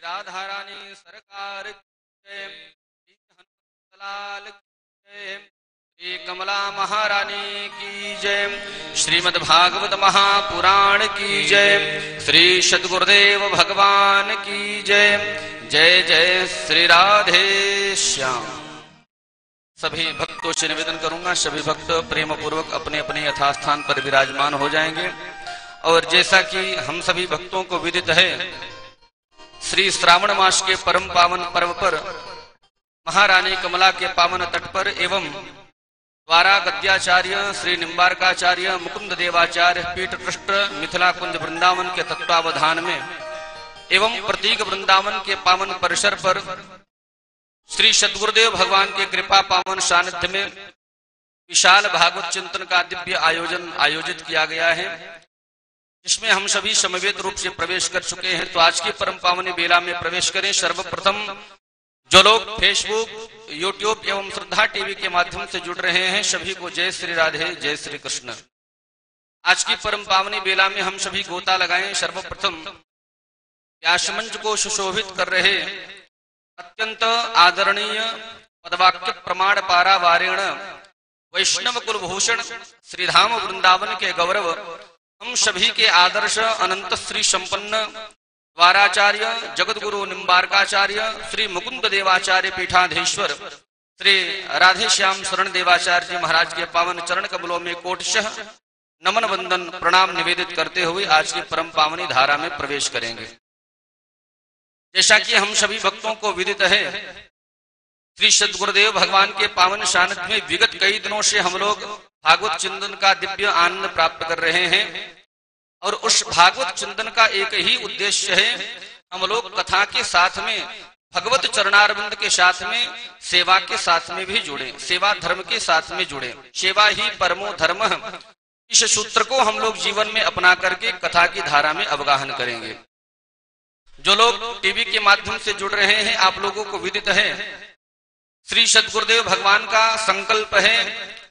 राधा रानी सरकार की जय, हनुमत लाल की जय, श्री कमला महारानी की जय, श्रीमद् भागवत महापुराण की जय, श्री सद्गुरुदेव भगवान की जय। जय जय श्री राधे श्याम। सभी भक्तों से निवेदन करूंगा, सभी भक्त प्रेम पूर्वक अपने अपने यथास्थान पर विराजमान हो जाएंगे। और जैसा कि हम सभी भक्तों को विदित है, श्री श्रावण मास के परम पावन पर्व पर महारानी कमला के पावन तट पर एवं द्वारा गद्याचार्य श्री निम्बारकाचार्य मुकुंद देवाचार्य पीठ ट्रस्ट मिथिला कुंज वृंदावन के तत्वावधान में एवं प्रतीक वृंदावन के पावन परिसर पर श्री सद्गुरुदेव भगवान के कृपा पावन सानिध्य में विशाल भागवत चिंतन का दिव्य आयोजन आयोजित किया गया है, जिसमें हम सभी समवेत रूप से प्रवेश कर चुके हैं। तो आज की परम पावनी बेला में प्रवेश करें। सर्वप्रथम जो लोग फेसबुक, यूट्यूब एवं श्रद्धा टीवी के माध्यम से जुड़ रहे हैं, सभी को जय श्री राधे, जय श्री कृष्ण। आज की परम पावनी बेला में हम सभी गोता लगाएं। सर्वप्रथम व्यासमंच को सुशोभित कर रहे अत्यंत आदरणीय पदवाक्य प्रमाण पारावारेण वैष्णव कुलभूषण श्रीधाम वृंदावन के गौरव हम सभी के आदर्श अनंत श्री संपन्न द्वाराचार्य जगतगुरु निम्बारकाचार्य श्री मुकुंद देवाचार्य पीठाधीश्वर श्री राधे श्याम शरण देवाचार्य जी महाराज के पावन चरण कमलों में कोटशः नमन वंदन प्रणाम निवेदित करते हुए आज की परम पावनी धारा में प्रवेश करेंगे। जैसा कि हम सभी भक्तों को विदित है, श्री सद्गुरुदेव भगवान के पावन सानिध्य में विगत कई दिनों से हम लोग भागवत चिंतन का दिव्य आनंद प्राप्त कर रहे हैं। और उस भागवत चिंतन का एक ही उद्देश्य है, हम लोग कथा के साथ में भगवत चरणारविंद के साथ में सेवा के साथ में भी जुड़े, सेवा धर्म के साथ में जुड़े। सेवा ही परमो धर्म, इस सूत्र को हम लोग जीवन में अपना करके कथा की धारा में अवगाहन करेंगे। जो लोग टीवी के माध्यम से जुड़ रहे हैं, आप लोगों को विदित है, श्री सद्गुरुदेव भगवान का संकल्प है,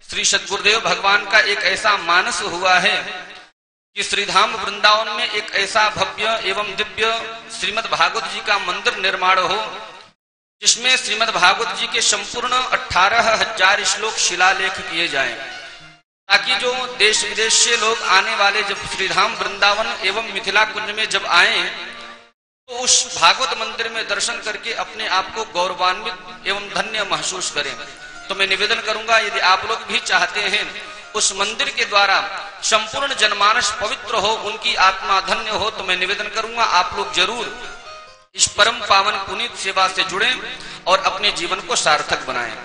श्री सद्गुरुदेव भगवान का एक ऐसा मानस हुआ है कि श्रीधाम वृंदावन में एक ऐसा भव्य एवं दिव्य श्रीमद् भागवत जी का मंदिर निर्माण हो, जिसमें श्रीमद् भागवत जी के संपूर्ण 18,000 श्लोक शिलालेख किए जाएं, ताकि जो देश विदेश से लोग आने वाले जब श्रीधाम वृंदावन एवं मिथिला कुंज में जब आए, तो उस भागवत मंदिर में दर्शन करके अपने आप को गौरवान्वित एवं धन्य महसूस करें। तो मैं निवेदन करूंगा, यदि आप लोग भी चाहते हैं उस मंदिर के द्वारा संपूर्ण जनमानस पवित्र हो, उनकी आत्मा धन्य हो, तो मैं निवेदन करूंगा आप लोग जरूर इस परम पावन पुनीत सेवा से जुड़ें और अपने जीवन को सार्थक बनाएं।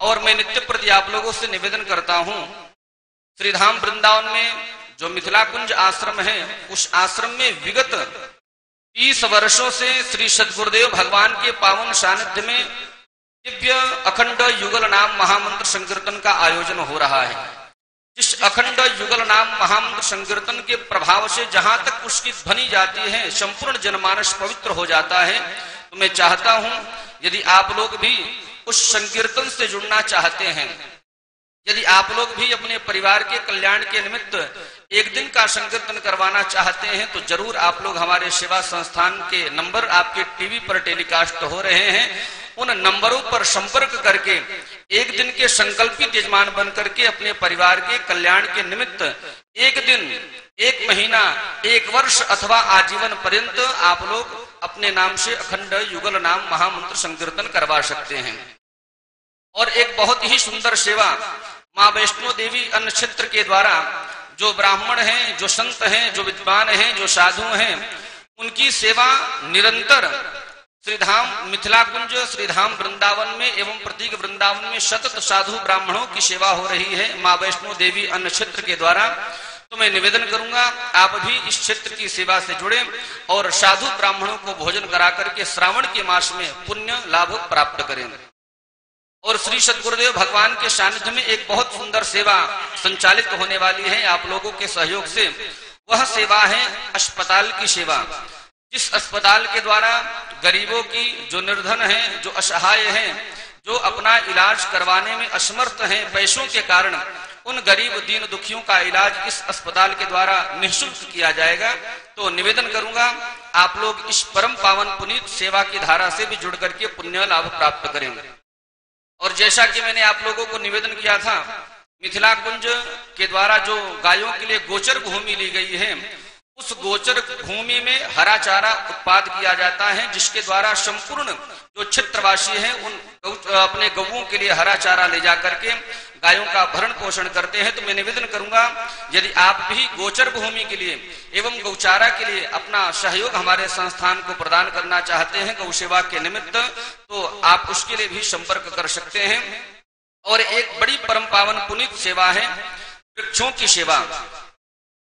और मैं नित्य प्रति आप लोगों से निवेदन करता हूं, श्रीधाम वृंदावन में जो मिथिला कुंज आश्रम है, उस आश्रम में विगत 30 वर्षों से श्री सद्गुरुदेव भगवान के पावन सानिध्य में दिव्य अखंड युगल नाम महामंत्र संकीर्तन का आयोजन हो रहा है। जिस अखंड युगल नाम महामंत्र संकीर्तन के प्रभाव से जहां तक उसकी ध्वनि जाती है, संपूर्ण जनमानस पवित्र हो जाता है। तो मैं चाहता हूं, यदि आप लोग भी उस संकीर्तन से जुड़ना चाहते हैं, यदि आप लोग भी अपने परिवार के कल्याण के निमित्त एक दिन का संकीर्तन करवाना चाहते हैं, तो जरूर आप लोग हमारे सेवा संस्थान के नंबर आपके टीवी पर टेलीकास्ट हो रहे हैं, उन नंबरों पर संपर्क करके एक दिन के संकल्पित यजमान बन करके अपने परिवार के कल्याण के निमित्त एक दिन, एक महीना, एक वर्ष अथवा आजीवन पर्यंत आप लोग अपने नाम से अखंड युगल नाम महामंत्र संकीर्तन करवा सकते हैं। और एक बहुत ही सुंदर सेवा माँ वैष्णो देवी अन्न क्षेत्र के द्वारा जो ब्राह्मण हैं, जो संत हैं, जो विद्वान हैं, जो साधु हैं, उनकी सेवा निरंतर श्रीधाम मिथिला कुंज, श्रीधाम वृंदावन में एवं प्रतीक वृंदावन में सतत साधु ब्राह्मणों की सेवा हो रही है माँ वैष्णो देवी अन्न क्षेत्र के द्वारा। तो मैं निवेदन करूंगा आप भी इस क्षेत्र की सेवा से जुड़े और साधु ब्राह्मणों को भोजन करा करके श्रावण के मास में पुण्य लाभ प्राप्त करें। और श्री सद्गुरुदेव भगवान के सानिध्य में एक बहुत सुंदर सेवा संचालित होने वाली है आप लोगों के सहयोग से। वह सेवा है अस्पताल की सेवा। जिस अस्पताल के द्वारा गरीबों की, जो निर्धन हैं, जो असहाय हैं, जो अपना इलाज करवाने में असमर्थ हैं पैसों के कारण, उन गरीब दीन दुखियों का इलाज इस अस्पताल के द्वारा निःशुल्क किया जाएगा। तो निवेदन करूंगा आप लोग इस परम पावन पुनीत सेवा की धारा से भी जुड़ करके पुण्य लाभ प्राप्त करेंगे। और जैसा कि मैंने आप लोगों को निवेदन किया था, मिथिला कुंज के द्वारा जो गायों के लिए गोचर भूमि ली गई है, उस गोचर भूमि में हरा चारा उत्पाद किया जाता है, जिसके द्वारा संपूर्ण जो क्षेत्रवासी हैं उन अपने गौओं के लिए हरा चारा ले जा करके गायों का भरण पोषण करते हैं। तो मैं निवेदन करूंगा, यदि आप भी गोचर भूमि के लिए एवं गौचारा के लिए अपना सहयोग हमारे संस्थान को प्रदान करना चाहते हैं गौ सेवा के निमित्त, तो आप उसके लिए भी संपर्क कर सकते हैं। और एक बड़ी परम पावन पुनीत सेवा है वृक्षों की सेवा।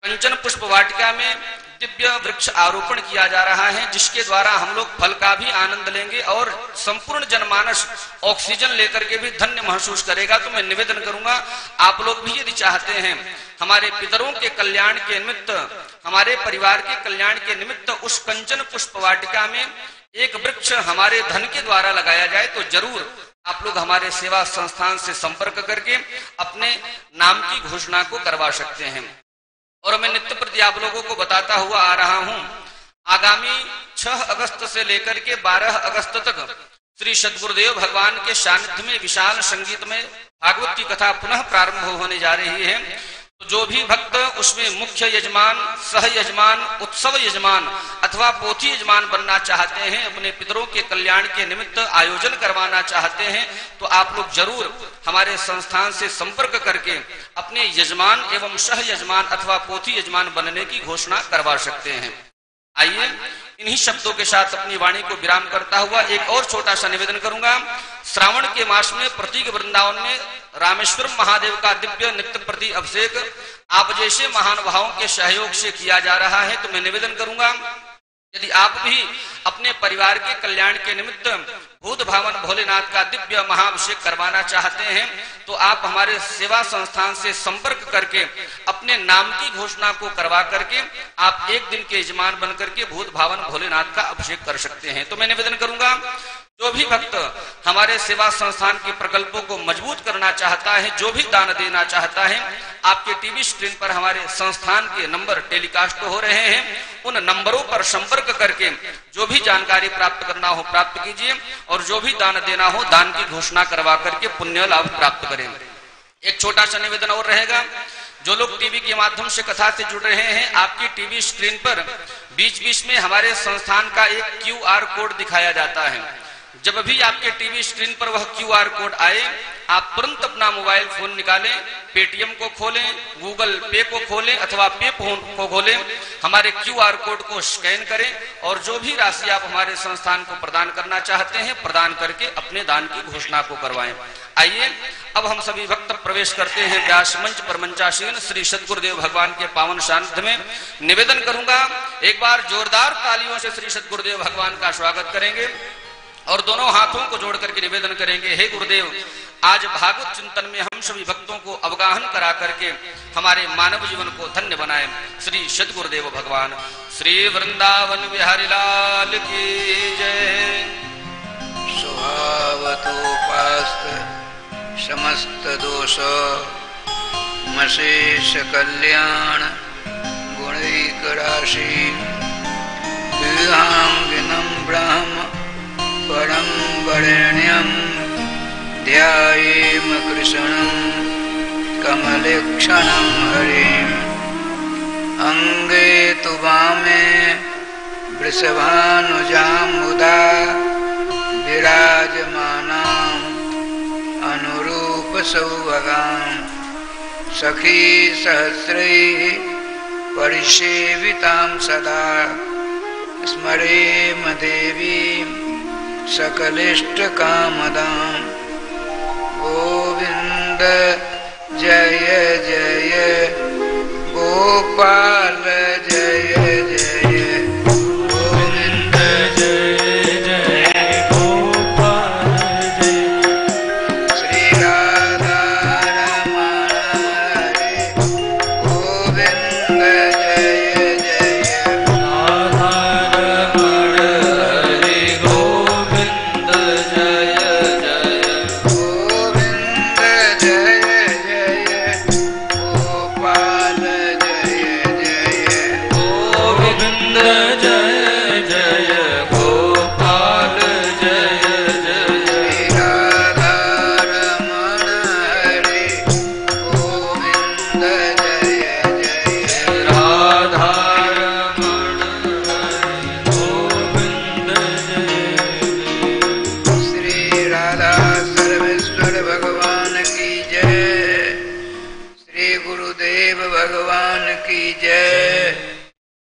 कंचन पुष्प वाटिका में दिव्य वृक्ष आरोपण किया जा रहा है, जिसके द्वारा हम लोग फल का भी आनंद लेंगे और संपूर्ण जनमानस ऑक्सीजन लेकर के भी धन्य महसूस करेगा। तो मैं निवेदन करूंगा, आप लोग भी यदि चाहते हैं हमारे पितरों के कल्याण के निमित्त, हमारे परिवार के कल्याण के निमित्त उस कंचन पुष्प वाटिका में एक वृक्ष हमारे धन के द्वारा लगाया जाए, तो जरूर आप लोग हमारे सेवा संस्थान से संपर्क करके अपने नाम की घोषणा को करवा सकते हैं। और मैं नित्य प्रति आप लोगों को बताता हुआ आ रहा हूं, आगामी 6 अगस्त से लेकर के 12 अगस्त तक श्री सद्गुरुदेव भगवान के सानिध्य में विशाल संगीत में भागवत की कथा पुनः प्रारंभ होने जा रही है। तो जो भी भक्त उसमें मुख्य यजमान, सह यजमान, उत्सव यजमान अथवा पोथी यजमान बनना चाहते हैं, अपने पितरों के कल्याण के निमित्त आयोजन करवाना चाहते हैं, तो आप लोग जरूर हमारे संस्थान से संपर्क करके अपने यजमान एवं सह यजमान अथवा पोथी यजमान बनने की घोषणा करवा सकते हैं। आइए इन्हीं शब्दों के साथ अपनी वाणी को विराम करता हुआ एक और छोटा सा निवेदन करूंगा। श्रावण के मास में प्रतीक वृंदावन में रामेश्वर महादेव का दिव्य नित्य प्रति अभिषेक आप जैसे महानुभावों के सहयोग से किया जा रहा है। तो मैं निवेदन करूंगा, यदि आप भी अपने परिवार के कल्याण के निमित्त भूत भावन भोलेनाथ का दिव्य महाअभिषेक करवाना चाहते हैं, तो आप हमारे सेवा संस्थान से संपर्क करके अपने नाम की घोषणा को करवा करके आप एक दिन के यजमान बन करके भूत भावन भोलेनाथ का अभिषेक कर सकते हैं। तो मैं निवेदन करूंगा, जो भी भक्त हमारे सेवा संस्थान के प्रकल्पों को मजबूत करना चाहता है, जो भी दान देना चाहता है, आपके टीवी स्क्रीन पर हमारे संस्थान के नंबर टेलीकास्ट हो रहे हैं, उन नंबरों पर संपर्क करके जो भी जानकारी प्राप्त करना हो प्राप्त कीजिए और जो भी दान देना हो दान की घोषणा करवा करके पुण्य लाभ प्राप्त करें। एक छोटा सा निवेदन और रहेगा, जो लोग टीवी के माध्यम से कथा से जुड़ रहे हैं, आपकी टीवी स्क्रीन पर बीच बीच में हमारे संस्थान का एक QR कोड दिखाया जाता है। जब भी आपके टीवी स्क्रीन पर वह QR कोड आए, आप तुरंत अपना मोबाइल फोन निकालें, पेटीएम को खोलें, गूगल पे को खोलें अथवा पे फोन को खोलें, हमारे QR कोड को स्कैन करें और जो भी राशि आप हमारे संस्थान को प्रदान करना चाहते हैं प्रदान करके अपने दान की घोषणा को करवाएं। आइए अब हम सभी भक्त प्रवेश करते हैं व्यास मंच पर मंचासीन श्री सद्गुरुदेव भगवान के पावन सानिध्य में। निवेदन करूंगा, एक बार जोरदार तालियों से श्री सद्गुरुदेव भगवान का स्वागत करेंगे और दोनों हाथों को जोड़ करके निवेदन करेंगे, हे गुरुदेव, आज भागवत चिंतन में हम सभी भक्तों को अवगाहन करा करके हमारे मानव जीवन को धन्य बनाए। श्री सद्गुरुदेव भगवान श्री वृंदावन बिहारी लाल की जय। स्वभावतोपास्त समस्त दोष मशेष कल्याण गुणैक राशि ब्रह्म परम वरेण्यं ध्यायेम कृष्णं कमलेक्षणं हरिं। अंगे तु वामे वृषभानुजामुदा विराजमानां अनुरूप सौभगां सखी सहस्रैः परिसेवितां सदा स्मरेम देवीं सकलिष्ट कामदां। गोविंद जय जय गोपाल जय जय गोविंद जय जय गोपाल जय श्री राधा रमण हरे गोविंद जय जय राधा रमण हरे गोविंद जय जय गोविंद जय जय गोपाल जय जय गोविंद जय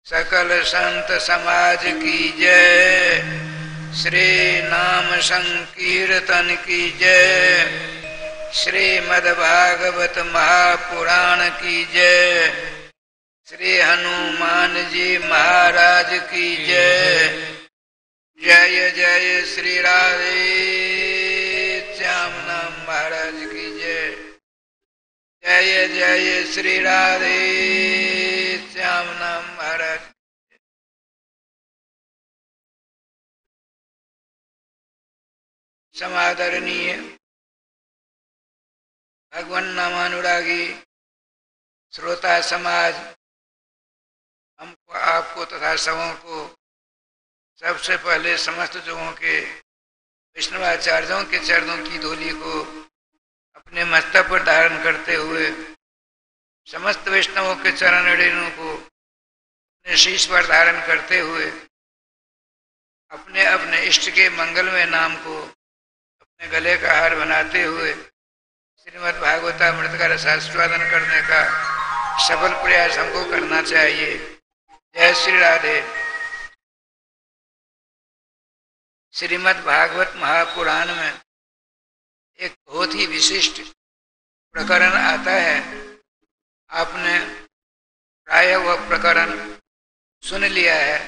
सकल संत समाज की जय। श्री नाम संकीर्तन की जय। श्रीमद् भागवत महापुराण की जय। श्री हनुमान जी महाराज की जय। जय जय श्री राधे श्याम नाम महाराज की जय। जय जय श्री राधे श्याम नाम महाराज। समादरणीय भगवान नामानुरागी श्रोता समाज, हमको आपको तथा सबों को सबसे पहले समस्त युगों के वैष्णवाचार्यों के चरणों की धूलि को अपने मस्तक पर धारण करते हुए, समस्त वैष्णवों के चरण रेणु को अपने शीश पर धारण करते हुए, अपने अपने इष्ट के मंगलमय नाम को अपने गले का हार बनाते हुए श्रीमद् भागवतामृत का रसास्वादन करने का सफल प्रयास हमको करना चाहिए। जय श्री राधे। श्रीमद् भागवत महापुराण में एक बहुत ही विशिष्ट प्रकरण आता है। आपने प्राय वह प्रकरण सुन लिया है,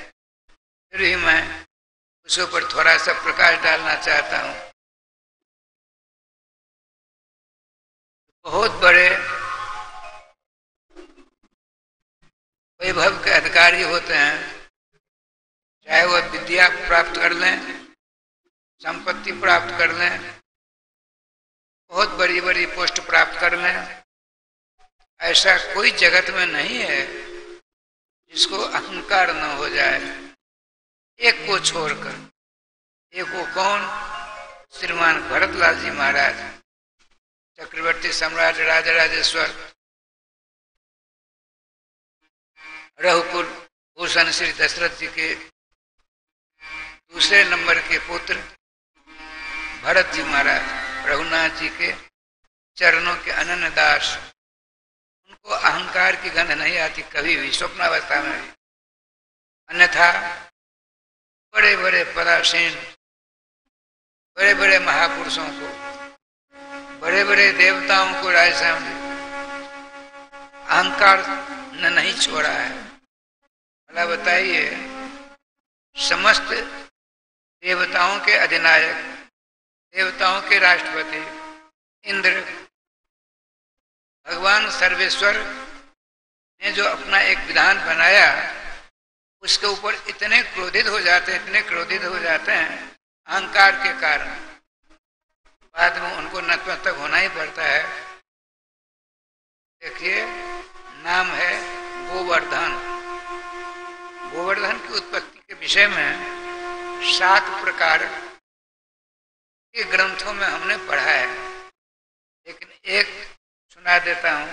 फिर भी मैं उसके ऊपर थोड़ा सा प्रकाश डालना चाहता हूँ। बहुत बड़े वैभव के अधिकारी होते हैं, चाहे वह विद्या प्राप्त कर लें, संपत्ति प्राप्त कर लें, बहुत बड़ी बड़ी पोस्ट प्राप्त कर लें, ऐसा कोई जगत में नहीं है जिसको अहंकार न हो जाए, एक को छोड़कर। एक वो कौन? श्रीमान भरतलाल जी महाराज, चक्रवर्ती सम्राट राजा राजेश्वर, रघुकुल भूषण श्री दशरथ जी के दूसरे नंबर के पुत्र भरत जी महाराज, रघुनाथ जी के चरणों के अनन्य दास। उनको अहंकार की गंध नहीं आती कभी भी, स्वप्नावस्था में भी। अन्यथा बड़े बड़े पदासीन, बड़े बड़े महापुरुषों को, बड़े बड़े देवताओं को राय सामने अहंकार ने नहीं छोड़ा है। भला बताइए, समस्त देवताओं के अधिनायक, देवताओं के राष्ट्रपति इंद्र, भगवान सर्वेश्वर ने जो अपना एक विधान बनाया, उसके ऊपर इतने क्रोधित हो जाते हैं, इतने क्रोधित हो जाते हैं अहंकार के कारण। बाद में उनको नतमस्तक होना ही पड़ता है। देखिए, नाम है गोवर्धन। गोवर्धन की उत्पत्ति के विषय में 7 प्रकार के ग्रंथों में हमने पढ़ा है, लेकिन एक सुना देता हूं।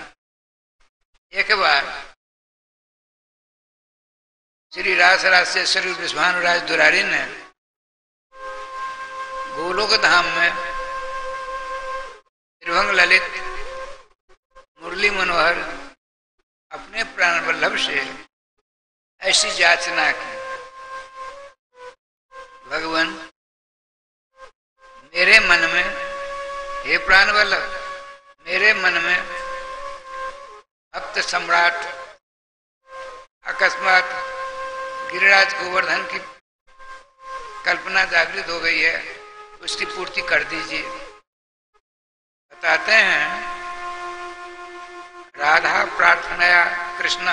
एक बार श्री राजराजेश्वरी विश्वानुराज दुरारी ने गोलोक धाम में त्रिभंग ललित मुरली मनोहर अपने प्राण वल्लभ से ऐसी याचना की, भगवान मेरे मन में, हे प्राण वल्लभ, मेरे मन में भक्त सम्राट अकस्मात गिरिराज गोवर्धन की कल्पना जागृत हो गई है, उसकी पूर्ति कर दीजिए। बताते हैं, राधा प्रार्थनया कृष्ण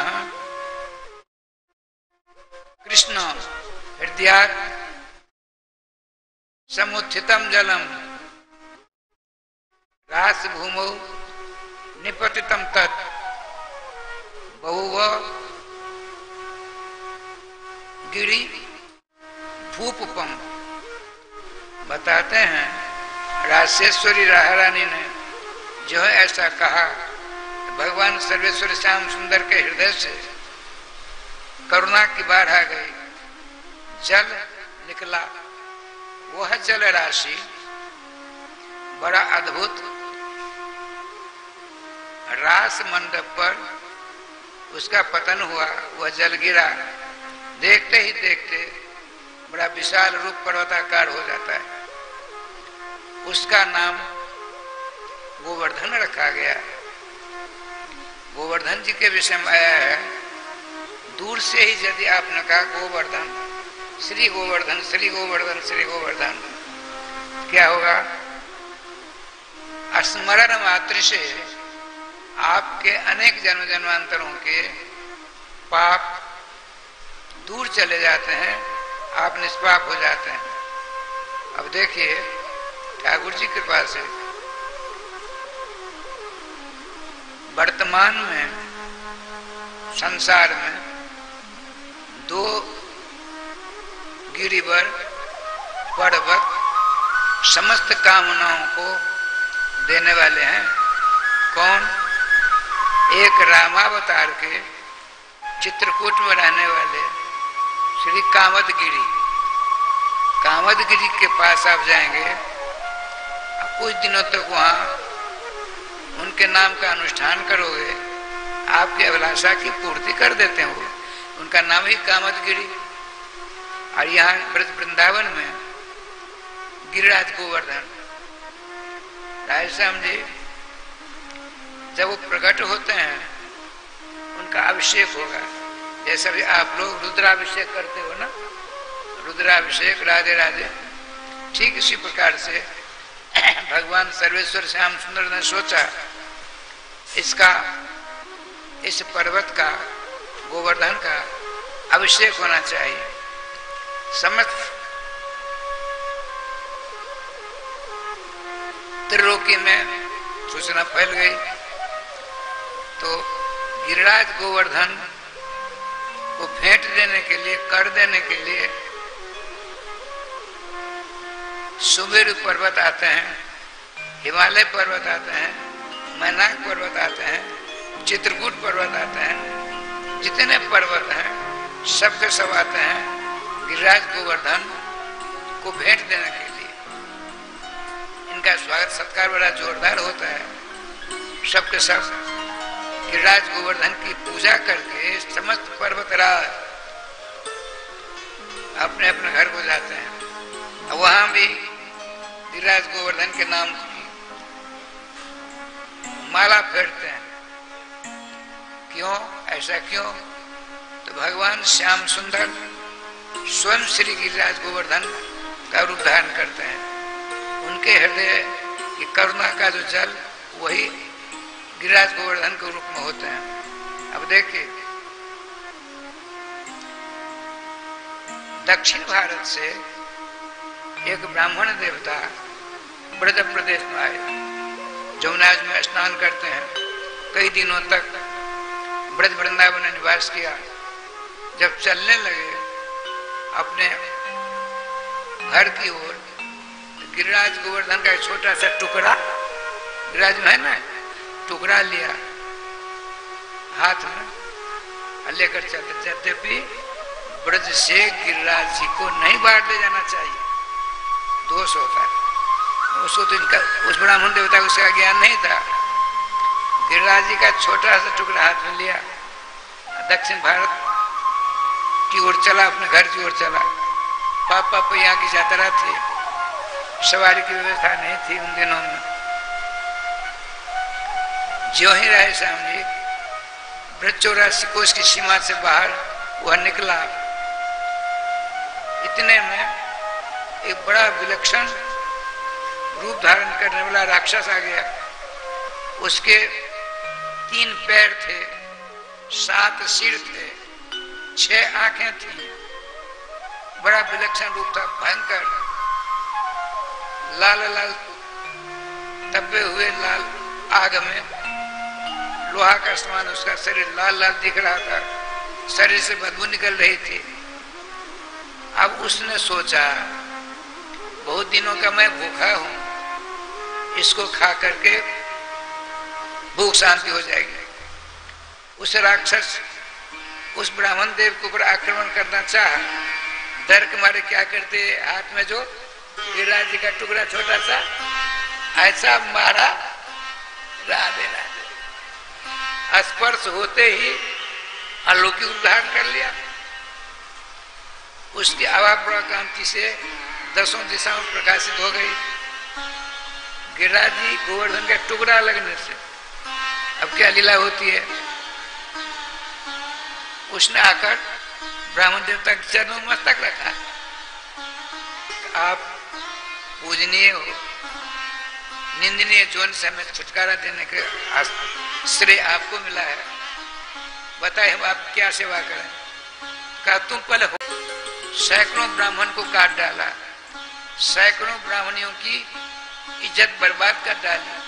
कृष्ण हृदयात् समुत्थितम जलम रास भूमौ निपतितम तत् बहुव गिरि भूपम। बताते हैं, राजेश्वरी रानी ने जो है ऐसा कहा, भगवान सर्वेश्वर श्याम सुंदर के हृदय से करुणा की बाढ़ आ गई, जल निकला। वह जल राशि बड़ा अद्भुत रास मंडप पर उसका पतन हुआ, वह जल गिरा देखते ही देखते बड़ा विशाल रूप पर्वताकार हो जाता है। उसका नाम गोवर्धन रखा गया। गोवर्धन जी के विषय में आया है, दूर से ही यदि आपने कहा गोवर्धन, श्री गोवर्धन, श्री गोवर्धन, श्री गोवर्धन, क्या होगा? स्मरण मात्र से आपके अनेक जन्म जन्मांतरों के पाप दूर चले जाते हैं, आप निष्पाप हो जाते हैं। अब देखिए ठाकुर जी कृपा से वर्तमान में संसार में 2 गिरिवर पर्वत समस्त कामनाओं को देने वाले हैं। कौन? एक रामावतार के चित्रकूट में रहने वाले श्री कामदगिरी। कामदगिरी के पास आप जाएंगे, कुछ दिनों तक वहाँ उनके नाम का अनुष्ठान करोगे, आपकी अभिलाषा की पूर्ति कर देते हैं वो। उनका नाम ही कामदगिरी। और यहाँ ब्रज वृंदावन में गिरिराज गोवर्धन, राधेश्याम जी जब वो प्रकट होते हैं उनका अभिषेक होगा। जैसा भी आप लोग रुद्राभिषेक करते हो ना, रुद्राभिषेक, राधे राधे, ठीक इसी प्रकार से भगवान सर्वेश्वर श्याम सुंदर ने सोचा इस पर्वत का, गोवर्धन का अभिषेक होना चाहिए। समस्त त्रिलोकी में सूचना फैल गई, तो गिरिराज गोवर्धन को भेंट देने के लिए, कर देने के लिए सुमेरु पर्वत आते हैं, हिमालय पर्वत आते हैं, मैनाक पर्वत आते हैं, चित्रकूट पर्वत आते हैं, जितने पर्वत हैं सब के सब आते हैं गिरिराज गोवर्धन को भेंट देने के लिए। इनका स्वागत सत्कार बड़ा जोरदार होता है। सबके सब गिरिराज गोवर्धन की पूजा करके समस्त पर्वतराज अपने अपने घर को जाते हैं। वहां भी गिरिराज गोवर्धन के नाम की माला फेरते हैं। क्यों? ऐसा क्यों? तो भगवान श्याम सुंदर स्वयं श्री गिरिराज गोवर्धन का रूप धारण करते हैं। उनके हृदय की करुणा का जो जल वही गिरिराज गोवर्धन के रूप में होते हैं। अब देखिए दक्षिण भारत से एक ब्राह्मण देवता ब्रज प्रदेश में आए, जमुना में स्नान करते हैं। कई दिनों तक ब्रज वृंदावन में निवास किया। जब चलने लगे अपने घर की ओर, गिरिराज गोवर्धन का एक छोटा सा टुकड़ा, गिरिराज में है ना, टुकड़ा लिया हाथ में लेकर चलते। यद्यपि ब्रज से गिरिराज जी को नहीं बाहर ले जाना चाहिए, दोष होता है। उसको तो इनका, उस ब्राह्मण देवता को उसका ज्ञान नहीं था। गिरिराज जी का छोटा सा टुकड़ा हाथ में लिया, दक्षिण भारत की ओर चला, अपने घर की ओर चला। पापा पैया की यात्रा थी, सवारी की व्यवस्था नहीं थी उन दिनों में। ज्यों ही राधेश्याम जी ब्रज 84 कोष की सीमा से बाहर वह निकला, इतने में एक बड़ा विलक्षण रूप धारण करने वाला राक्षस आ गया। उसके 3 पैर थे, 7 सिर थे, 6 आंखें थी। बड़ा विलक्षण रूप था, भयंकर। लाल लाल तपे हुए लाल आग में लोहा का समान उसका शरीर लाल लाल दिख रहा था, शरीर से बदबू निकल रही थी। अब उसने सोचा बहुत दिनों का मैं भूखा हूं, इसको खा करके भूख शांति हो जाएगी। उस राक्षस उस ब्राह्मण देव के ऊपर आक्रमण करना चाहा। डर के मारे क्या करते, हाथ में जो गिरिराज जी का टुकड़ा छोटा सा ऐसा मारा, राधे राधे, स्पर्श होते ही अलौकिक उद्धार कर लिया। उसकी आवाप्रा कांति से 10 दिशाओं प्रकाशित हो गई। गिरिराज जी गोवर्धन का टुकड़ा लगने से अब क्या लीला होती है, उसने आकर ब्राह्मण देवता के चरणों में मस्तक रखा। आप पूजनीय हो, निंदनीय जोन से हमें छुटकारा देने के श्रेय आपको मिला है, बताए हम आप क्या सेवा करें। कहा तुम पहले हो, सैकड़ों ब्राह्मण को काट डाला, सैकड़ों ब्राह्मणियों की इज्जत बर्बाद कर डाली,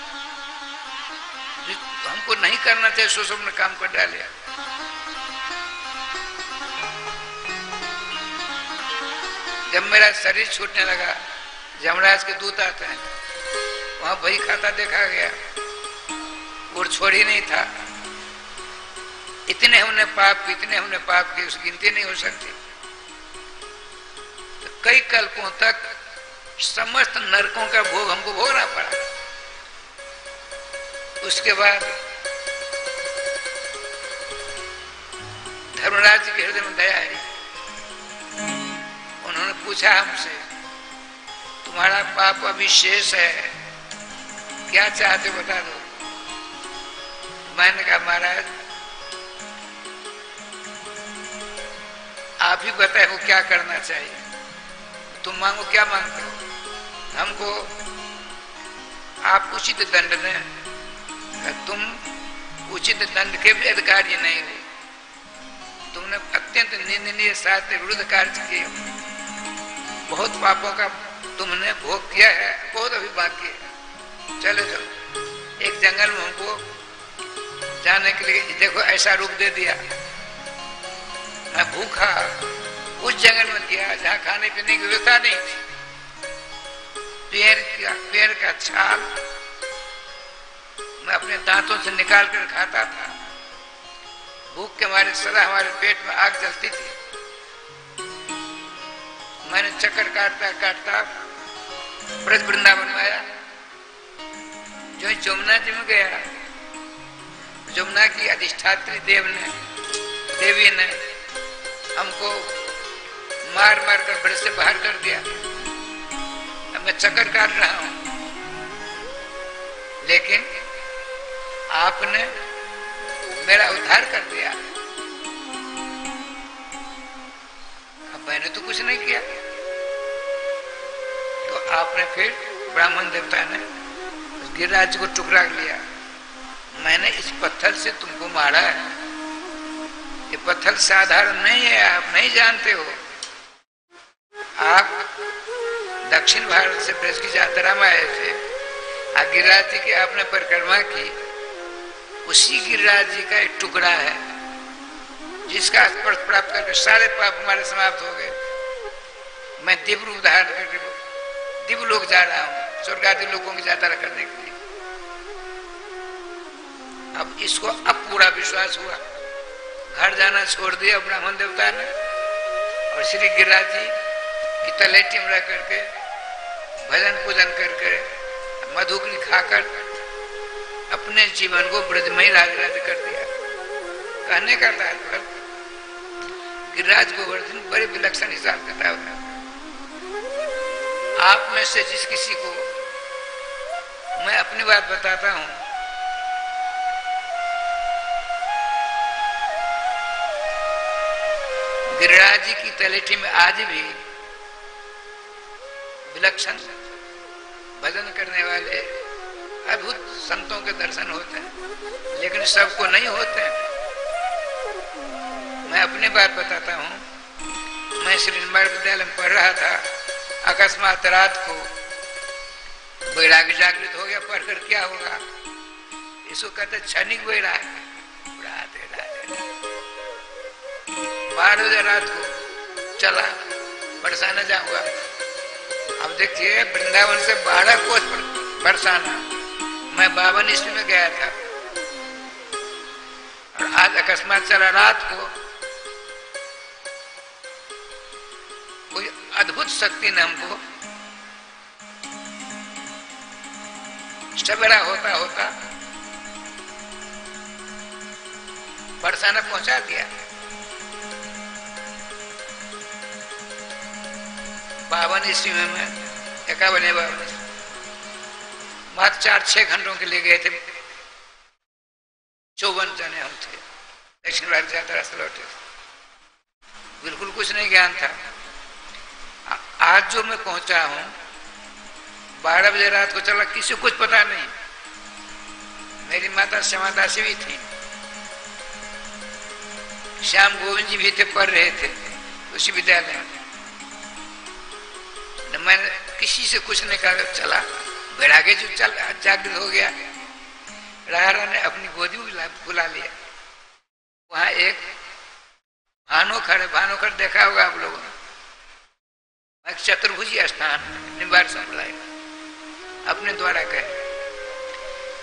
हमको नहीं करना चाहिए सो सबने काम कर डाले। जब मेरा शरीर छूटने लगा, यमराज के दूत आते हैं, वहां बही खाता देखा गया और छोड़ ही नहीं था। इतने हमने पाप की उस गिनती नहीं हो सकती। तो कई कल्पों तक समस्त नरकों का भोग हमको भोगना पड़ा। उसके बाद धर्मराज के हृदय में दया आई। उन्होंने पूछा हमसे, तुम्हारा पाप अभी शेष है, क्या चाहते बता दो। मैंने कहा महाराज आप ही बताए वो क्या करना चाहिए, तुम मांगो, क्या मांगते हो। हमको आप उचित दंड दें। तुम उचित दंड के भी अधिकारी नहीं हो, तुमने अत्यंत निंदनीय शास्त्र विरुद्ध कार्य किए, बहुत पापों का तुमने भोग किया है, बहुत अभी बाकी है, चले जाओ। एक जंगल में हमको जाने के लिए देखो ऐसा रूप दे दिया। मैं भूखा उस जंगल में गया जहाँ खाने पीने की व्यवस्था नहीं थी। पेड़ का छाल मैं अपने दांतों से निकाल कर खाता था। भूख के मारे सदा हमारे पेट में आग जलती थी। मैंने चक्कर काटता काटता ब्रज वृंदावन में आया। जो जमुना जी में गया, जमुना की अधिष्ठात्री देवी ने हमको मार मार कर ब्रज से बाहर कर दिया। अब मैं चक्कर काट रहा हूं, लेकिन आपने मेरा उद्धार कर दिया। अब मैंने तो कुछ नहीं किया। तो आपने फिर ब्राह्मण देवता ने गिरिराज को टुकड़ा लिया। मैंने इस पत्थर से तुमको मारा है, ये पत्थर साधारण नहीं है, आप नहीं जानते हो। आप दक्षिण भारत से ब्रज की यात्रा में आए थे, गिरिराज जी की आपने परिक्रमा की, उसी गिरिराज जी का एक टुकड़ा है जिसका स्पर्श प्राप्त करके सारे पाप हमारे समाप्त हो गए। मैं दिव्य रूप धारण करके दिव्य लोक जा रहा हूँ, स्वर्ग आदि लोगों की यात्रा करने के लिए। अब इसको अब पूरा विश्वास हुआ। घर जाना छोड़ दिया ब्राह्मण देवता ने और श्री गिरिराज जी की तलेटी में रह करके भजन पूजन करके मधुकरी खाकर अपने जीवन को ब्रजमयी राज कर दिया। कहने का तात्पर्य गिरिराज गोवर्धन बड़े विलक्षण हिसाब किताब है। आप में से जिस किसी को मैं अपनी बात बताता हूं, गिरिराज जी की तलेटी में आज भी विलक्षण भजन करने वाले अद्भुत संतों के दर्शन होते हैं, लेकिन सबको नहीं होते हैं। मैं अपनी बात बताता हूँ। मैं श्री विद्यालय में पढ़ रहा था, अकस्मात रात को वैराग्य जागृत हो गया। पढ़कर क्या होगा, इसको कहते क्षणिक वैराग्य। 12 बजे रात को चला, बरसाना जाऊंगा। अब देखिए वृंदावन से 12 कोस बरसाना, मैं 52 ईस्वी में गया था और आज अकस्मात चला रात को। कोई अद्भुत शक्ति ने हमको सवेरा होता होता बरसाना पहुंचा दिया। 52 ईस्वी में 51 मात्र 4-6 घंटों के लिए गए थे। 54 जने हम थे, दक्षिण भारत यात्रा से लौटे, बिल्कुल कुछ नहीं ज्ञान था। आज जो मैं पहुंचा हूं 12 बजे रात को चला, किसी को कुछ पता नहीं। मेरी माता श्यामा दासी भी थी, श्याम गोविंद जी भी थे, पढ़ रहे थे उसी विद्यालय में। मैंने किसी से कुछ नहीं कहा, चला बैरागे जो चल जागृत हो गया। राजा ने अपनी गोदी में बुला लिया। वहां एक भानोखर देखा होगा आप लोगों ने, एक चतुर्भुजी स्थान निवार संभलाय अपने द्वारा कहे।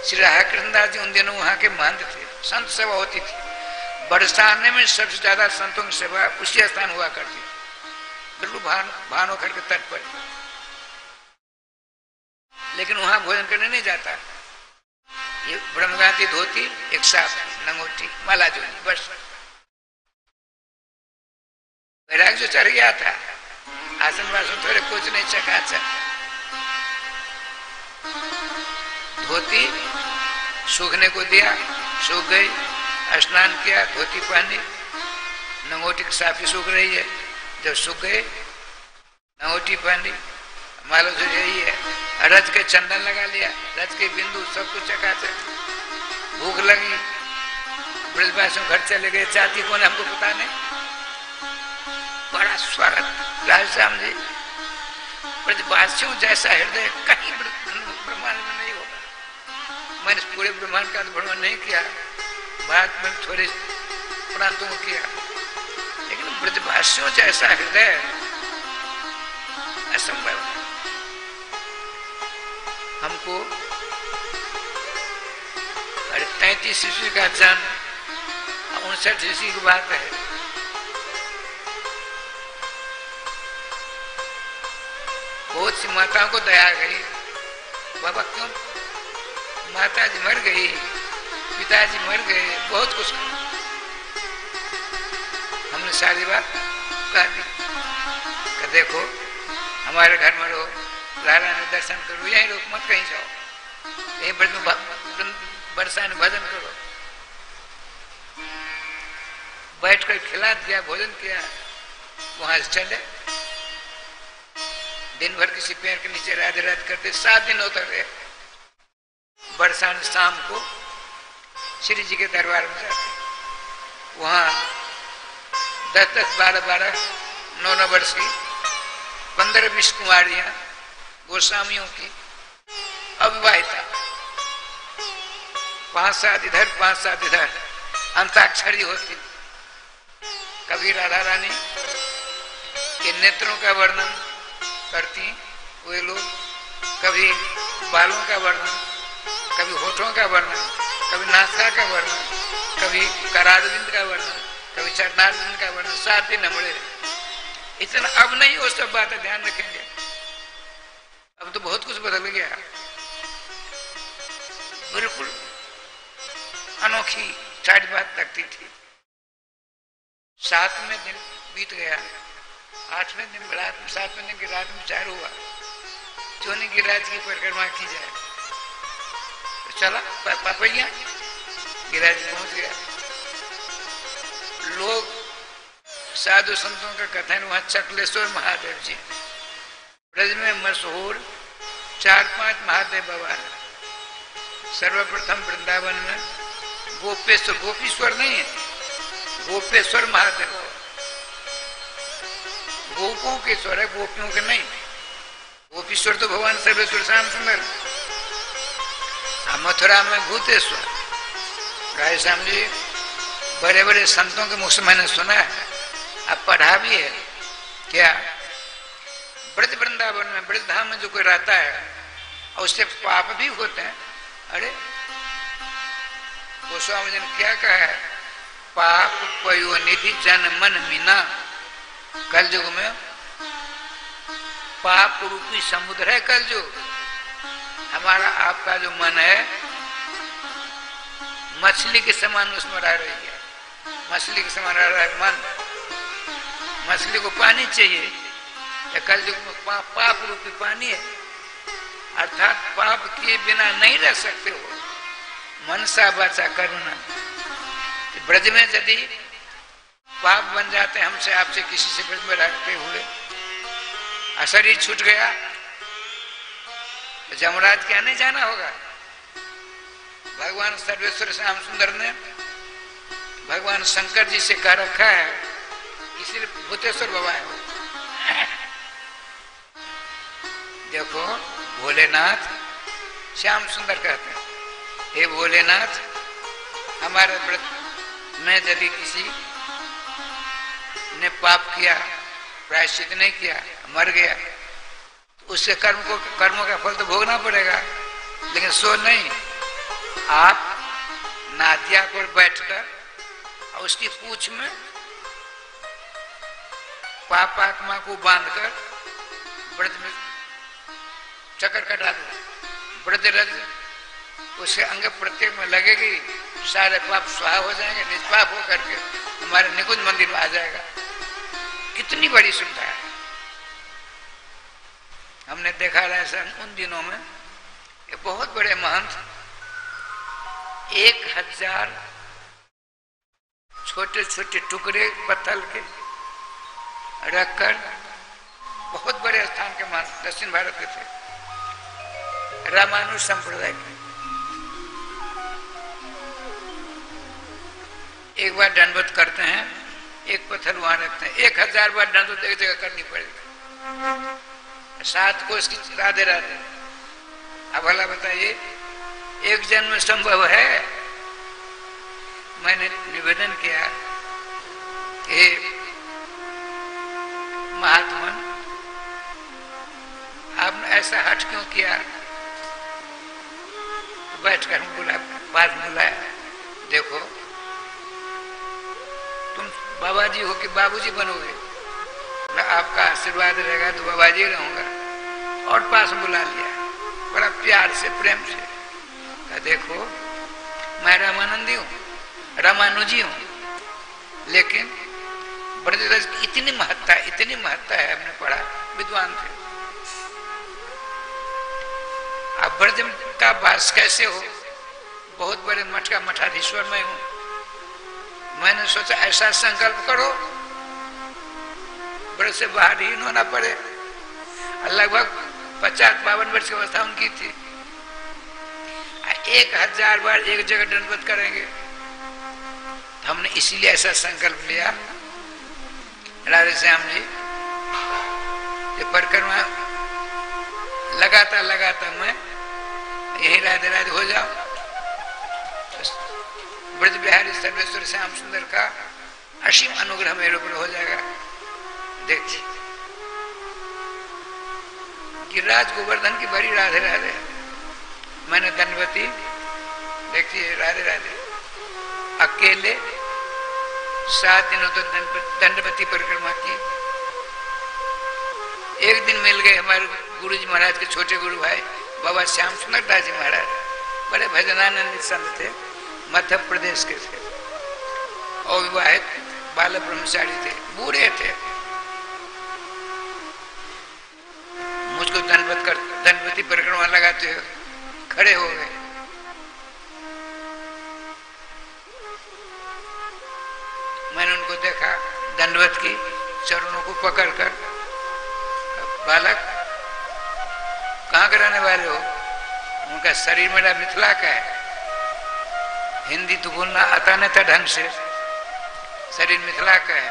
श्री राधा कृष्णदास जी उन दिनों वहां के महंत थे, संत सेवा होती थी। बरसाने में सबसे ज्यादा संतों की सेवा उसी स्थान हुआ करती, बिल्कुल भानोखर के तट पर। लेकिन वहां भोजन करने नहीं जाता। ये ब्रह्मगांती धोती, एक साफ लंगोटी, माला जोड़ी, बस। बैराग जो चढ़ गया था, आसन वासन थोड़े कुछ नहीं, चकाचक धोती सूखने को दिया, सूख गई, स्नान किया, धोती पहनी, लंगोटी की साफी सूख रही है, जब सूख गए लंगोटी पहनी, माला जो यही है, रज के चंदन लगा लिया, रज के बिंदु, सब कुछ चकाचक। भूख लगी, ब्रजवासियों घर चले गए, जाति कौन हमको पता नहीं। बड़ा स्वागत राजश्याम जी, ब्रजवासियों जैसा हृदय कहीं ब्रह्मांड में नहीं होगा। मैंने पूरे ब्रह्मांड का भ्रमण नहीं किया, भारत में थोड़े प्रांतों को किया, लेकिन ब्रजवासियों जैसा हृदय असंभव है। हमको 33 ईस्वी का जन्म, 59 ईस्वी की बात है। बहुत सी माताओं को दया गई, बाबा क्यों माता जी मर गई, पिताजी मर गए, बहुत कुछ। हमने सारी बात कह दी कि देखो हमारे घर में रहो, लाला ने दर्शन करो, यहीं रहो, मत कहीं जाओ, यहीं बरसा में भजन करो। बैठकर खिला दिया, भोजन किया, वहां से चले। दिन भर किसी पेड़ के नीचे राधे राधे करते, 7 दिन होता रहे। बरसाने शाम को श्री जी के दरबार में जाते, वहां 10-10, 12-12, 9-9 वर्ष की 15-20 कुमारियां गोस्वामियों की अविवाहिता, 5-7 इधर 5-7 इधर अंताक्षरी होती। कभी राधा रानी के नेत्रों का वर्णन करती वे लोग, कभी बालों का वर्णन, कभी होठों का वर्णन, कभी नासा का वर्णन, कभी करारविंद का वर्णन, कभी चरणारविंद का वर्णन। 7 दिन हमड़े। इतना अब नहीं, वो सब बातें ध्यान रखेंगे। अब तो बहुत कुछ बदल गया, बिल्कुल अनोखी सारी बात लगती थी। 7वें दिन बीत गया, 8वें दिन रात में, 7वें दिन की रात में विचार हुआ चोनी गिरिराज की परिक्रमा की जाए। तो चला पापैया गिरिराज पहुंच गया। लोग साधु संतों का कथन, वहां चकलेश्वर महादेव जी, ब्रज में मशहूर 4-5 महादेव बाबा है। सर्वप्रथम वृंदावन में गोपेश्वर, गोपीश्वर नहीं है, गोपेश्वर महादेव, गोपों के स्वर है, गोपियों के नहीं। गोपीश्वर तो भगवान सर्वेश्वर श्याम सुंदर। मथुरा में भूतेश्वर। राय श्याम जी बड़े बड़े संतों के मुख से मैंने सुना है, अब पढ़ा भी है। क्या ब्रज वृंदावन में, ब्रज धाम में जो कोई रहता है और उससे पाप भी होते हैं। अरे गोस्वामी जी ने क्या कहा है, पाप पयो निधि जन मन मीना। कल युग में पाप रूपी समुद्र है कल युग। हमारा आपका जो मन है मछली के समान उसमें रह रही है, मछली के समान रह रहा है मन। मछली को पानी चाहिए, कलयुग में पाप रूपी पानी है, अर्थात पाप किए बिना नहीं रह सकते हो। मनसा वाचा कर्मणा, ब्रज में यदि पाप बन जाते हमसे आपसे किसी से ब्रज में रहते हुए, शरीर छूट गया तो जमराज क्या नहीं जाना होगा। भगवान सर्वेश्वर श्याम सुंदर ने भगवान शंकर जी से कह रखा है, इसीलिए भूतेश्वर बाबा है। देखो भोलेनाथ श्याम सुंदर कहते हैं, हे भोलेनाथ, हमारे व्रत में यदि किसी ने पाप किया, प्रायश्चित नहीं किया, मर गया, तो उससे कर्मों का फल तो भोगना पड़ेगा। लेकिन सो नहीं, आप नादिया पर बैठकर और उसकी पूंछ में पापात्मा को बांधकर व्रत में चक्कर कटा दो, व्रत रज उसके अंग प्रत्येक में लगेगी, सारे पाप स्वाहा हो जाएंगे, निष्पाप होकर के हमारे निकुंज मंदिर में आ जाएगा। कितनी बड़ी सुविधा है। हमने देखा ऐसा उन दिनों में ये बहुत बड़े महंत 1000 छोटे छोटे टुकड़े पत्थर के रखकर, बहुत बड़े स्थान के महंत दक्षिण भारत के थे, रामानुज संप्रदाय के। एक बार दंडवत करते हैं, एक पत्थर वहां रखते हैं, 1000 बार दंडवत एक जगह करनी पड़ेगी। 7 कोस की राधे राधे। अब भला बताइए, एक जन्म संभव है? मैंने निवेदन किया, हे महात्मा, आपने ऐसा हट क्यों किया? बैठकर बात बुलाया, देखो तुम बाबा जी हो कि बाबूजी बनोगे, आपका आशीर्वाद रहेगा तो बाबा जी रहूंगा। और पास बुला लिया बड़ा प्यार से, प्रेम से, कहा देखो मैं रामानंदी हूँ, रामानुजी हूँ, लेकिन ब्रजरज की इतनी महत्ता है, हमने पढ़ा, विद्वान थे। अब ब्रज का वास कैसे हो? बहुत बड़े मठ का मठाधीश्वर मैं हूँ। मैंने सोचा ऐसा संकल्प करो ब्रज से बाहर ही होना पड़े। लगभग 50-52 वर्ष की अवस्था उनकी थी। 1000 बार एक जगह दंडवत करेंगे। हमने इसीलिए ऐसा संकल्प लिया, राधे श्याम जी, ये परिक्रमा लगाता मैं यही राधे राधे हो जाऊं, ब्रज बिहारी सर्वेश्वर श्याम सुंदर का असीम अनुग्रह मेरे ऊपर हो जाएगा। देखिए गिरिराज गोवर्धन की बड़ी राधे राधे। मैंने दंडवती, देखिए राधे राधे, अकेले 7 दिनों तक दंडवती परिक्रमा की। एक दिन मिल गए हमारे गुरु जी महाराज के छोटे गुरु भाई बाबा श्याम सुंदर दास जी महाराज, बड़े भजनानंद संत थे, मध्य प्रदेश के थे, और विवाहित बाल ब्रह्मचारी थे, बूढ़े थे। मुझको दंडवती परिक्रमा लगाते हुए खड़े हो गए। मैंने उनको देखा दंडवत की, चरणों को पकड़कर, बालक कहाँ के रहने वाले हो? उनका शरीर मेरा मिथिला का है, हिंदी तो बोलना आता नहीं था ढंग से, शरीर मिथिला का है।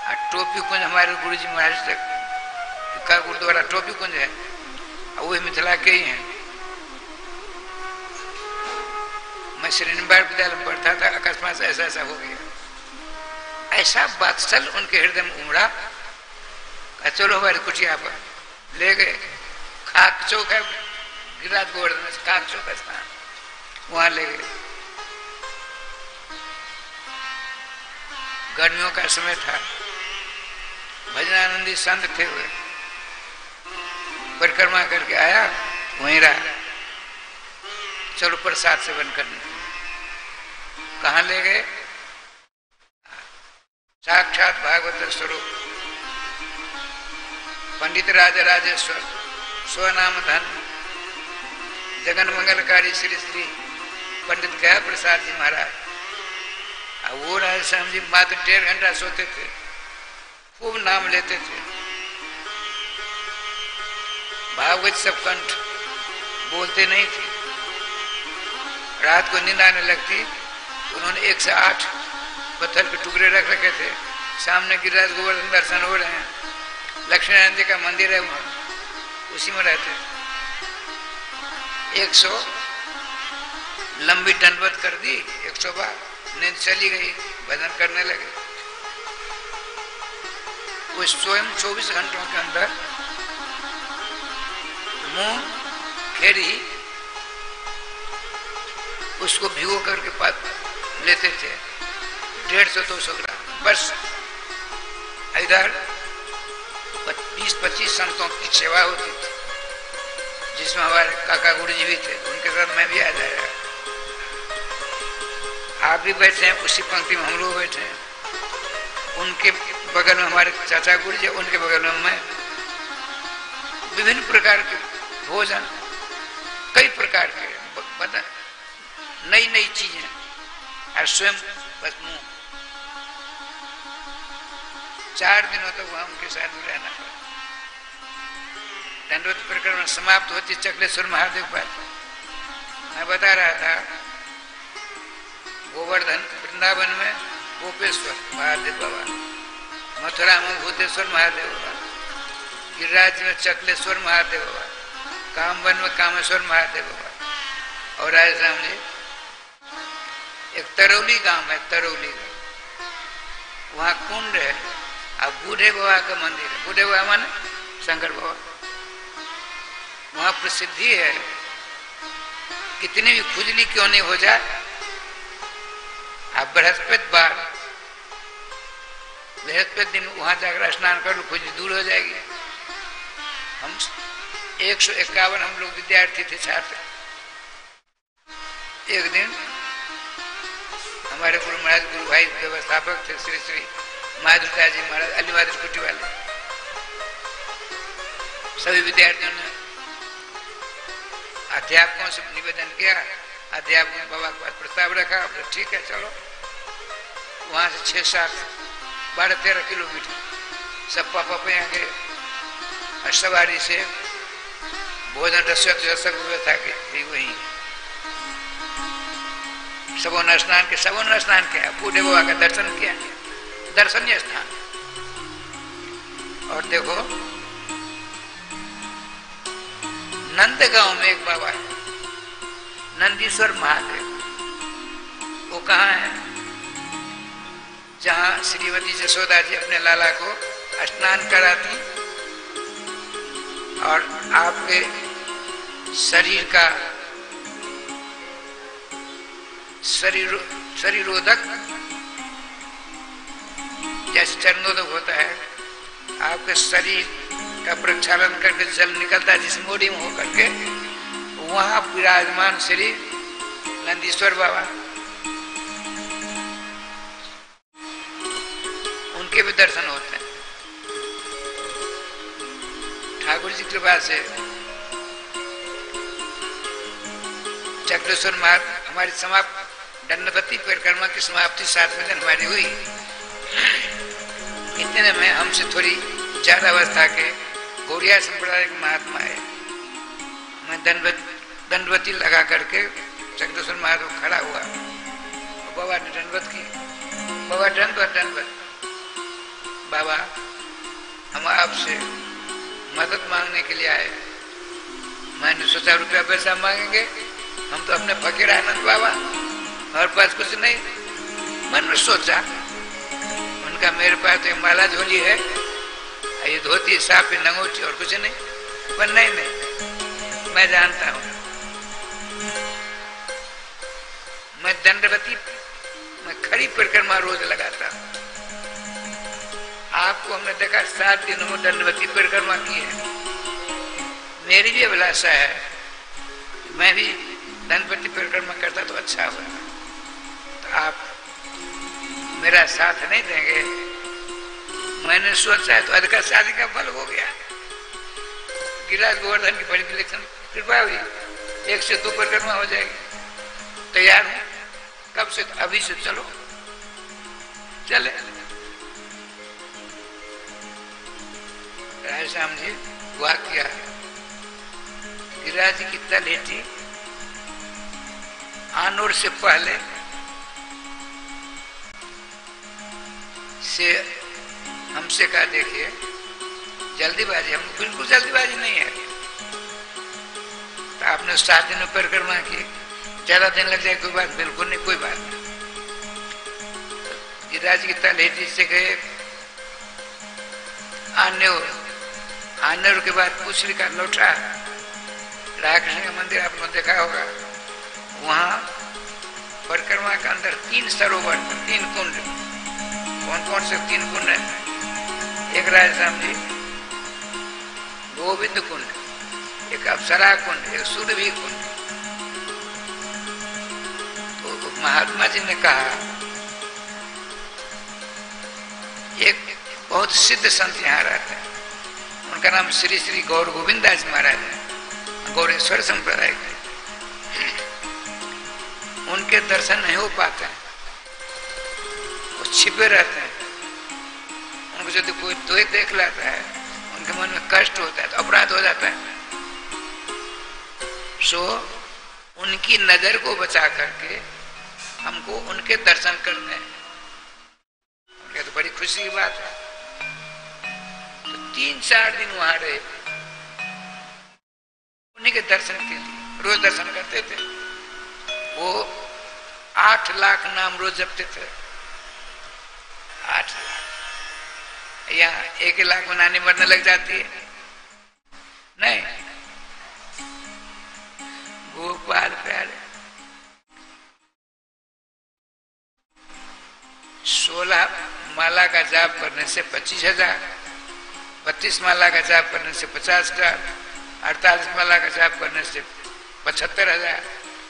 और टोपी कुंज हमारे गुरु जी महाराज का गुरुद्वारा टोपी कुंज है, और वही मिथिला के ही हैं। मैं श्रीनिवास विद्यालय में पढ़ता था, अकस्मात से ऐसा हो गया। ऐसा बात्सल उनके हृदय में उमड़ा, चलो हमारी कुटिया पर ले गए। खाक चौक है गिरिराज गोवर्धन में, खाक चौक स्थान, वहां ले गए। गर्मियों का समय था, भजनानंदी संत थे हुए, परिक्रमा करके आया, वहीं रहा। चलो प्रसाद सेवन करने। कहाँ ले गए? साक्षात भागवत स्वरूप पंडित राजा राजेश्वर स्वनाम धन जगन मंगलकारी श्री श्री पंडित गया प्रसाद जी महाराज। वो राजा श्याम जी मात्र 1.5 घंटा सोते थे, खूब नाम लेते थे, भागवत सब कंठ, बोलते नहीं थे। रात को नींद आने लगती, उन्होंने 1 से 8 पत्थर के टुकड़े रख रखे थे, सामने गिरिराज गोवर्धन दर्शन हो रहे हैं, लक्ष्मी नारायण जी का मंदिर है वहां, उसी में रहते। 100 लंबी दंडवत कर दी, 100 बार, नींद चली गई, भजन करने लगे। वो स्वयं 24 घंटों के अंदर मुंह खेड़ी उसको भिगो करके लेते थे, 150-200 ग्राम बस। इधर 20-25 संतों की सेवा होती थी, जिसमें हमारे काका गुरु जी भी थे, उनके साथ मैं भी आ जाएगा। आप भी बैठे हैं, उसी पंक्ति में हम लोग बैठे हैं। उनके बगल में हमारे चाचा गुरु जी, उनके बगल में मैं। विभिन्न प्रकार के भोजन, कई प्रकार के बता, नई नई चीजें, और स्वयं बस मुंह। 4 दिनों तक वहां उनके साथ में रहना पड़ा। दंडवत परिक्रमा समाप्त होती चकलेश्वर महादेव पर। मैं बता रहा था, गोवर्धन वृंदावन में गोपेश्वर महादेव बाबा, मथुरा में भूतेश्वर महादेव बाबा, गिरिराज में चकलेश्वर महादेव बाबा, कामवन में कामेश्वर महादेव बाबा, और राजस्थान में एक तरौली गांव है, तरौली, वहां कुंड है, अब बूढ़े बाबा का मंदिर है। बूढ़े बाबा माने शंकर बाबा। वहां प्रसिद्धि है, कितनी भी खुजली क्यों नहीं हो जाए, आप बृहस्पतिवार दिन वहां जाकर स्नान कर लो, खुजली दूर हो जाएगी। हम 151 हम लोग विद्यार्थी थे, छात्र। एक दिन हमारे गुरु महाराज, गुरु भाई व्यवस्थापक थे श्री श्री माधुरता जी महाराज, अलीवादर कुटी वाले। सभी विद्यार्थियों ने अध्यापकों से निवेदन किया, अध्यापकों ने बाबा के पास प्रस्ताव रखा, ठीक है चलो। वहां से 6-7 12-13 किलोमीटर सब पापा पे आगे, और सवारी से भोजन रसक व्यवस्था की वही। सबों ने स्नान किया, बूढ़े बाबा का दर्शन किया, दर्शनीय स्थान। और देखो, नंदगांव में एक बाबा है, नंदीश्वर महादेव। वो कहाँ है? जहां श्रीमती जसोदा जी अपने लाला को स्नान कराती और आपके शरीर का शरीरोदक जैसे चरणोदक होता है, आपके शरीर का प्रक्षालन करके जल निकलता है जिस मोड़ी में होकर के, वहां विराजमान श्री नंदीश्वर बाबा, उनके भी दर्शन होते हैं। ठाकुर जी की कृपा से चक्रेश्वर महाराज हमारी समाप्त दंडवती परिक्रमा की समाप्ति 7वें दिन हमारी हुई। इतने में हमसे थोड़ी ज्यादा अवस्था के गौड़िया संप्रदाय के महात्मा है, मैं दंडवती लगा करके चक्रेश्वर महादेव खड़ा हुआ, बाबा ने दंडवत की। बाबा दंडवत। बाबा, हम आपसे मदद मांगने के लिए आए। मैंने सोचा रुपया पैसा मांगेंगे, हम तो अपने फकीर आनंद बाबा, हमारे पास कुछ नहीं। मन में सोचा, उनका मेरे पास तो एक माला झोली है, ये धोती साफ नंगोटी और कुछ नहीं। पर नहीं, मैं जानता हूं, मैं दंडवती मैं खड़ी परिक्रमा रोज लगाता हूं। आपको हमने देखा 7 दिनों में दंडवती परिक्रमा की है। मेरी भी अभिलाषा है, मैं भी दंडवती परिक्रमा करता तो अच्छा होगा। तो आप मेरा साथ नहीं देंगे? मैंने सोचा है तो अधिकार शादी का फल हो गया। गिरिराज गोवर्धन की बड़ी विलक्षण कृपा हुई, 1 से 2 परिक्रमा हो जाएगी। तैयार हूं, कब से? तो अभी से चलो, चले। राधेश्याम जी दुआ किया, गिरिराज जी की तलहेटी आनोर से पहले से हमसे कहा, देखिए जल्दीबाजी, हमको बिल्कुल जल्दीबाजी नहीं है। तो आपने 7 दिन में परिक्रमा की, ज्यादा दिन लग जाए कोई बात, बिल्कुल नहीं, कोई बात नहीं। गिरिराज की तलहेटी से गए आन्योर के बाद पुछली का लौटा। राधा कृष्ण का मंदिर आप लोगों ने देखा होगा, वहां परिक्रमा के अंदर 3 सरोवर, 3 कुंड। कौन कौन से 3 कुंड है? एक राधेश्याम जी गोविंद कुंड, एक अप्सरा कुंड, एक सुरभि कुंड। तो महात्मा जी ने कहा, एक बहुत सिद्ध संत यहाँ रहते हैं, उनका नाम श्री श्री गौर गोविंद दास महाराज है, गौरेश्वर संप्रदाय के। उनके दर्शन नहीं हो पाते हैं, वो छिपे रहते हैं। उनको यदि कोई तो देख लेता है, उनके मन में कष्ट होता है, तो अपराध हो जाता है। सो उनकी नजर को बचा करके हमको उनके दर्शन करने हैं। उनके तो बड़ी खुशी की बात है। तो 3-4 दिन वहां रहे, उन्हीं के दर्शन के लिए रोज दर्शन करते थे। वो 8 लाख नाम रोज जपते थे। 8 लाख, यहाँ 1 लाख में नानी मरने लग जाती है, नहीं। गोपाल प्यारे 16 माला का जाप करने से 25,000, 32 माला का जाप करने से 50,000, 48 माला का जाप करने से 75,000,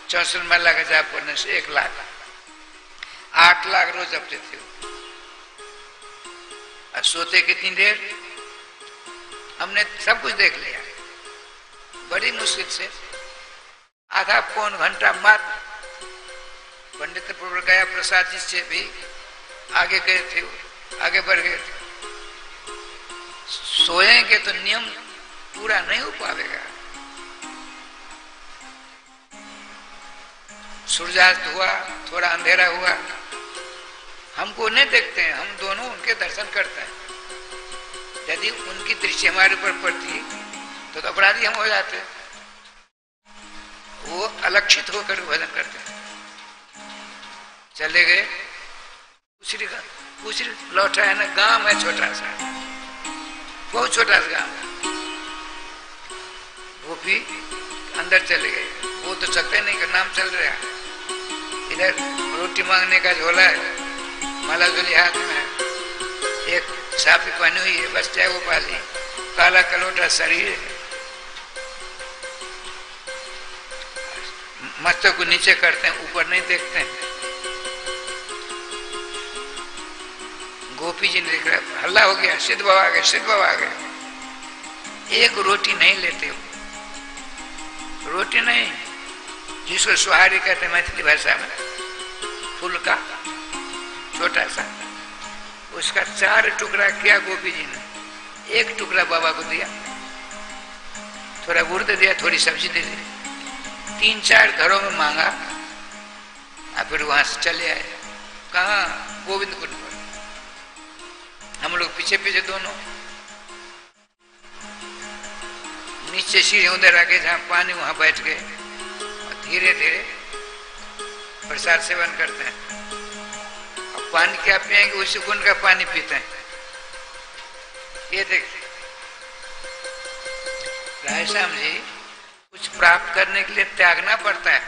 64 माला का जाप करने से 1 लाख, 8 लाख रोज जपते थे। और सोते कितनी देर? हमने सब कुछ देख लिया, बड़ी मुश्किल से आधा पौन घंटा मात्र। पंडित गया प्रसाद जी से भी आगे गए थे, आगे बढ़ गए थे। सोएंगे तो नियम पूरा नहीं हो पाएगा। सूर्यास्त हुआ, थोड़ा अंधेरा हुआ, हमको नहीं देखते हैं, हम दोनों उनके दर्शन करते हैं। यदि उनकी दृष्टि हमारे ऊपर पड़ती तो अपराधी हम हो जाते। वो अलक्षित होकर भजन करते हैं। चले गए, कुछ लौटा है ना, गांव है छोटा सा, बहुत छोटा सा गांव है। गोपी अंदर चले गए, वो तो सकते नहीं कि नाम चल रहा है। इधर रोटी मांगने का झोला है, माला झोली हाथ में है, एक साफी पहनी हुई है, बस चाहे वो पाली, काला कलोटा शरीर है। मस्तक को नीचे करते हैं, ऊपर नहीं देखते हैं। गोपी जी ने देख रहा, हल्ला हो गया, सिद्ध बाबा आ गए, सिद्ध बाबा आ गए। एक रोटी नहीं लेते हो, रोटी नहीं, जिसको सुहारी कहते हैं मैथिली भाषा में, फूल का छोटा सा, उसका 4 टुकड़ा किया गोपी जी ने। 1 टुकड़ा बाबा को दिया, थोड़ा गुड़ दे दिया, थोड़ी सब्जी दे दी। 3-4 घरों में मांगा, और फिर वहां से चले आए। कहाँ? गोविंद कुंड पर। हम लोग पीछे पीछे दोनों, नीचे सीढ़ी उधर आके जहाँ पानी, वहां बैठ गए और धीरे धीरे प्रसाद सेवन करते हैं। और पानी क्या पिएंगे? उसी कुंड का पानी पीते हैं। ये देखिए राधेश्याम जी, कुछ प्राप्त करने के लिए त्यागना पड़ता है।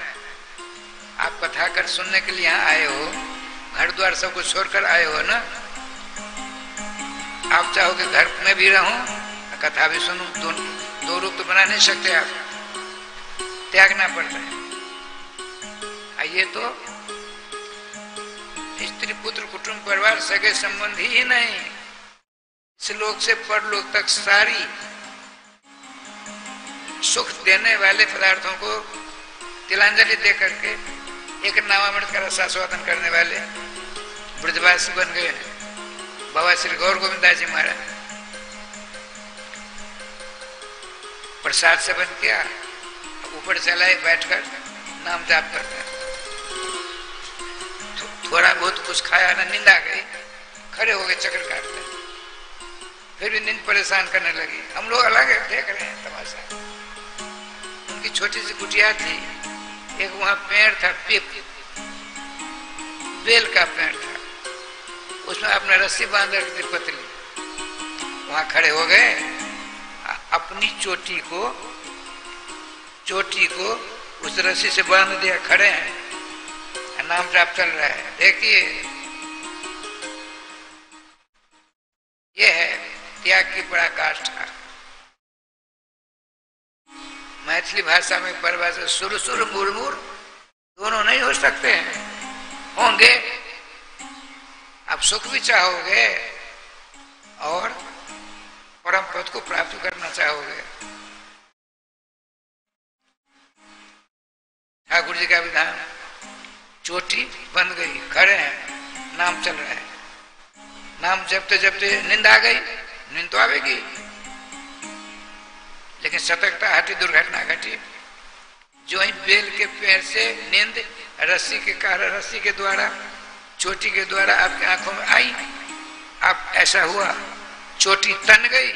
आप कथा कर सुनने के लिए यहाँ आए हो, घर द्वार सब कुछ छोड़कर आए हो ना। आप चाहोगे घर में भी रहूं, कथा भी सुनूं, दो रूप तो बना नहीं सकते आप, त्यागना पड़ता है। ये तो स्त्री पुत्र कुटुंब परिवार सगे संबंधी ही नहीं, श्लोक से परलोक तक सारी सुख देने वाले पदार्थों को तिलांजलि दे करके एक नामामृत का रसास्वादन करने वाले ब्रजवासी बन गए बाबा श्री गौर गोविंदास जी महाराज। प्रसाद सेवन किया, ऊपर चलाए, बैठकर नाम जाप करते हैं। थोड़ा बहुत कुछ खाया ना, नींद आ गई, खड़े हो गए, चक्कर काटते हैं। फिर भी नींद परेशान करने लगी। हम लोग अलग है, देख रहे हैं तमाशा। उनकी छोटी सी कुटिया थी, एक वहां पेड़ था, बेल का पेड़ था, उसमें अपने रस्सी बांध रखी थी पतली। वहां खड़े हो गए, अपनी चोटी को उस रस्सी से बांध दिया, खड़े हैं, नाम जाप चल रहा है। देखिए ये है त्याग की पराकाष्ठा। मैथिली भाषा में परिभाषा सुर मुरमुर दोनों नहीं हो सकते हैं, होंगे। आप सुख भी चाहोगे और परम पद को प्राप्त करना चाहोगे। ठाकुर जी का विधान, चोटी बंद गई, खड़े हैं, नाम चल रहा है। नाम जपते जपते नींद आ गई, नींद तो आवेगी, लेकिन सतर्कता हटी, दुर्घटना घटी। जो ही बेल के पेड़ से नींद रस्सी के कारण, रस्सी के द्वारा, चोटी के द्वारा आपकी आंखों में आई, आप ऐसा हुआ, चोटी तन गई,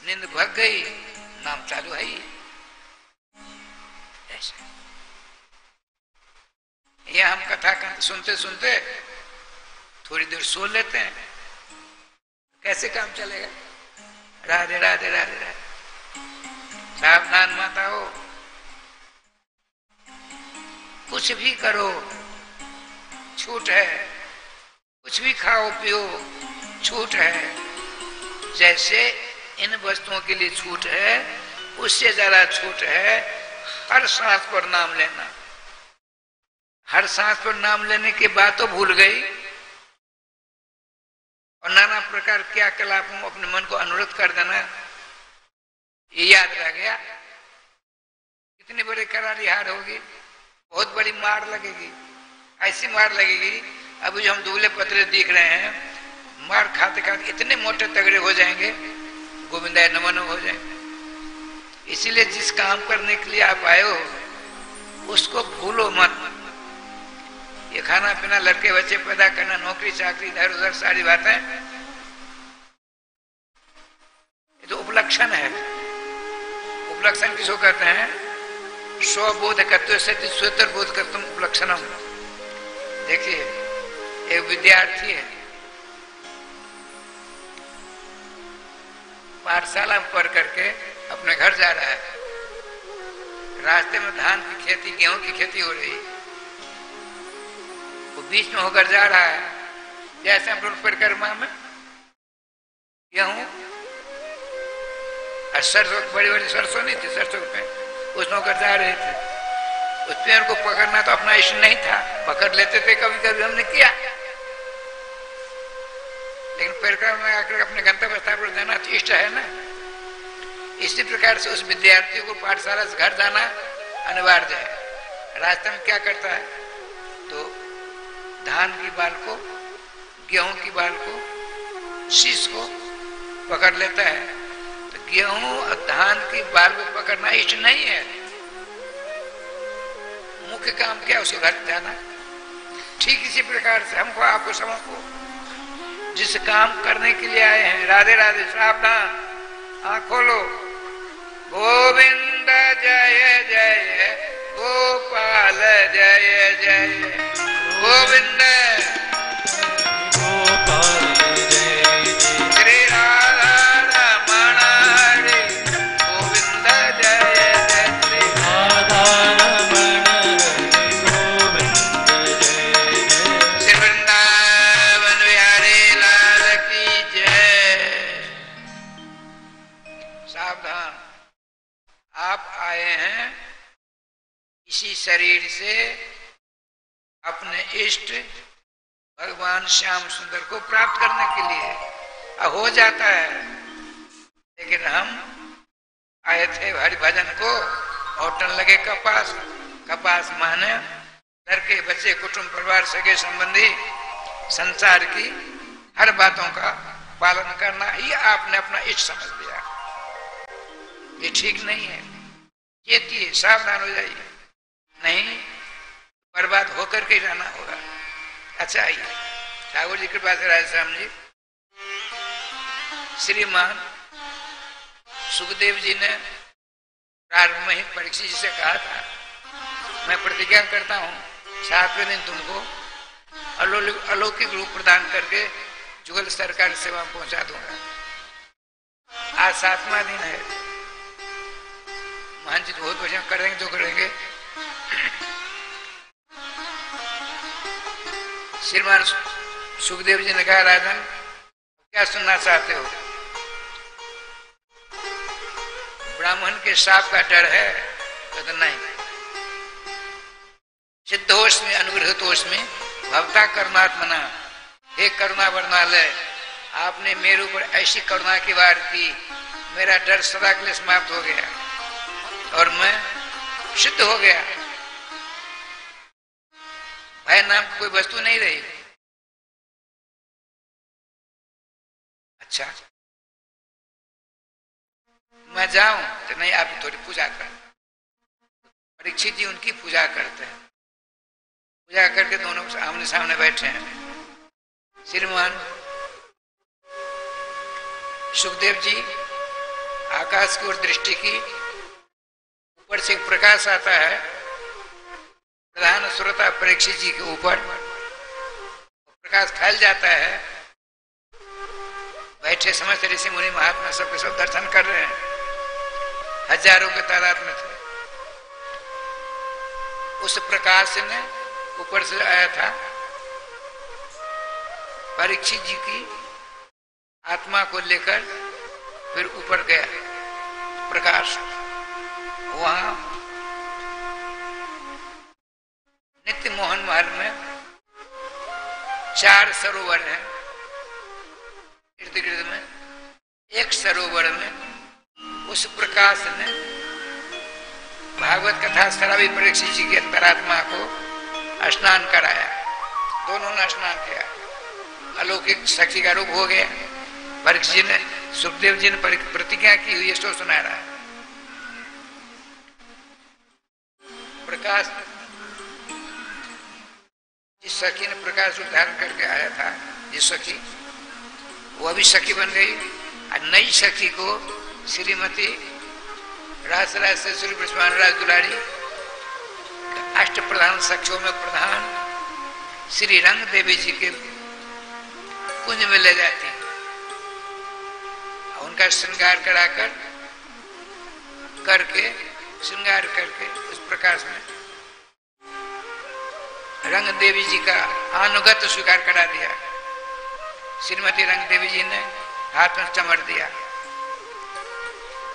नींद भग गई, नाम चालू है। ऐसा यह हम कथा सुनते सुनते थोड़ी देर सो लेते हैं, कैसे काम चलेगा? राधे राधे राधे राधे। सावधान माता हो, कुछ भी करो छूट है, कुछ भी खाओ पियो छूट है। जैसे इन वस्तुओं के लिए छूट है, उससे ज्यादा छूट है हर सांस पर नाम लेना। हर सांस पर नाम लेने के बाद तो भूल गई, और नाना प्रकार क्या कलापों में अपने मन को अनुरोध कर देना, ये याद रह गया। कितनी बड़ी करारी हार होगी, बहुत बड़ी मार लगेगी। ऐसी मार लगेगी, अभी जो हम दुबले पतले दिख रहे हैं, मार खाते खाते इतने मोटे तगड़े हो जाएंगे, गोविंदाय नमो नमो हो जाएंगे। इसीलिए जिस काम करने के लिए आप आए हो उसको भूलो मत। ये खाना पीना, लड़के बच्चे पैदा करना, नौकरी चाकरी, इधर उधर सारी बातें, ये तो उपलक्षण है। उपलक्षण किसको कहते हैं? स्वबोध करते स्वतर बोध करते उपलक्षणम। देखिए एक विद्यार्थी है, पाठशाला में पढ़ करके अपने घर जा रहा है। रास्ते में धान की खेती, गेहूं की खेती हो रही, वो बीच में होकर जा रहा है। जैसे हम लोग परिक्रमा में गेहूं और सरसों, बड़ी बड़ी सरसों नहीं थी, सरसों पे उसमें होकर जा रहे थे। उस पेड़ को पकड़ना तो अपना इष्ट नहीं था, पकड़ लेते थे, कभी कभी हमने किया, लेकिन परिक्रमा में आकर अपने गंतव्य स्थान पर जाना तो इष्ट है ना। इसी प्रकार से उस विद्यार्थी को पाठशाला से घर जाना अनिवार्य है। रास्ते में क्या करता है? तो धान की बाल को, गेहूं की बाल को, शीश को पकड़ लेता है। तो गेहूं और धान की बाल को पकड़ना इष्ट नहीं है। मुख्य काम क्या? उसको घर जाना। ठीक इसी प्रकार से हमको, आपको, सबको जिस काम करने के लिए आए हैं, राधे राधे, सावधान, आँख खोलो। गोविंद जय जय गोपाल जय जय गोविंद गोपाल जय श्री राधा रमण हरे गोविंद जय जय श्री राधा रमण गोविंद जय जय श्री वृंदावन बिहारी लाल की जय। सावधान, आप आए हैं इसी शरीर से अपने इष्ट भगवान श्याम सुंदर को प्राप्त करने के लिए। हो जाता है, लेकिन हम आए थे हरि भजन को, औटन लगे कपास। कपास माने घर के बच्चे, कुटुंब, परिवार, सगे संबंधी, संसार की हर बातों का पालन करना ही आपने अपना इष्ट समझ लिया। ये ठीक नहीं है। चेतिए, सावधान हो जाइए, नहीं बर्बाद होकर के रहना होगा। अच्छा, आइए ठाकुर जी कृपा से राधे श्याम जी, श्रीमान सुखदेव जी ने प्रारंभ में ही परीक्षित जी से कहा था, मैं प्रतिज्ञा करता हूं 7वें दिन तुमको अलौकिक रूप प्रदान करके जुगल सरकार सेवा पहुंचा दूंगा। आज 7वां दिन है। महान जी बहुत वचन करेंगे जो करेंगे। श्रीमान सुखदेव जी ने कहा, राजन क्या सुनना चाहते हो? ब्राह्मण के शाप का डर है? तो नहीं। सिद्धोष में अनुग्रहतोष में भवता करुणात्मना, हे करुणा वर्णालय, आपने मेरे ऊपर ऐसी करुणा की वार की, मेरा डर सदा के लिए समाप्त हो गया और मैं सिद्ध हो गया। भय नाम की कोई वस्तु नहीं रही। अच्छा, मैं जाऊं तो नहीं, आप थोड़ी पूजा कर। परीक्षित जी उनकी पूजा करते हैं। पूजा करके दोनों आमने सामने बैठे हैं। श्रीमान सुखदेव जी आकाश की ओर दृष्टि की, ऊपर से एक प्रकाश आता है प्रधान श्रोता परीक्षित जी के ऊपर। प्रकाश फैल जाता है। बैठे समस्त ऋषि मुनि महात्मा सबके सब दर्शन कर रहे हैं। हजारों के तादाद में थे। उस प्रकाश ने ऊपर से आया था, परीक्षित जी की आत्मा को लेकर फिर ऊपर गया प्रकाश। वहां नित्य मोहन महल में 4 सरोवर हैं इर्द गिर्द में। एक सरोवर में उस प्रकाश ने भागवत कथा श्रावी परीक्षित जी की अंतरात्मा को स्नान कराया। दोनों ने स्नान किया। अलौकिक साक्षी का रूप हो गया। परीक्षित जी ने, सुखदेव जी ने प्रतिज्ञा की हुई, इसको सुना रहा है। प्रकाश, जिस सखी ने प्रकाश रूप धारण करके आया था, जिस सखी, वो भी सखी बन गई। और नई सखी को श्रीमती राजराज से श्री ब्रजमान राज दुलारी अष्ट प्रधान सखियों में प्रधान श्री रंग देवी जी के कुंज में ले जाती, उनका श्रृंगार कराकर श्रृंगार करके उस प्रकाश में रंग देवी जी का अनुगत स्वीकार करा दिया। श्रीमती रंग देवी जी ने हाथ में चमड़ दिया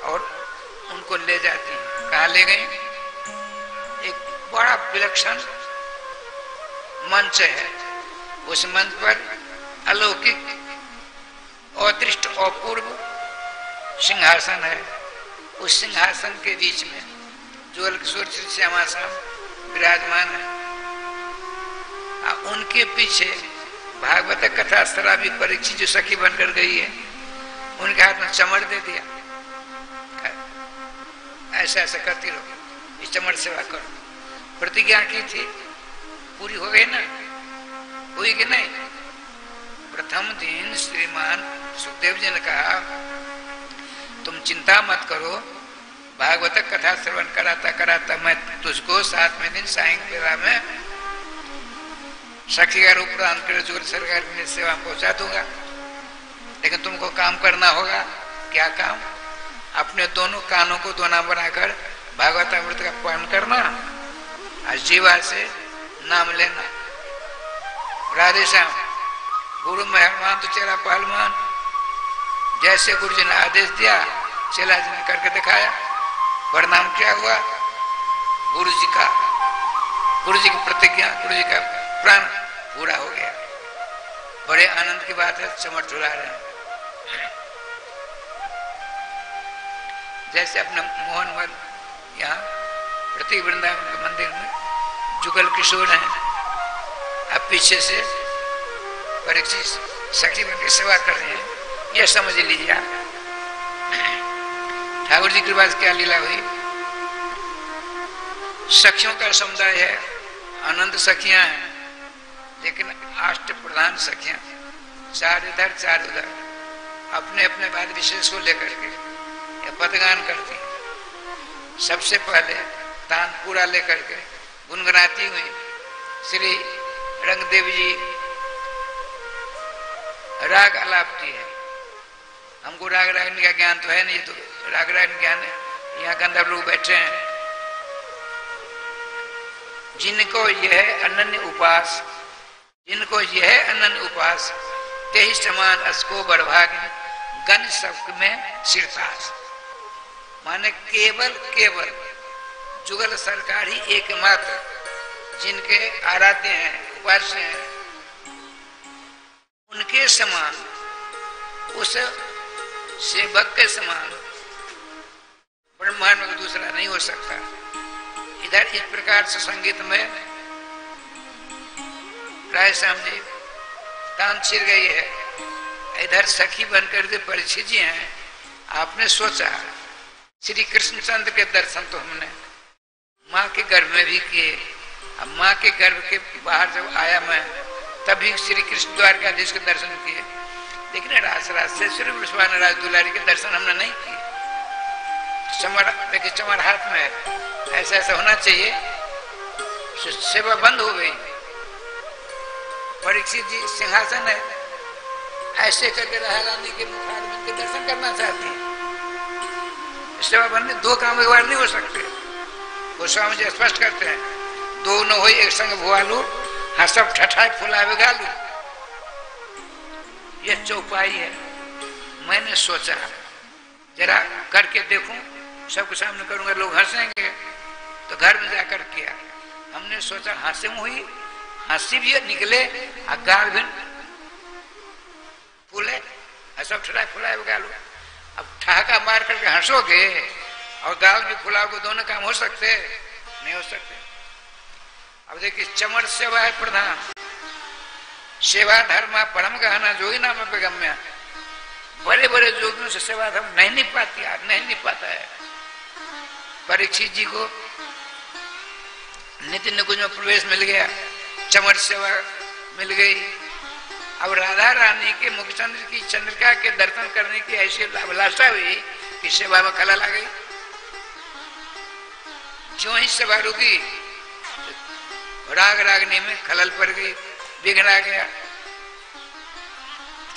और उनको ले जाती। कहाँ ले गई? एक बड़ा विलक्षण मंच है। उस मंच पर अलौकिक अदृष्ट अपूर्व सिंहासन है। उस सिंहासन के बीच में ज्वल किशोर श्री श्यामा श्याम विराजमान है। उनके पीछे भागवत कथा श्रावी परीक्षित जो सखी बनकर गई है, उनके हाथ में चमड़ दे दिया। ऐसा ऐसा करती रहो, इस चमड़ सेवा करो। प्रतिज्ञा की थी, पूरी हो गई ना? हुई कि नहीं? प्रथम दिन श्रीमान सुखदेव जी ने कहा, तुम चिंता मत करो, भागवत कथा श्रवण कराता कराता मैं तुझको 7वें दिन सायं बेला में सखी का रूप प्रदान कर जोर सरकार की सेवा पहुंचा दूंगा। लेकिन तुमको काम करना होगा। क्या काम? अपने दोनों कानों को दोना बनाकर भागवत अमृत का पान करना और जीवा से नाम लेना। राधे श्याम। गुरु मेहरबान तो चेला पहलवान। जैसे गुरु जी ने आदेश दिया, चेला जी ने करके दिखाया। परिणाम क्या हुआ? गुरु जी की प्रतिज्ञा, गुरु जी का प्राण पूरा हो गया। बड़े आनंद की बात है। चमट झुला रहे हैं। जैसे अपना मोहनवर यहाँ प्रति वृंदावन के मंदिर में जुगल किशोर हैं, अब पीछे से परीक्षित सखी बन के सेवा कर रहे हैं, यह समझ लीजिए आप। ठाकुर जी के पास क्या लीला हुई। सखियों का समुदाय है, अनंत सखियां हैं, लेकिन अष्ट प्रधान सखियां, चार इधर चार उधर, अपने अपने बात विशेष को लेकर के यह पदगान करती हैं। सबसे पहले तान पूरा लेकर के गुनगुनाती हुई श्री रंगदेव जी राग अलापती है। हमको राग रागनी का ज्ञान तो है नहीं, तो राग रागनी ज्ञान है। यहाँ गंधर्व लोग बैठे हैं, जिनको यह अनन्य उपास, जिनको यह अनन्य उपास, तेहि समान असको बड़भागी गण सब में सिरतास। माने केवल केवल जुगल सरकार ही एकमात्र जिनके आराध्य हैं, उपास्य हैं, उनके समान, उस सेवक के समान ब्रह्मांड में दूसरा नहीं हो सकता। इधर इस प्रकार से संगीत में राय सामने तान छिड़ गई है, इधर सखी बनकर के परीक्षित जी हैं। आपने सोचा श्री कृष्णचंद्र के दर्शन तो हमने माँ के गर्भ में भी किए, अब माँ के गर्भ के बाहर जब आया मैं तभी श्री कृष्ण द्वारकाधीश के दर्शन किए, लेकिन रास से श्री विश्वान राज दुलारी के दर्शन हमने नहीं किए। चमर देखिए, चमर हाथ में है, ऐसा ऐसा होना चाहिए। सेवा बंद हो गई। परीक्षित जी सिंहासन है, ऐसे करके राधा रानी के मुखारविंद के दर्शन करना चाहती हैं। सेवा बंद दो काम एक बार नहीं हो सकते। वो स्वामी जी स्पष्ट करते हैं, दो न हो एक संग भुआलू, हाँ सब ठठाई फुलावे गालू। यह चौपाई है। मैंने सोचा जरा करके देखूं, सबके सामने करूंगा लोग हंसेंगे, तो घर में जाकर किया। हमने सोचा हंसी हुई, हंसी भी निकले और गाल भी फूले, सब ठठाई फुलावे गालू। अब ठहाका मार करके हंसोगे और गाल भी फुलाओगे, दोनों काम हो सकते नहीं हो सकते। अब देखिए, चमर सेवा है प्रधान, सेवा धर्म परम गहना जोगी नाम बेगम्या। बड़े बड़े जोगियों से सेवा धर्म नहीं निभ पाती, नहीं निभ पाता है। परीक्षित जी को नित्य निकुंज में प्रवेश मिल गया, चमर सेवा मिल गई। अब राधा रानी के मुखचंद्र की चंद्रिका के दर्शन करने की ऐसी अभिलाषा हुई कि सेवा में खलल आ गई। जो ही सेवा रुकी, राग रागनी में खलल पड़ गई, विघ्न आ गया।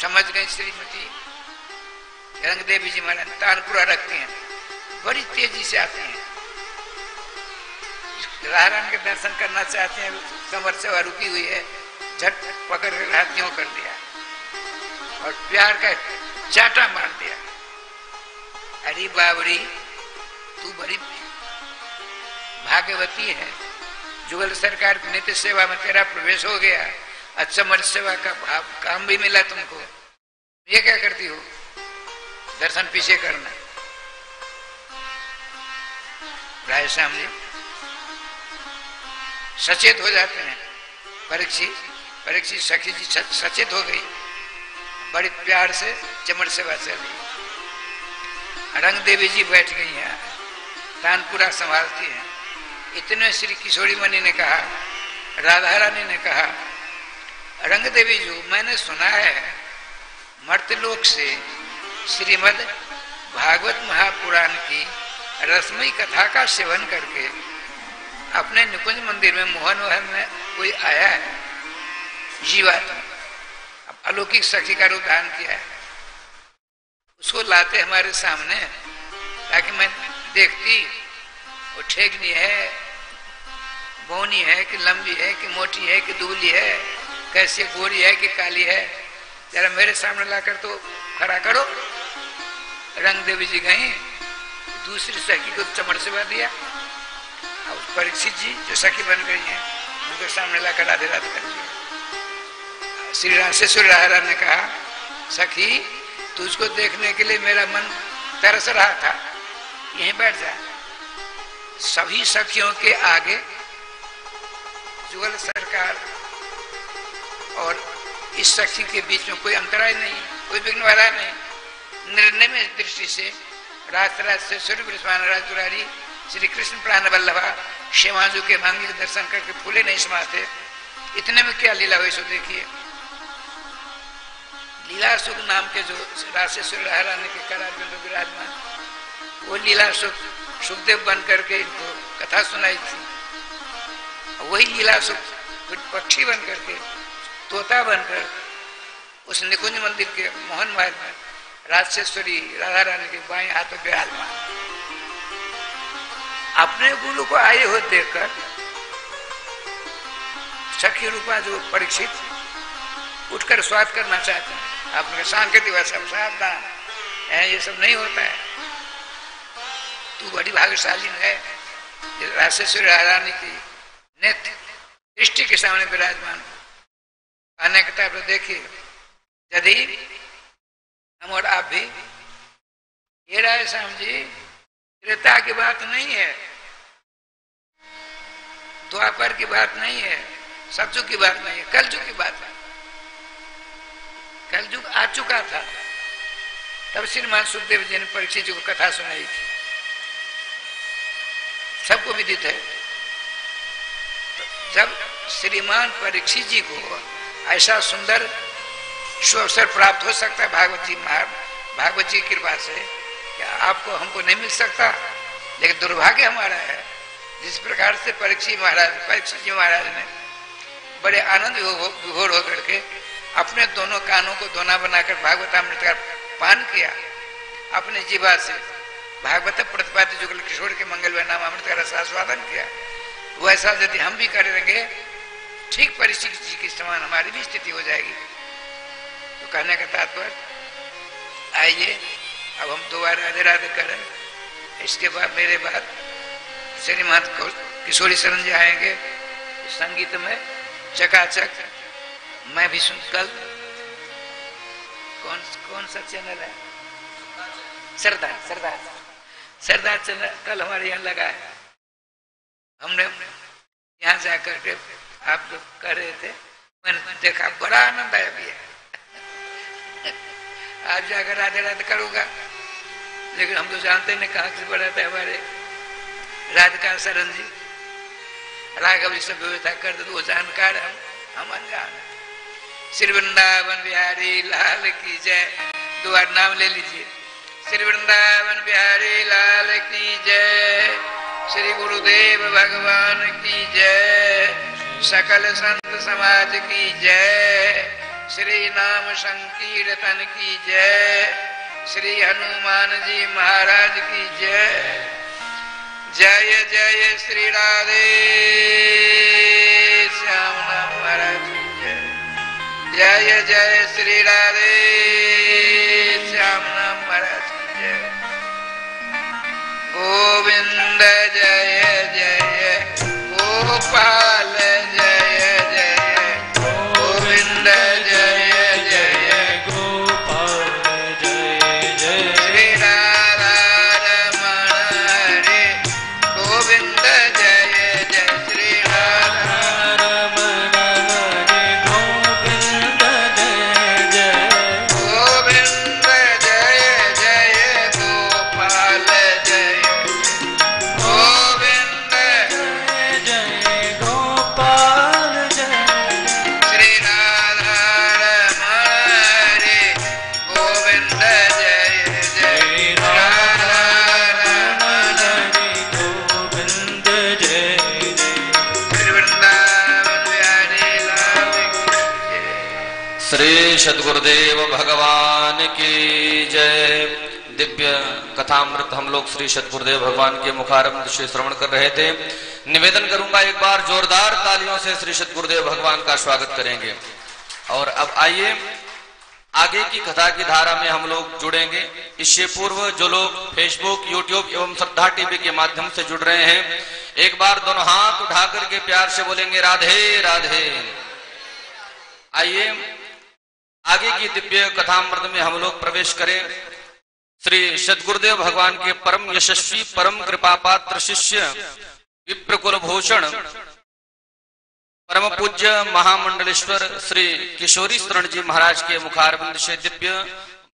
समझ गई श्रीमती रंग देवी जी महाराज तानपुरा रखते हैं, बड़ी तेजी से आते हैं, राधा रानी के दर्शन करना चाहते हैं। कमर सेवा रुकी हुई है, झट पकड़ के हाथ यूं कर दिया और प्यार का चाटा मार दिया। अरे बाबरी, तू बड़ी भाग्यवती है, जुगल सरकार की नित्य सेवा में तेरा प्रवेश हो गया, अच्छा मर्द सेवा का भाव काम भी मिला तुमको। ये क्या करती हो, दर्शन पीछे करना। राय सामने सचेत हो जाते हैं। परीक्षित सखी जी सचेत हो गई, बड़ी प्यार से चमर सेवा चली। रंग देवी जी बैठ गई हैं, तानपुरा संभालती हैं। इतने श्री किशोरी मणि ने कहा, राधा रानी ने कहा, रंग देवी जी मैंने सुना है मर्त्यलोक से श्रीमद् भागवत महापुराण की रसमयी कथा का सेवन करके अपने निकुंज मंदिर में मोहन वहन में कोई आया है, जीवात्मा, अब अलौकिक सखी का रूप धारण किया है, उसको लाते हमारे सामने ताकि मैं देखती वो ठेकनी है, बौनी है कि लंबी है कि मोटी है कि दुबली है, कैसी गोरी है कि काली है, जरा मेरे सामने लाकर तो खड़ा करो। रंग देवी जी गई, दूसरी सखी को चमड़ सेवा दिया। अब परीक्षित जी जो सखी बन गई हैं, उनके सामने लाकर राधे राधे कर दिया। श्री राधा ने कहा, सखी तुझको देखने के लिए मेरा मन तरस रहा था, यहीं बैठ जा। सभी सखियों के आगे जुगल सरकार और इस सखी के बीच में कोई अंतराय नहीं, कोई विघ्न वाला नहीं। निर्णय में दृष्टि से राज से स्वरूप राज दुरारी श्री कृष्ण प्राण वल्लभा श्यामाजू के मांगलिक दर्शन करके फूले नहीं समाते। इतने में क्या लीला हुई सो देखिए। लीला सुख नाम के जो राशेश्वर रानी के करार में विराजमान, वो लीला सुखदेव बन करके इनको कथा सुनाई थी। वही लीला सुख पक्षी बन करके, तोता बनकर उस निकुंज मंदिर के मोहन महल में राजेश्वरी राधा रानी के बाएं हाथ में विराजमान। अपने गुरु को आए हो देखकर सखी रूपा जो परीक्षित उठकर स्वाद करना चाहते हैं। आपने सांकेतिक सब सावधान है, ये सब नहीं होता है। तू बड़ी भाग्यशाली है, राजेश्वरी राधा रानी की नेत्र दृष्टि के सामने विराजमान आने के टाइप देखिए। यदि हम और आप भी, ये राय श्याम जी त्रेता की बात नहीं है, द्वापर की बात नहीं है, सतयुग की बात नहीं है, कलयुग की बात है। कलयुग आ चुका था, तब श्रीमान सुखदेव जी ने परीक्षित जी को कथा सुनाई थी, सबको विदित है। तो जब श्रीमान परीक्षित जी को ऐसा सुंदर अवसर प्राप्त हो सकता है भागवत जी की कृपा से, क्या आपको हमको नहीं मिल सकता? लेकिन दुर्भाग्य हमारा है, जिस प्रकार से परीक्षित जी महाराज ने बड़े आनंद विभोर होकर के अपने दोनों कानों को दोना बनाकर भागवतामृत का पान किया, अपने जीवा से भागवत प्रतिपाद्य जुगल किशोर के मंगल नाम अमृत का रसास्वादन किया, वैसा यदि हम भी करेंगे ठीक परीक्षित जी के समान हमारी भी स्थिति हो जाएगी। तो कहने का तात्पर्य, आइए अब हम दोबारा राधे राधे करें। इसके बाद मेरे बाद श्रीमान किशोरी शरण जी आएंगे संगीत में चकाचक। मैं भी सुन, कल कौन सा चैनल है? सरदार चैनल कल हमारे यहाँ लगा है। हमने यहाँ जाकर के आप लोग कर रहे थे, मैंने देखा बड़ा आनंद आया भी है। आज जाकर राधे राधे करूंगा, लेकिन हम तो जानते नहीं कहाँ से बड़ा था हमारे राधिका शरण जी, राघव जी सब व्यवस्था कर दे, वो जानकार हम अनजान। श्री वृंदावन बिहारी लाल की जय। दो बार नाम ले लीजिए। श्री वृंदावन बिहारी लाल की जय। श्री गुरुदेव भगवान की जय। सकल संत समाज की जय। श्री नाम संकीर्तन की जय। श्री हनुमान जी महाराज की जय। जय जय श्री राधे श्याम नाम महाराज की जय। जय जय श्री राधे श्याम नाम महाराज की जय। गोविंद जय जय गोपाल जय जय गोविंद जय जय गोपाल जय जय। श्री राधा रमण हरे गोविंद जय जय। श्री राधा रमण हरे गोविंद जय जय गोविंद जय जय गोपाल जय गोविंद जय गोपाल जय। श्री राधा रमण हरे गोविंद जय जय राधा रमण हरे गोविंद जय जय। श्री वृंदावन बिहारी लाल की जय। श्री सद्गुरुदेव भगवान की जय। दिव्य कथामृत हम लोग श्री सद्गुरुदेव भगवान के मुखारविंद से श्रवण कर रहे थे। निवेदन करूंगा एक बार जोरदार तालियों से श्री सद्गुरुदेव भगवान का स्वागत करेंगे। और अब आइए आगे की कथा की धारा में हम लोग जुड़ेंगे। इससे पूर्व जो लोग फेसबुक, यूट्यूब एवं श्रद्धा टीवी के माध्यम से जुड़ रहे हैं, एक बार दोनों हाथ उठा करके प्यार से बोलेंगे राधे राधे। आइए आगे की दिव्य कथामृत में हम लोग प्रवेश करें। श्री सद्गुरुदेव भगवान के परम यशस्वी परम कृपा पात्र शिष्य विप्र कुलभूषण परम पूज्य महामंडलेश्वर श्री किशोरी शरण जी महाराज के मुखारविंद से दिव्य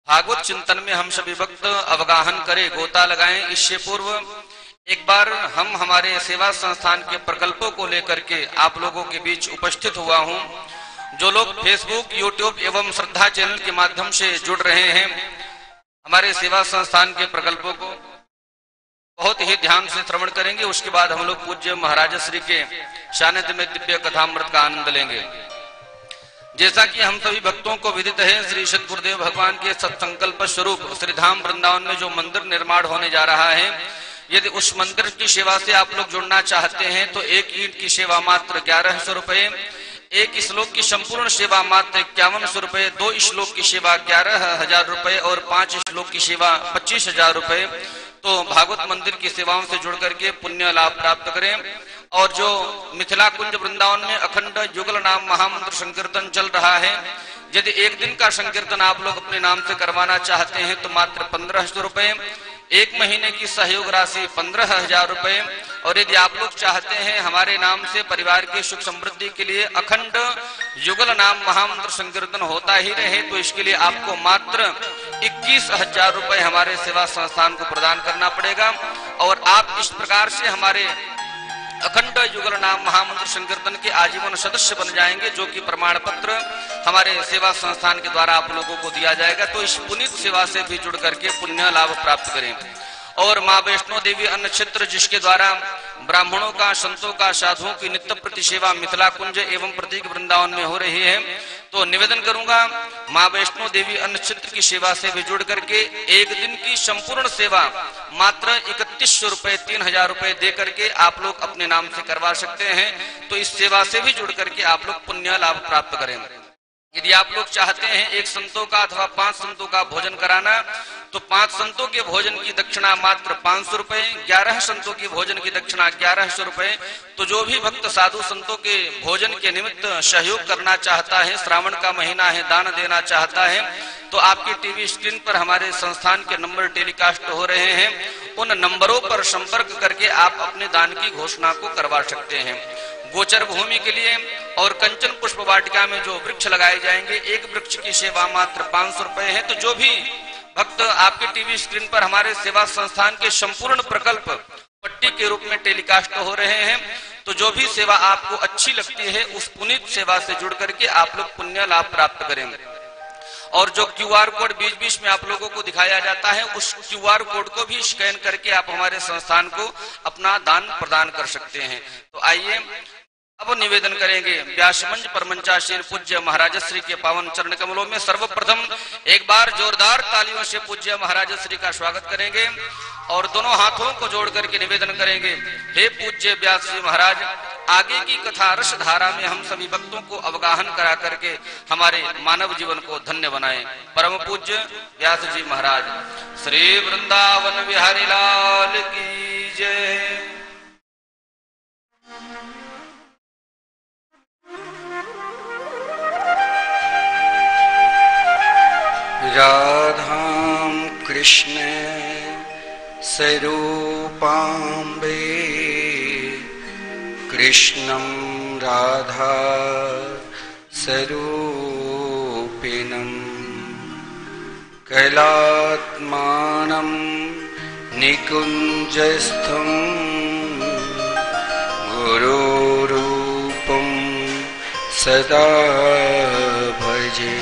भागवत चिंतन में हम सभी भक्त अवगाहन करें, गोता लगाएं। इससे पूर्व एक बार हम हमारे सेवा संस्थान के प्रकल्पों को लेकर के आप लोगों के बीच उपस्थित हुआ हूं। जो लोग फेसबुक, यूट्यूब एवं श्रद्धा चैनल के माध्यम से जुड़ रहे हैं, हमारे सेवा संस्थान के प्रकल्पों को बहुत ही ध्यान से श्रवण करेंगे। उसके बाद हम लोग पूज्य महाराज श्री के सानिध्य में दिव्य कथामृत का आनंद लेंगे। जैसा कि हम सभी भक्तों को विदित है, श्री सद्गुरुदेव भगवान के सत्संकल्प स्वरूप श्री धाम वृंदावन में जो मंदिर निर्माण होने जा रहा है, यदि उस मंदिर की सेवा से आप लोग जुड़ना चाहते हैं तो एक ईंट की सेवा मात्र 1100 रुपए, एक श्लोक की संपूर्ण सेवा मात्र 5100 रुपए, 2 श्लोक की सेवा 11,000 रुपए और 5 श्लोक की सेवा 25,000 रुपए। तो भागवत मंदिर की सेवाओं से जुड़ करके पुण्य लाभ प्राप्त करें। और जो मिथिला कुंज वृंदावन में अखंड युगल नाम महामंत्र संकीर्तन चल रहा है, यदि एक दिन का संकीर्तन आप लोग अपने नाम से करवाना चाहते हैं तो मात्र 1500 रुपए, एक महीने की सहयोग राशि 15,000 रुपए। और यदि आप लोग चाहते हैं हमारे नाम से परिवार की सुख समृद्धि के लिए अखंड युगल नाम महामंत्र संकीर्तन होता ही रहे, तो इसके लिए आपको मात्र 21,000 रुपए हमारे सेवा संस्थान को प्रदान करना पड़ेगा। और आप इस प्रकार से हमारे अखंड युगल नाम महामंत्र संकीर्तन के आजीवन सदस्य बन जाएंगे, जो कि प्रमाण पत्र हमारे सेवा संस्थान के द्वारा आप लोगों को दिया जाएगा। तो इस पुनीत सेवा से भी जुड़ करके पुण्य लाभ प्राप्त करें। और माँ वैष्णो देवी अन्न क्षेत्र, जिसके द्वारा ब्राह्मणों का, संतों का, साधुओं की नित्य प्रति सेवा मिथिला कुंज एवं प्रतीक वृंदावन में हो रही है, तो निवेदन करूंगा माँ वैष्णो देवी अन्न क्षेत्र की सेवा से भी जुड़ करके एक दिन की संपूर्ण सेवा मात्र 3100 रुपए, 3000 रुपए दे करके आप लोग अपने नाम से करवा सकते हैं। तो इस सेवा से भी जुड़ करके आप लोग पुण्य लाभ प्राप्त करें। यदि आप लोग चाहते हैं एक संतों का अथवा 5 संतों का भोजन कराना, तो 5 संतों के भोजन की दक्षिणा मात्र 500 रुपए, 11 संतों की भोजन की दक्षिणा 1100 रुपए। तो जो भी भक्त साधु संतों के भोजन के निमित्त सहयोग करना चाहता है, श्रावण का महीना है, दान देना चाहता है, तो आपकी टीवी स्क्रीन पर हमारे संस्थान के नंबर टेलीकास्ट हो रहे हैं। उन नंबरों पर संपर्क करके आप अपने दान की घोषणा को करवा सकते हैं। गोचर भूमि के लिए और कंचन पुष्प वाटिका में जो वृक्ष लगाए जाएंगे, एक वृक्ष की सेवा मात्र 500 रुपए है। तो जो भी भक्त आपके टीवी स्क्रीन पर हमारे सेवा संस्थान के संपूर्ण प्रकल्प पट्टी के रूप में टेलीकास्ट हो रहे हैं, तो जो भी सेवा आपको अच्छी लगती है उस पुनीत सेवा से जुड़ करके आप लोग पुण्य लाभ प्राप्त करेंगे। और जो QR कोड बीच-बीच में आप लोगों को दिखाया जाता है, उस QR कोड को भी स्कैन करके आप हमारे संस्थान को अपना दान प्रदान कर सकते हैं। तो आइए अब निवेदन करेंगे व्यासमंच परमंचासीन पूज्य महाराज श्री के पावन चरण कमलों में सर्वप्रथम एक बार जोरदार तालियों से पूज्य महाराज श्री का स्वागत करेंगे और दोनों हाथों को जोड़ करके निवेदन करेंगे, हे पूज्य व्यास जी महाराज, आगे की कथा रस धारा में हम सभी भक्तों को अवगाहन करा करके हमारे मानव जीवन को धन्य बनाएं। परम पूज्य व्यास जी महाराज। श्री वृंदावन बिहारी लाल की जय। राधां कृष्ण स्वरूपाम्बे कृष्णं राधा स्वरूपिणं कैलात्मानं निकुञ्जस्थं गुरुरूपं सदा भजे।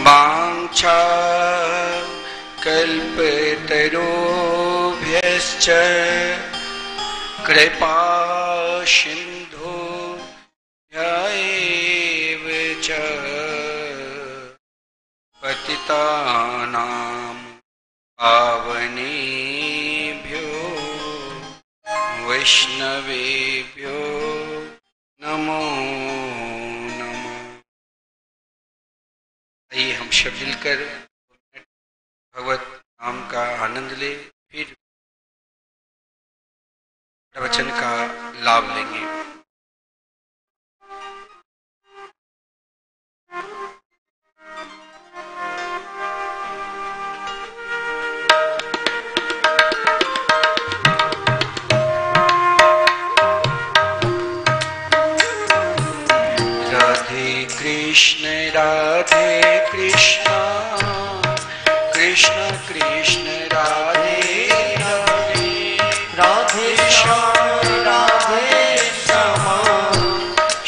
वाञ्छा कल्पतरुभ्यश्च कृपा सिन्धुभ्यैव च पतितानां पावनेभ्यो वैष्णवेभ्यो नमो नमः। आइए हम सब मिलकर भगवत नाम का आनंद ले, फिर प्रवचन का लाभ लेंगे। कृष्ण कृष्ण राधे राधे, राधे श्याम राधे श्याम,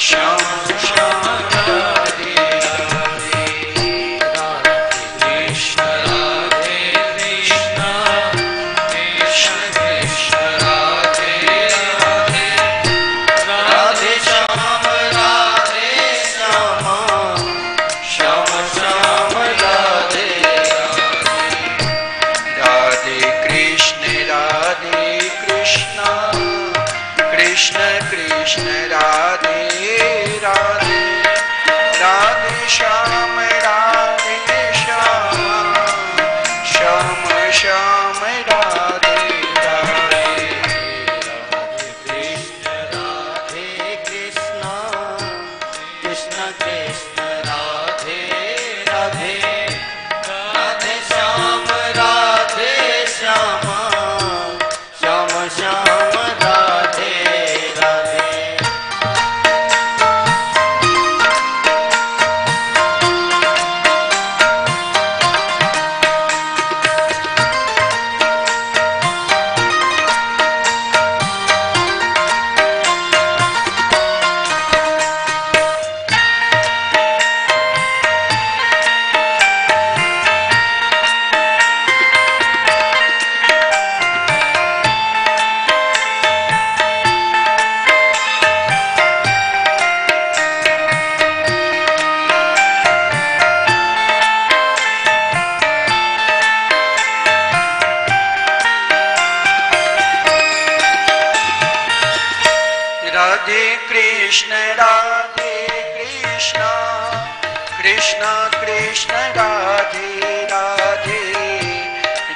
श्याम श्याम राधे राधे, राधे कृष्ण राधे कृष्ण, कृष्ण कृष्ण राधे राधे, राधे श्याम राधे श्याम, श्याम श्याम राधे राधे, राधे कृष्ण कृष्ण कृष्ण राधे राधे, राधे श्याम राधे श्याम, श्याम श्याम राधे राधे, राधे कृष्ण राधे कृष्ण, कृष्ण कृष्ण राधे राधे, राधे श्याम राधे श्याम, श्याम श्याम राधे राधे। राधे कृष्ण कृष्ण कृष्ण राधे राधे,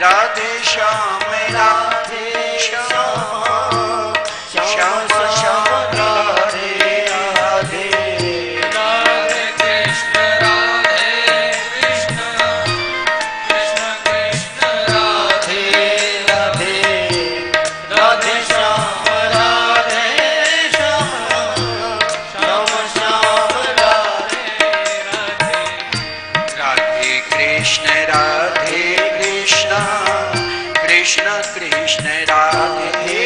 राधे श्याम राधे श्याम, श्याम श्याम राधे राधे, राधे कृष्ण कृष्ण, कृष्ण कृष्ण राधे राधे, राधे श्याम राधे श्याम, श्याम श्याम राधे राधे, राधे कृष्ण कृष्ण, कृष्ण कृष्ण राधे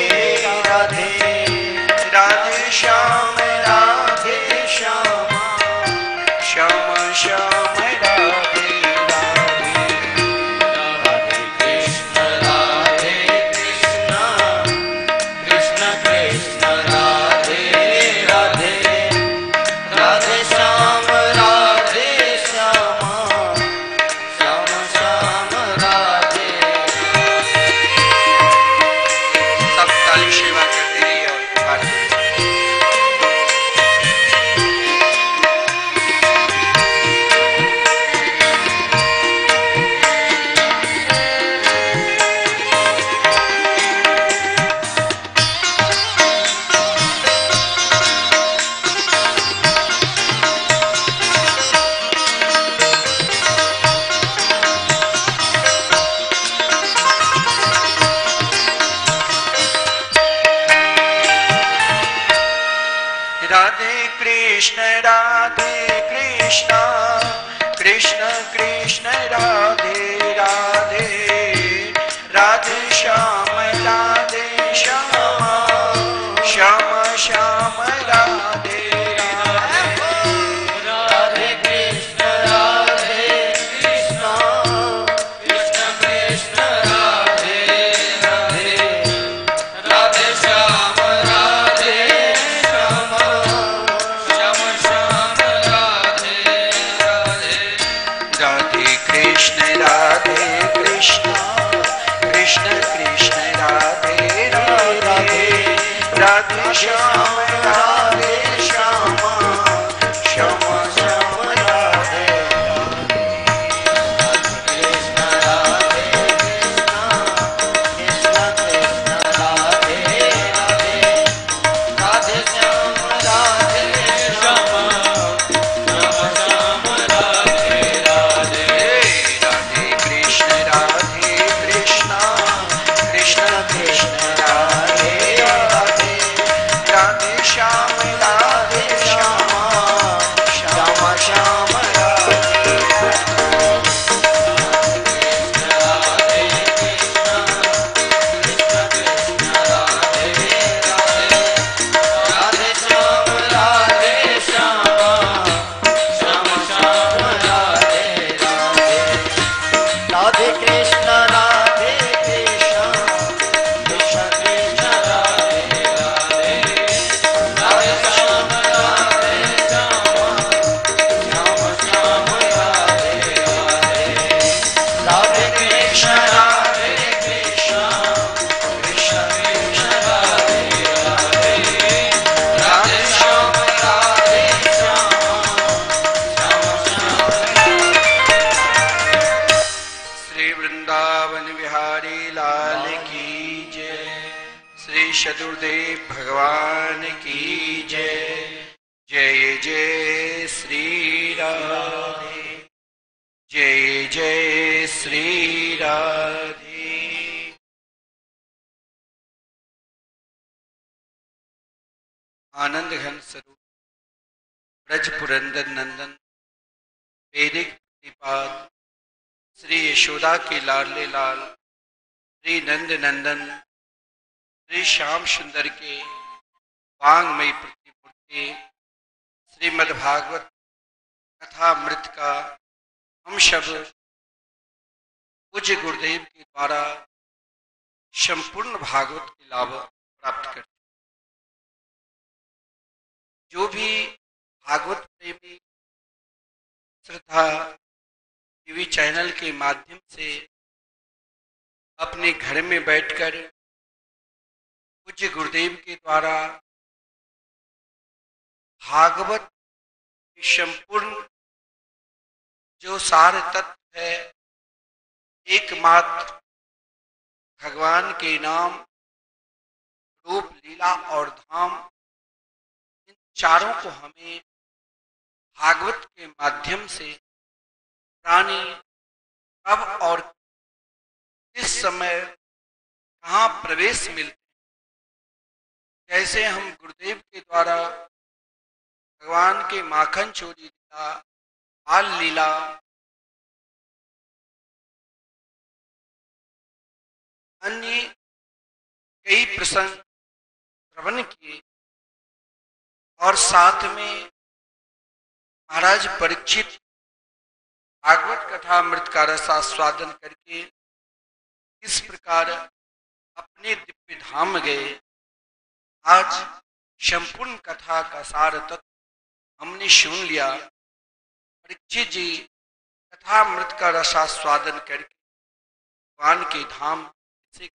राधे, राधे श्याम राधे श्याम, श्याम श्याम राधे राधे, राधे कृष्ण कृष्ण, कृष्ण कृष्ण राधे राधे, राधे श्याम राधे श्याम, श्याम श्याम राधे राधे। सब ताली सेवा करते रहिए और पुकारते रहिए। राधे कृष्ण कृष्ण कृष्ण राधे राधे, राधे श्याम राधे श्याम, श्याम श्याम राधे राधे, राधे कृष्ण कृष्ण, कृष्ण कृष्ण राधे राधे, राधे श्याम राधे श्याम, श्याम श्याम राधे राधे, राधे कृष्ण कृष्ण, कृष्ण कृष्ण राधे राधे, राधे श्याम राधे श्याम, श्याम श्याम राधे राधे, कृष्ण कृष्ण, कृष्ण कृष्ण राधे राधे, राधे श्याम राधे श्याम, श्याम श्याम राधे राधे, राधे कृष्ण कृष्ण, कृष्ण कृष्ण राधे राधे, वृंदावन बिहारी लाल की जय। श्री सदगुरुदेव भगवान की जय। जय जय श्री राधे, जय जय श्री राधे। आनंद घन स्वरूप ब्रज पुरंदर नंदन वैदिक प्रतिपाद श्री यशोदा के लाडले लाल श्री नंद नंदन श्री श्याम सुंदर के वांगमयी प्रतिमूर्ति श्रीमद्भागवत कथा अमृत का हम सब पूज्य गुरुदेव के द्वारा संपूर्ण भागवत के लाभ प्राप्त करते। जो भी भागवत प्रेमी श्रद्धा टीवी चैनल के माध्यम से अपने घर में बैठकर पूज्य गुरुदेव के द्वारा भागवत संपूर्ण जो सार तत्व है, एकमात्र भगवान के नाम, रूप, लीला और धाम, इन चारों को हमें भागवत के माध्यम से प्राणी कब और किस समय कहाँ प्रवेश मिलते हैं। जैसे हम गुरुदेव के द्वारा भगवान के माखन चोरी लीला, बाल लीला, अन्य कई प्रसंग श्रवण किए और साथ में महाराज परीक्षित भागवत कथा अमृत का रसास्वादन करके इस प्रकार अपने दिव्य धाम गए। आज संपूर्ण कथा का सार तत्व हमने सुन लिया। परीक्षित जी कथा अमृत का रसास्वादन करके भगवान के धाम से।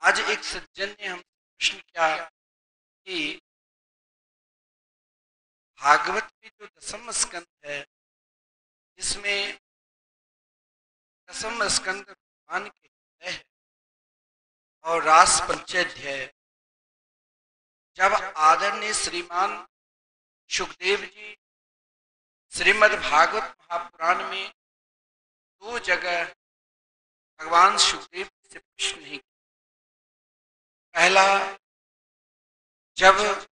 आज एक सज्जन ने हम प्रश्न किया कि भागवत में जो दसम स्कंद है, जिसमें दसम स्कंद भगवान के हृदय है और रास पंचाध्याय, जब आदरणीय श्रीमान सुखदेव जी श्रीमद् भागवत महापुराण में दो जगह भगवान सुखदेव से प्रश्न नहीं किया। पहला, जब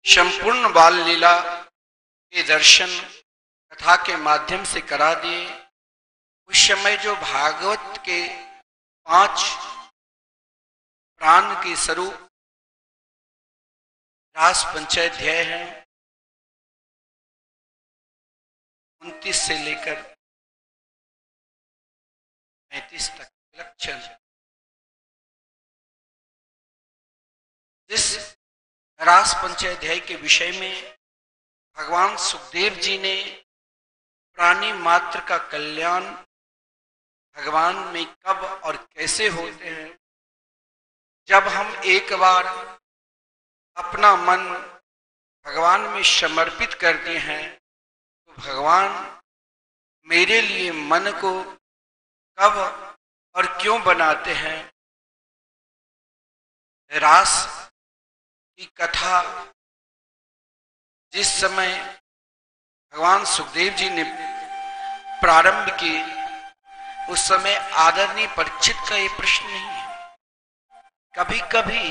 संपूर्ण बाल लीला के दर्शन कथा के माध्यम से करा दिए, उस समय जो भागवत के 5 प्राण के स्वरूप रास पंचाध्याय हैं, 29 से लेकर 35 तक विलक्षण। इस रास पंचाध्याय के विषय में भगवान सुखदेव जी ने प्राणी मात्र का कल्याण भगवान में कब और कैसे होते हैं, जब हम एक बार अपना मन भगवान में समर्पित कर दिए हैं, तो भगवान मेरे लिए मन को कब और क्यों बनाते हैं। रास की कथा जिस समय भगवान सुखदेव जी ने प्रारंभ की, उस समय आदरणीय परीक्षित का ये प्रश्न नहीं है। कभी कभी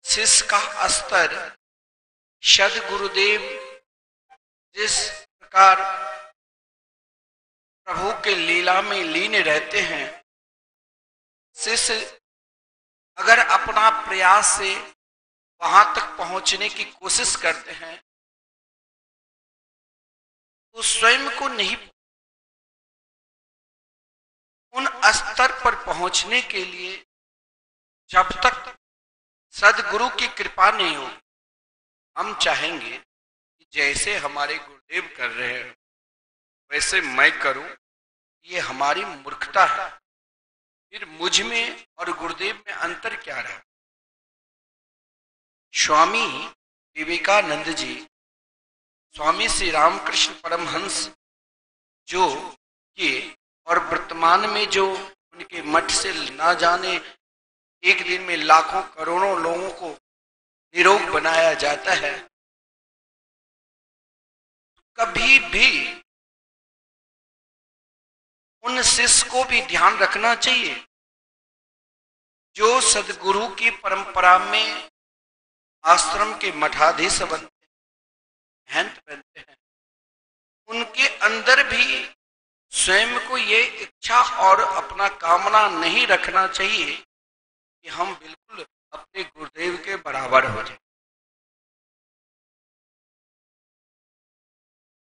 शिष्य का स्तर सद्गुरुदेव जिस प्रकार प्रभु के लीला में लीन रहते हैं, शिष्य अगर अपना प्रयास से वहां तक पहुंचने की कोशिश करते हैं तो स्वयं को नहीं, उन स्तर पर पहुंचने के लिए जब तक सदगुरु की कृपा नहीं हो, हम चाहेंगे कि जैसे हमारे गुरुदेव कर रहे हैं वैसे मैं करूं, ये हमारी मूर्खता है। फिर मुझ में और गुरुदेव में अंतर क्या रहा। स्वामी विवेकानंद जी, स्वामी श्री रामकृष्ण परमहंस जो कि वर्तमान में जो उनके मठ से ना जाने एक दिन में लाखों करोड़ों लोगों को निरोग बनाया जाता है, कभी भी उन शिष्य को भी ध्यान रखना चाहिए जो सदगुरु की परंपरा में आश्रम के मठाधीश बनते हैं, महंत बनते हैं, उनके अंदर भी स्वयं को ये इच्छा और अपना कामना नहीं रखना चाहिए कि हम बिल्कुल अपने गुरुदेव के बराबर हो जाए।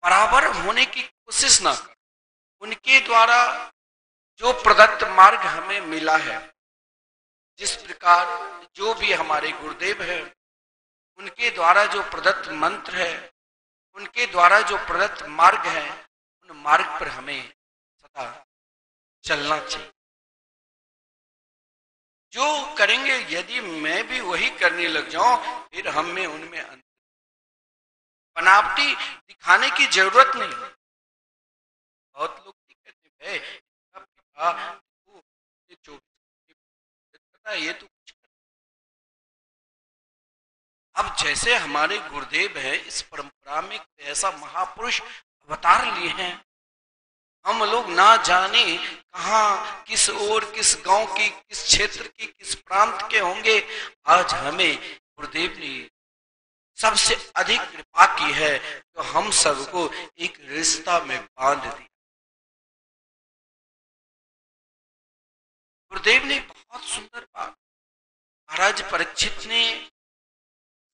बराबर होने की कोशिश ना करें। उनके द्वारा जो प्रदत्त मार्ग हमें मिला है, जिस प्रकार जो भी हमारे गुरुदेव है, उनके द्वारा जो प्रदत्त मंत्र है, उनके द्वारा जो प्रदत्त मार्ग है, उन मार्ग पर हमें सदा चलना चाहिए। जो करेंगे, यदि मैं भी वही करने लग जाऊं, फिर हम में उनमें अंतर, बनावटी दिखाने की जरूरत नहीं। बहुत लोग कहते हैं ये तो कुछ। अब जैसे हमारे गुरुदेव है, इस परंपरा में ऐसा महापुरुष अवतार लिए हैं, हम लोग ना जाने कहां, किस ओर, किस गांव की, किस क्षेत्र की, किस प्रांत के होंगे। आज हमें गुरुदेव ने सबसे अधिक कृपा की है, तो हम सबको एक रिश्ता में बांध दिया। गुरुदेव ने बहुत सुंदर बात, महाराज परीक्षित ने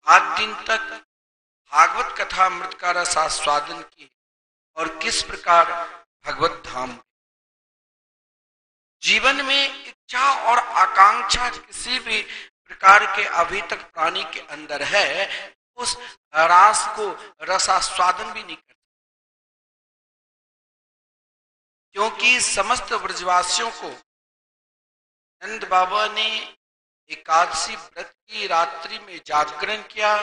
8 दिन तक भागवत कथा अमृत का रस आस्वादन की, और किस प्रकार भगवत धाम। जीवन में इच्छा और आकांक्षा किसी भी प्रकार के अभी तक प्राणी के अंदर है, उस रास को रसास्वादन भी नहीं करता, क्योंकि समस्त ब्रजवासियों को नंद बाबा ने एकादशी व्रत की रात्रि में जागरण किया।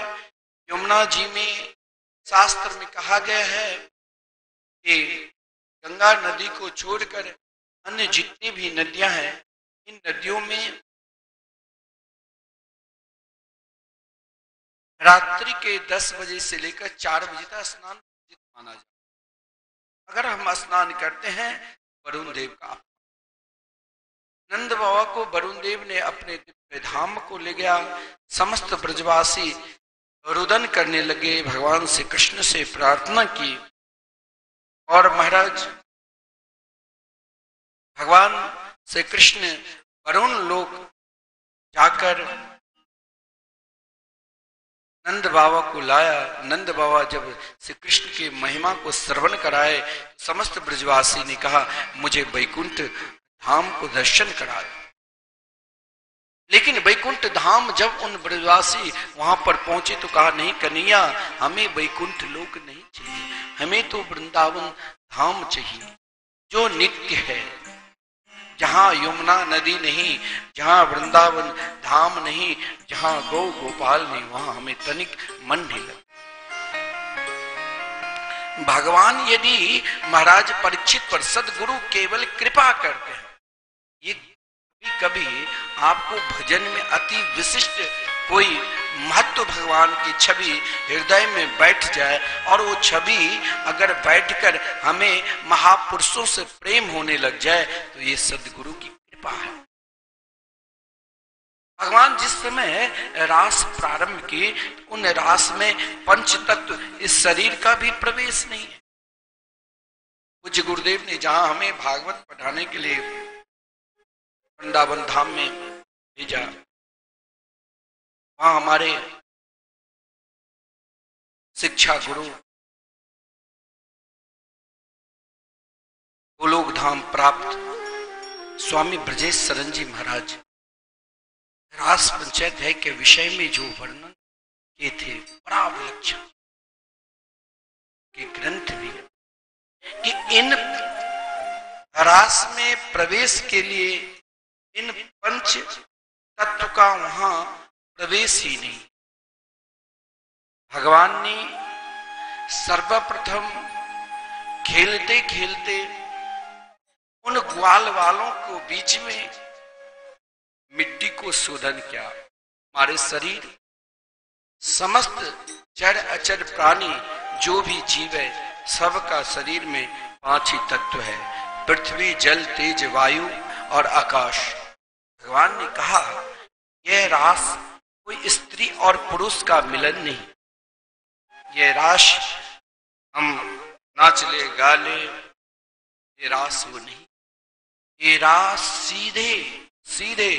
यमुना जी में शास्त्र में कहा गया है कि गंगा नदी को छोड़कर अन्य जितनी भी नदियां हैं, इन नदियों में रात्रि के 10 बजे से लेकर 4 बजे तक स्नान माना जाए। अगर हम स्नान करते हैं, वरुण देव का, नंद बाबा को वरुण देव ने अपने दिव्य धाम को ले गया। समस्त ब्रजवासी रुदन करने लगे, भगवान श्री कृष्ण से प्रार्थना की, और महाराज भगवान श्री कृष्ण वरुण लोक जाकर नंद बाबा को लाया। नंद बाबा जब श्री कृष्ण की महिमा को श्रवण कराए, समस्त ब्रजवासी ने कहा मुझे वैकुंठ धाम को दर्शन कराए। लेकिन वैकुंठ धाम जब उन ब्रजवासी वहां पर पहुंचे तो कहा नहीं कन्हैया, हमें वैकुंठ लोक नहीं चाहिए, हमें तो वृंदावन धाम चाहिए जो नित्य है, जहां यमुना नदी नहीं, जहां वृंदावन धाम नहीं, जहां गौ गोपाल नहीं, वहां हमें तनिक मन नहीं लगता। भगवान यदि महाराज परीक्षित पर सदगुरु केवल कृपा करते हैं, ये कभी आपको भजन में अति विशिष्ट कोई महत्व भगवान की छवि हृदय में बैठ जाए, और वो छवि अगर बैठकर हमें महापुरुषों से प्रेम होने लग जाए, तो ये सदगुरु की कृपा है। भगवान जिस समय रास प्रारंभ की, उन रास में पंच तत्व इस शरीर का भी प्रवेश नहीं है। पूज्य गुरुदेव ने जहां हमें भागवत पढ़ाने के लिए वृंदावन धाम में भेजा, वहां हमारे शिक्षा गुरु गोलोक धाम प्राप्त स्वामी ब्रजेश शरण जी महाराज रास पंचायत है के विषय में जो वर्णन किए थे, बड़ा विलक्षण के ग्रंथ भी, कि इन रास में प्रवेश के लिए इन पंच तत्व का वहां प्रवेश ही नहीं। भगवान ने सर्वप्रथम खेलते खेलते उन ग्वाल वालों को बीच में मिट्टी को शोधन किया। हमारे शरीर, समस्त जड़ अचर प्राणी जो भी जीव है, सबका शरीर में 5 ही तत्व है, पृथ्वी, जल, तेज, वायु और आकाश। भगवान ने कहा यह रास कोई स्त्री और पुरुष का मिलन नहीं, यह रास हम नाच ले गा ले, ये रास वो नहीं, ये रास सीधे सीधे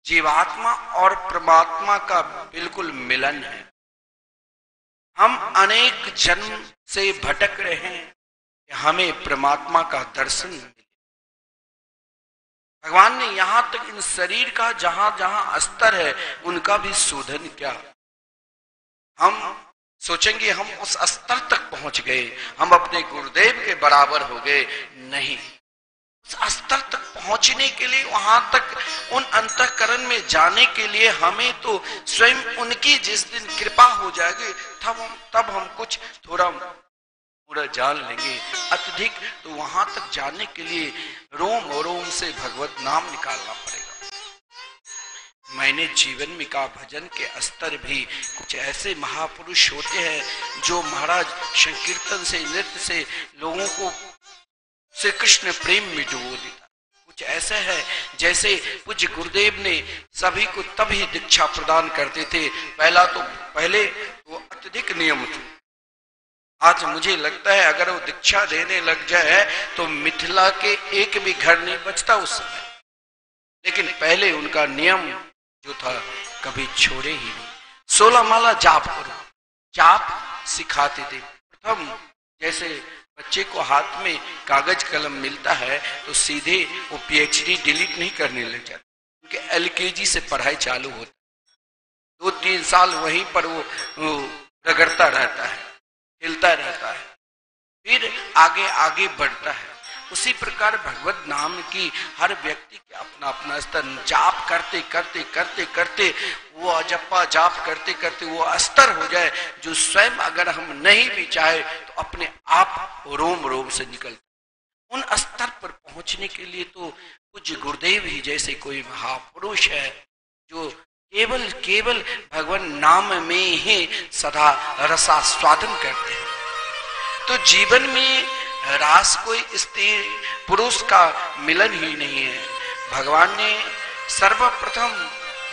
जीवात्मा और परमात्मा का बिल्कुल मिलन है। हम अनेक जन्म से भटक रहे हैं कि हमें परमात्मा का दर्शन मिले। भगवान ने यहां तक इन शरीर का जहां जहां स्तर है उनका भी शोधन किया। हम सोचेंगे हम उस स्तर तक पहुंच गए, हम अपने गुरुदेव के बराबर हो गए, नहीं। उस स्तर तक पहुंचने के लिए, वहां तक उन अंतःकरण में जाने के लिए हमें तो स्वयं उनकी जिस दिन कृपा हो जाएगी तब हम कुछ थोड़ा पूरा जान लेंगे। अत्यधिक तो वहां तक जाने के लिए रोम और रोम से भगवत नाम निकालना पड़ेगा। मैंने जीवन में कहा भजन के स्तर भी कुछ ऐसे महापुरुष होते हैं जो महाराज संकीर्तन से, नृत्य से लोगों को श्री कृष्ण प्रेम में डुबो देता। कुछ ऐसा है जैसे पूज्य गुरुदेव ने सभी को तभी दीक्षा प्रदान करते थे। पहले वो अत्यधिक नियम थे। आज मुझे लगता है अगर वो दीक्षा देने लग जाए तो मिथिला के एक भी घर नहीं बचता उस समय। लेकिन पहले उनका नियम जो था कभी छोड़े ही नहीं। 16 माला जाप करो, जाप सिखाते थे। प्रथम जैसे बच्चे को हाथ में कागज कलम मिलता है तो सीधे वो PhD डिलीट नहीं करने लग जाता, क्योंकि LKG से पढ़ाई चालू होता है। 2-3 साल वहीं पर वो रगड़ता रहता है, हिलता रहता है, फिर आगे आगे बढ़ता है। उसी प्रकार भगवत नाम की हर व्यक्ति के अपना अपना स्तर, जाप करते करते करते करते वो जपा जाप करते करते वो स्तर हो जाए जो स्वयं अगर हम नहीं भी चाहे तो अपने आप रोम रोम से निकलता। उन स्तर पर पहुंचने के लिए तो पूज्य गुरुदेव ही जैसे कोई महापुरुष है जो केवल केवल भगवान नाम में ही सदा रसास्वादन करते हैं। तो जीवन में रास कोई स्त्री पुरुष का मिलन ही नहीं है। भगवान ने सर्वप्रथम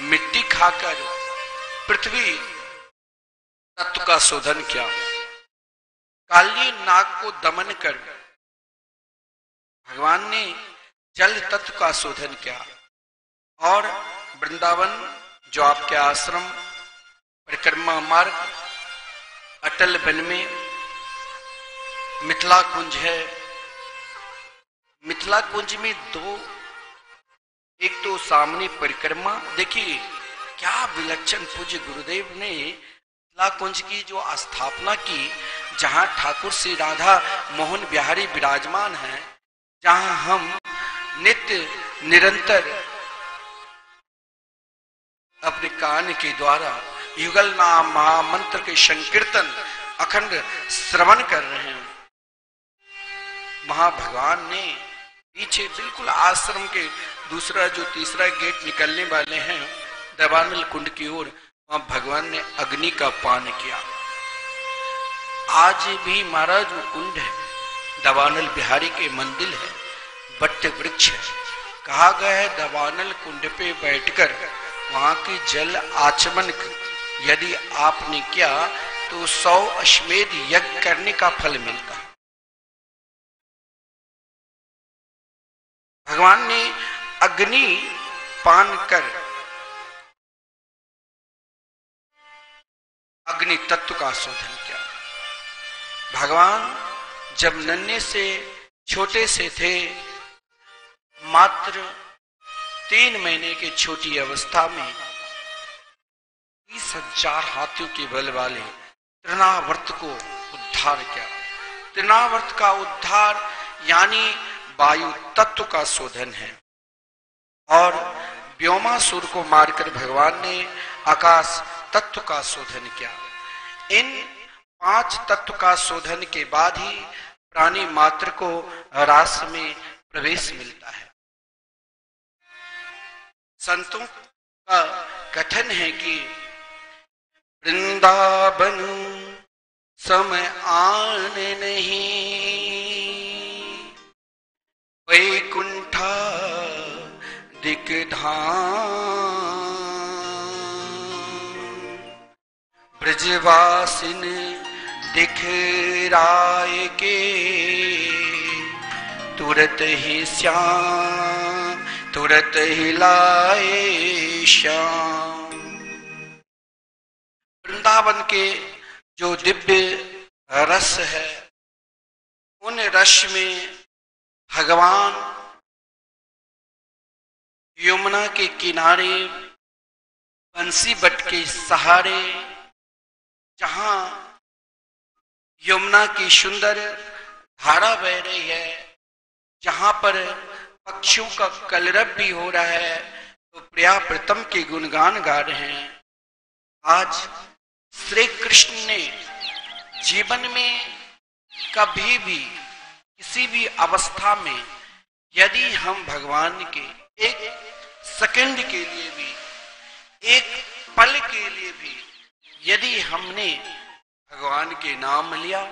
मिट्टी खाकर पृथ्वी तत्व का शोधन किया। काली नाग को दमन कर भगवान ने जल तत्व का शोधन किया। और वृंदावन जो आपके आश्रम परिक्रमा मार्ग अटल वन में मिथिला कुंज है। मिथिला कुंज में एक तो सामने परिक्रमा, देखिए क्या विलक्षण पूज्य गुरुदेव ने मिथिला कुंज की जो स्थापना की, जहां ठाकुर श्री राधा मोहन बिहारी विराजमान हैं, जहां हम नित्य निरंतर अपने कान के द्वारा युगल नाम महामंत्र के संकीर्तन अखंड श्रवण कर रहे हैं। भगवान ने पीछे बिल्कुल आश्रम के तीसरा गेट निकलने वाले हैं दवानल कुंड की ओर, वहां भगवान ने अग्नि का पान किया। आज भी महाराज वो कुंड है, दवानल बिहारी के मंदिर है, बट्ट वृक्ष है। कहा गया है दवानल कुंड पे बैठकर वहां की जल आचमन यदि आपने किया तो 100 अश्वमेध यज्ञ करने का फल मिलता है। भगवान ने अग्नि पान कर अग्नि तत्व का शोधन किया। भगवान जब नन्हे से छोटे से थे, मात्र 3 महीने की छोटी अवस्था में 30,000 हाथियों के बल वाले तृणावर्त को उद्धार किया। तृणावर्त का उद्धार यानी वायु तत्व का शोधन है। और व्योमासुर को मारकर भगवान ने आकाश तत्व का शोधन किया। इन 5 तत्व का शोधन के बाद ही प्राणी मात्र को रास में प्रवेश मिलता है। संतों का कथन है कि वृंदावन समय आने नहीं, वैकुंठा दिग्धाम, ब्रजवासिन दिखराय के, तुरत ही श्याम तुरत ही लाए श्याम। वृंदावन के जो दिव्य रस है, उन रस में भगवान यमुना के किनारे बंसी बट के सहारे, जहां यमुना की सुंदर धारा बह रही है, जहां पर पक्षियों का कलरव भी हो रहा है, तो प्रिया प्रीतम के गुणगान गा रहे हैं। आज श्री कृष्ण ने जीवन में कभी भी किसी भी अवस्था में यदि हम भगवान के एक सेकंड के लिए भी, एक पल के लिए भी यदि हमने भगवान के नाम लिया,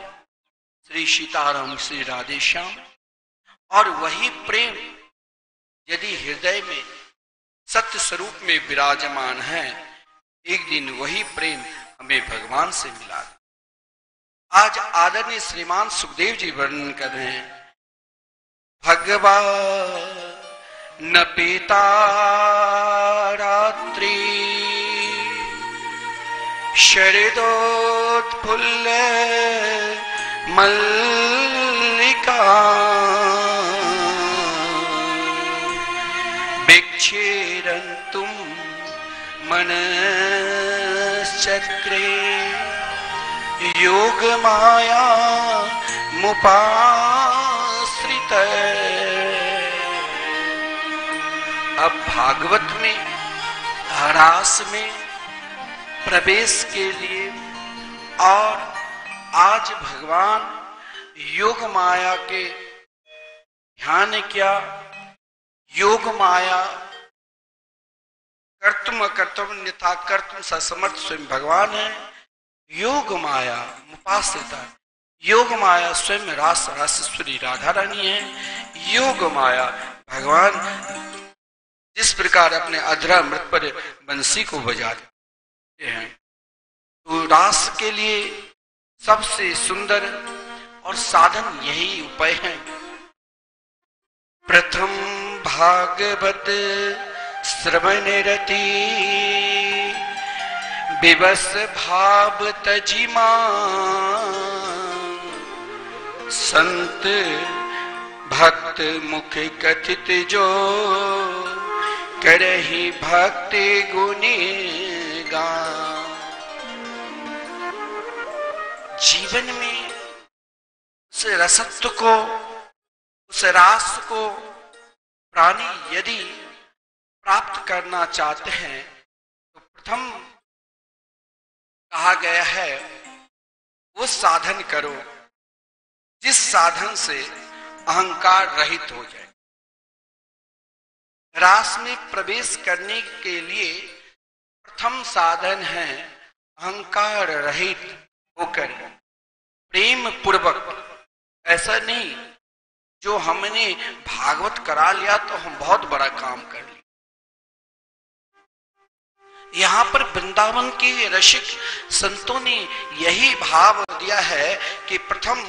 श्री सीताराम श्री राधे श्याम, और वही प्रेम यदि हृदय में सत्य स्वरूप में विराजमान है, एक दिन वही प्रेम हमें भगवान से मिला। आज आदरणीय श्रीमान सुखदेव जी वर्णन कर रहे हैं, भगवान न पिता रात्रि शरदोत्फुल्ल मल्लिका, विक्षेरन्तुं मनश्चक्रे योग माया मुपाश्रित। अब भागवत में रास में प्रवेश के लिए, और आज भगवान योग माया के ध्यान क्या, योग माया कर्तुम कर्तव्य अन्यथा कर्तुम ससमर्थ स्वयं भगवान है। योग माया मुपाश्रिता, योग माया स्वयं रास रासेश्वरी राधा रानी है। योग माया भगवान जिस प्रकार अपने अधरा मृत पर बंसी को बजाते हैं, तो रास के लिए सबसे सुंदर और साधन यही उपाय है। प्रथम भागवत श्रवण रति, विवश भाव तजिमा, संत भक्त मुख कथित जो, करहि भक्ति गुणी गान। जीवन में उस रसत्व को, उस रास को प्राणी यदि प्राप्त करना चाहते हैं, तो प्रथम कहा गया है वो साधन करो जिस साधन से अहंकार रहित हो जाए। रास में प्रवेश करने के लिए प्रथम साधन है अहंकार रहित होकर प्रेम पूर्वक। ऐसा नहीं जो हमने भागवत करा लिया तो हम बहुत बड़ा काम कर लिया। यहाँ पर वृंदावन के रसिक संतों ने यही भाव दिया है कि प्रथम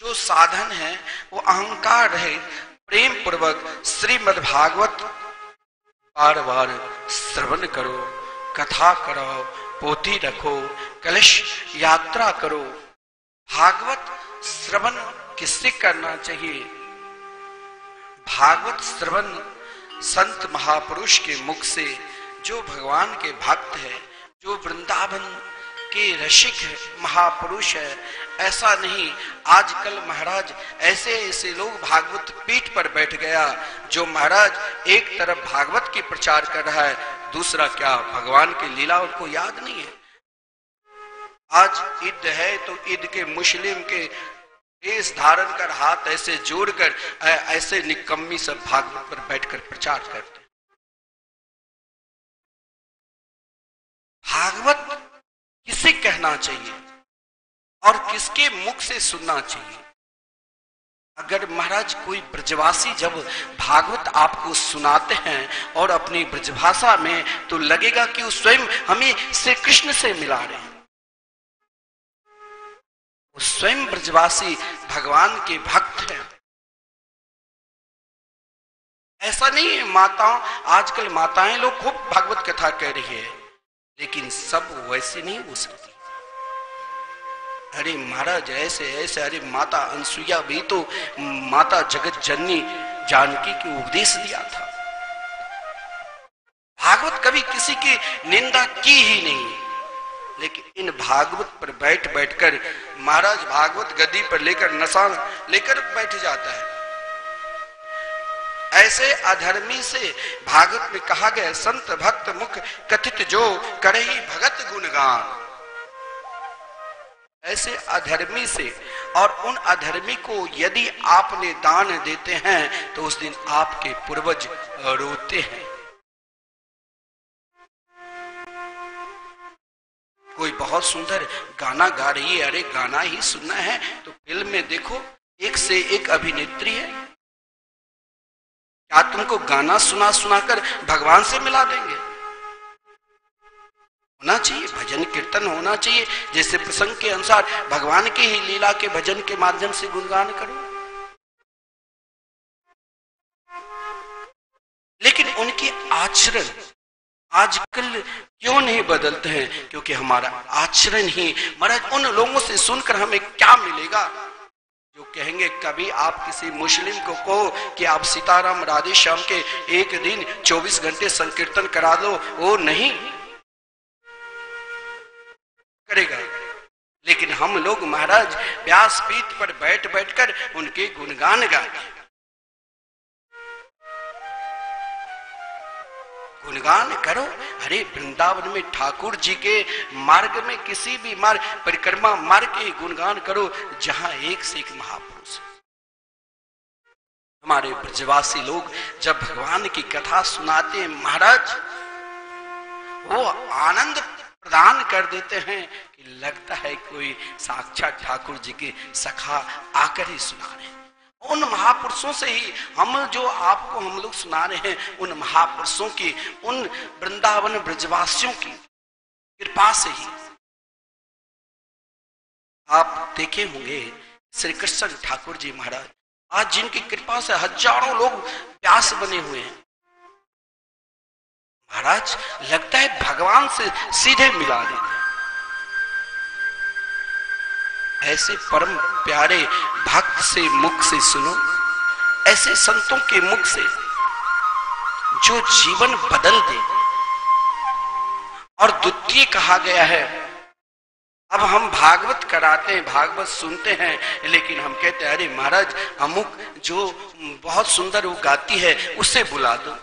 जो साधन है वो अहंकार रहे, प्रेम पूर्वक श्रीमद् भागवत बार बार श्रवण करो, कथा करो, पोथी रखो, कलश यात्रा करो। भागवत श्रवण किससे करना चाहिए? भागवत श्रवण संत महापुरुष के मुख से, जो भगवान के भक्त है, जो वृंदावन के रसिक है, महापुरुष है। ऐसा नहीं आजकल महाराज ऐसे ऐसे लोग भागवत पीठ पर बैठ गया जो महाराज एक तरफ भागवत की प्रचार कर रहा है, दूसरा क्या भगवान की लीला उनको याद नहीं है। आज ईद है तो ईद के मुस्लिम के केस धारण कर हाथ ऐसे जोड़कर ऐसे निकम्मी सब भागवत पर बैठकर प्रचार करते। भागवत किसे कहना चाहिए और किसके मुख से सुनना चाहिए? अगर महाराज कोई ब्रजवासी जब भागवत आपको सुनाते हैं और अपनी ब्रजभाषा में, तो लगेगा कि वो स्वयं हमें श्री कृष्ण से मिला रहे हैं। वो स्वयं ब्रजवासी भगवान के भक्त हैं। ऐसा नहीं है माताओं, आजकल माताएं लोग खूब भागवत कथा कह रही है, लेकिन सब वैसे नहीं हो सकती। अरे महाराज ऐसे ऐसे, अरे माता अनसुईया भी तो माता जगत जननी जानकी को उपदेश दिया था। भागवत कभी किसी की निंदा की ही नहीं, लेकिन इन भागवत पर बैठ बैठकर महाराज भागवत गद्दी पर लेकर नशा लेकर बैठ जाता है। ऐसे अधर्मी से भागवत में कहा गया, संत भक्त मुख कथित जो करहि भगत गुणगान। ऐसे अधर्मी से और उन अधर्मी को यदि आपने दान देते हैं तो उस दिन आपके पूर्वज रोते हैं। कोई बहुत सुंदर गाना गा रही है, अरे गाना ही सुनना है तो फिल्म में देखो एक से एक अभिनेत्री है। क्या तुमको गाना सुना सुनाकर भगवान से मिला देंगे? होना चाहिए भजन कीर्तन होना चाहिए, जैसे प्रसंग के अनुसार भगवान के ही लीला के भजन के माध्यम से गुणगान करो। लेकिन उनके आचरण आजकल क्यों नहीं बदलते हैं? क्योंकि हमारा आचरण ही, महाराज उन लोगों से सुनकर हमें क्या मिलेगा जो कहेंगे, कभी आप किसी मुस्लिम को कहो कि आप सीताराम राधे श्याम के एक दिन 24 घंटे संकीर्तन करा दो, वो नहीं करेगा। लेकिन हम लोग महाराज व्यासपीठ पर बैठ बैठकर उनके गुणगान गाते, गुणगान करो। अरे वृंदावन में ठाकुर जी के मार्ग में किसी भी मार्ग परिक्रमा मार्ग के गुणगान करो जहां एक से एक महापुरुष। हमारे ब्रजवासी लोग जब भगवान की कथा सुनाते हैं महाराज, वो आनंद प्रदान कर देते हैं कि लगता है कोई साक्षात ठाकुर जी के सखा आकर ही सुना रहे हैं। उन महापुरुषों से ही हम जो आपको हम लोग सुना रहे हैं, उन महापुरुषों की, उन वृंदावन ब्रजवासियों की कृपा से ही। आप देखे होंगे श्री कृष्ण ठाकुर जी महाराज, आज जिनकी कृपा से हजारों लोग व्यास बने हुए हैं। महाराज लगता है भगवान से सीधे मिला देते हैं। ऐसे परम प्यारे भक्त से मुख से सुनो, ऐसे संतों के मुख से जो जीवन बदल दे। और द्वितीय कहा गया है, अब हम भागवत कराते हैं, भागवत सुनते हैं, लेकिन हम कहते हैं अरे महाराज अमुक जो बहुत सुंदर वो गाती है उससे बुला दो।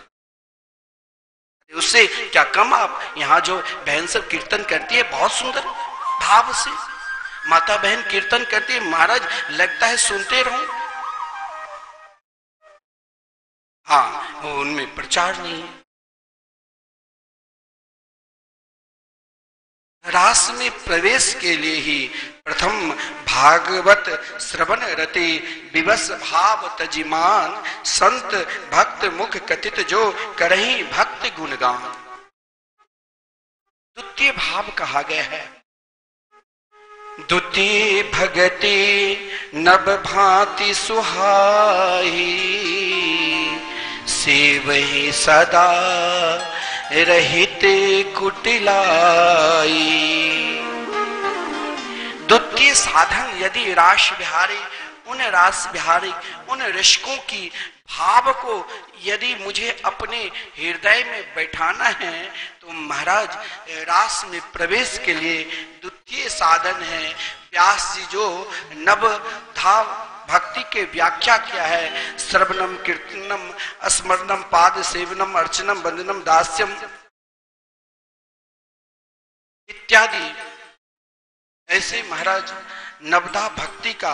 उससे क्या कम, आप यहाँ जो बहन सब कीर्तन करती है बहुत सुंदर भाव से, माता बहन कीर्तन करती है, महाराज लगता है सुनते रहो। हाँ, उनमें प्रचार नहीं है। रास में प्रवेश के लिए ही प्रथम भागवत श्रवण रति विवश भाव तजिमान, संत भक्त मुख कथित जो करही भक्त गुणगान। द्वितीय भाव कहा गया है, द्वितीय भगति नभ भांति सुहाई, सेवहि सदा रहित कुटिलाई। द्वितीय साधन यदि रास बिहारी, उन रास बिहारी उन रसिकों की भाव को यदि मुझे अपने हृदय में बैठाना है तो महाराज रास में प्रवेश के लिए द्वितीय साधन है। व्यास जी जो नवधा भक्ति के व्याख्या किया है, श्रवणम कीर्तनम स्मरणम पाद सेवनम अर्चनम वंदनम दास्यम इत्यादि, ऐसे महाराज नवधा भक्ति का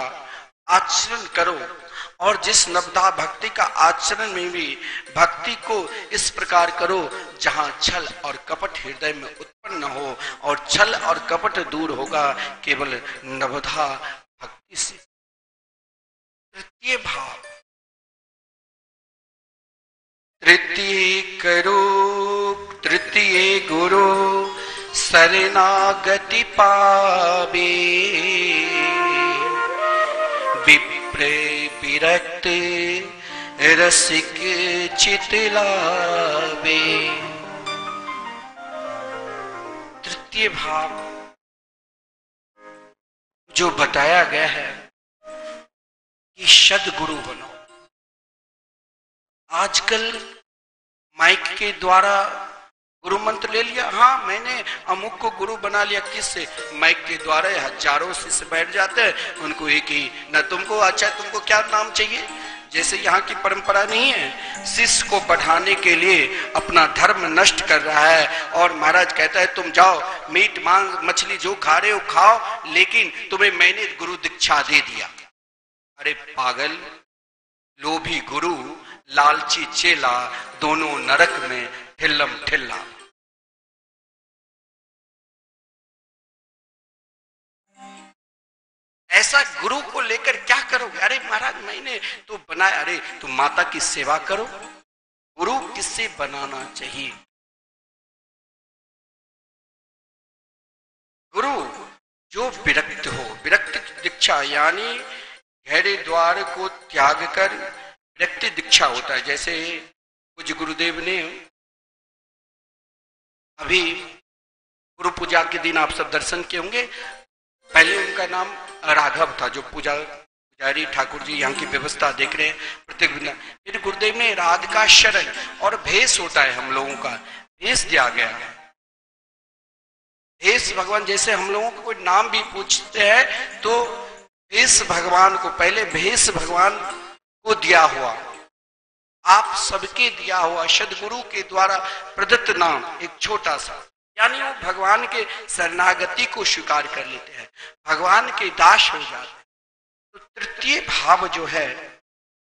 आचरण करो, और जिस नवधा भक्ति का आचरण में भी भक्ति को इस प्रकार करो जहां छल और कपट हृदय में उत्पन्न हो, और छल और कपट दूर होगा केवल नवधा भक्ति से। तृतीय भाव, तृतीय करो तृतीय गुरु शरणागति पावे, विप्र विरक्त रसिक चितलावे। तृतीय भाव जो बताया गया है कि सद्गुरु बनो। आजकल माइक के द्वारा गुरु मंत्र ले लिया, हाँ मैंने अमुक को गुरु बना लिया, किससे? माइक के द्वारा हजारों शिष्य बैठ जाते हैं, उनको एक ही न तुमको अच्छा तुमको क्या नाम चाहिए। जैसे यहाँ की परंपरा नहीं है, शिष्य को बढ़ाने के लिए अपना धर्म नष्ट कर रहा है, और महाराज कहता है तुम जाओ मीट मांस मछली जो खा रहे हो खाओ, लेकिन तुम्हें मैंने गुरु दीक्षा दे दिया। अरे पागल, लोभी गुरु लालची चेला, दोनों नरक में ठिल्लम ठिल्ला। ऐसा गुरु को लेकर क्या करोगे? अरे महाराज मैंने तो बनाया, अरे तुम माता की सेवा करो। गुरु किससे बनाना चाहिए? गुरु जो विरक्त हो, विरक्त दीक्षा यानी गहरे द्वार को त्याग कर विरक्ति दीक्षा होता है। जैसे कुछ गुरुदेव ने अभी गुरु पूजा के दिन आप सब दर्शन किए होंगे, पहले उनका नाम राघव था, जो पुजारी ठाकुर जी यहाँ की व्यवस्था देख रहे हैं प्रत्येक दिन। फिर गुरुदेव ने राधिका शरण, और भेष होता है हम लोगों का, भेष दिया गया। भेष भगवान, जैसे हम लोगों को कोई नाम भी पूछते हैं तो भेष भगवान को, पहले भेष भगवान को दिया हुआ, आप सबके दिया हुआ सद्गुरु के द्वारा प्रदत्त नाम एक छोटा सा, यानी वो भगवान के शरणागति को स्वीकार कर लेते हैं, भगवान के दास हो जाते हैं। तो तृतीय भाव जो है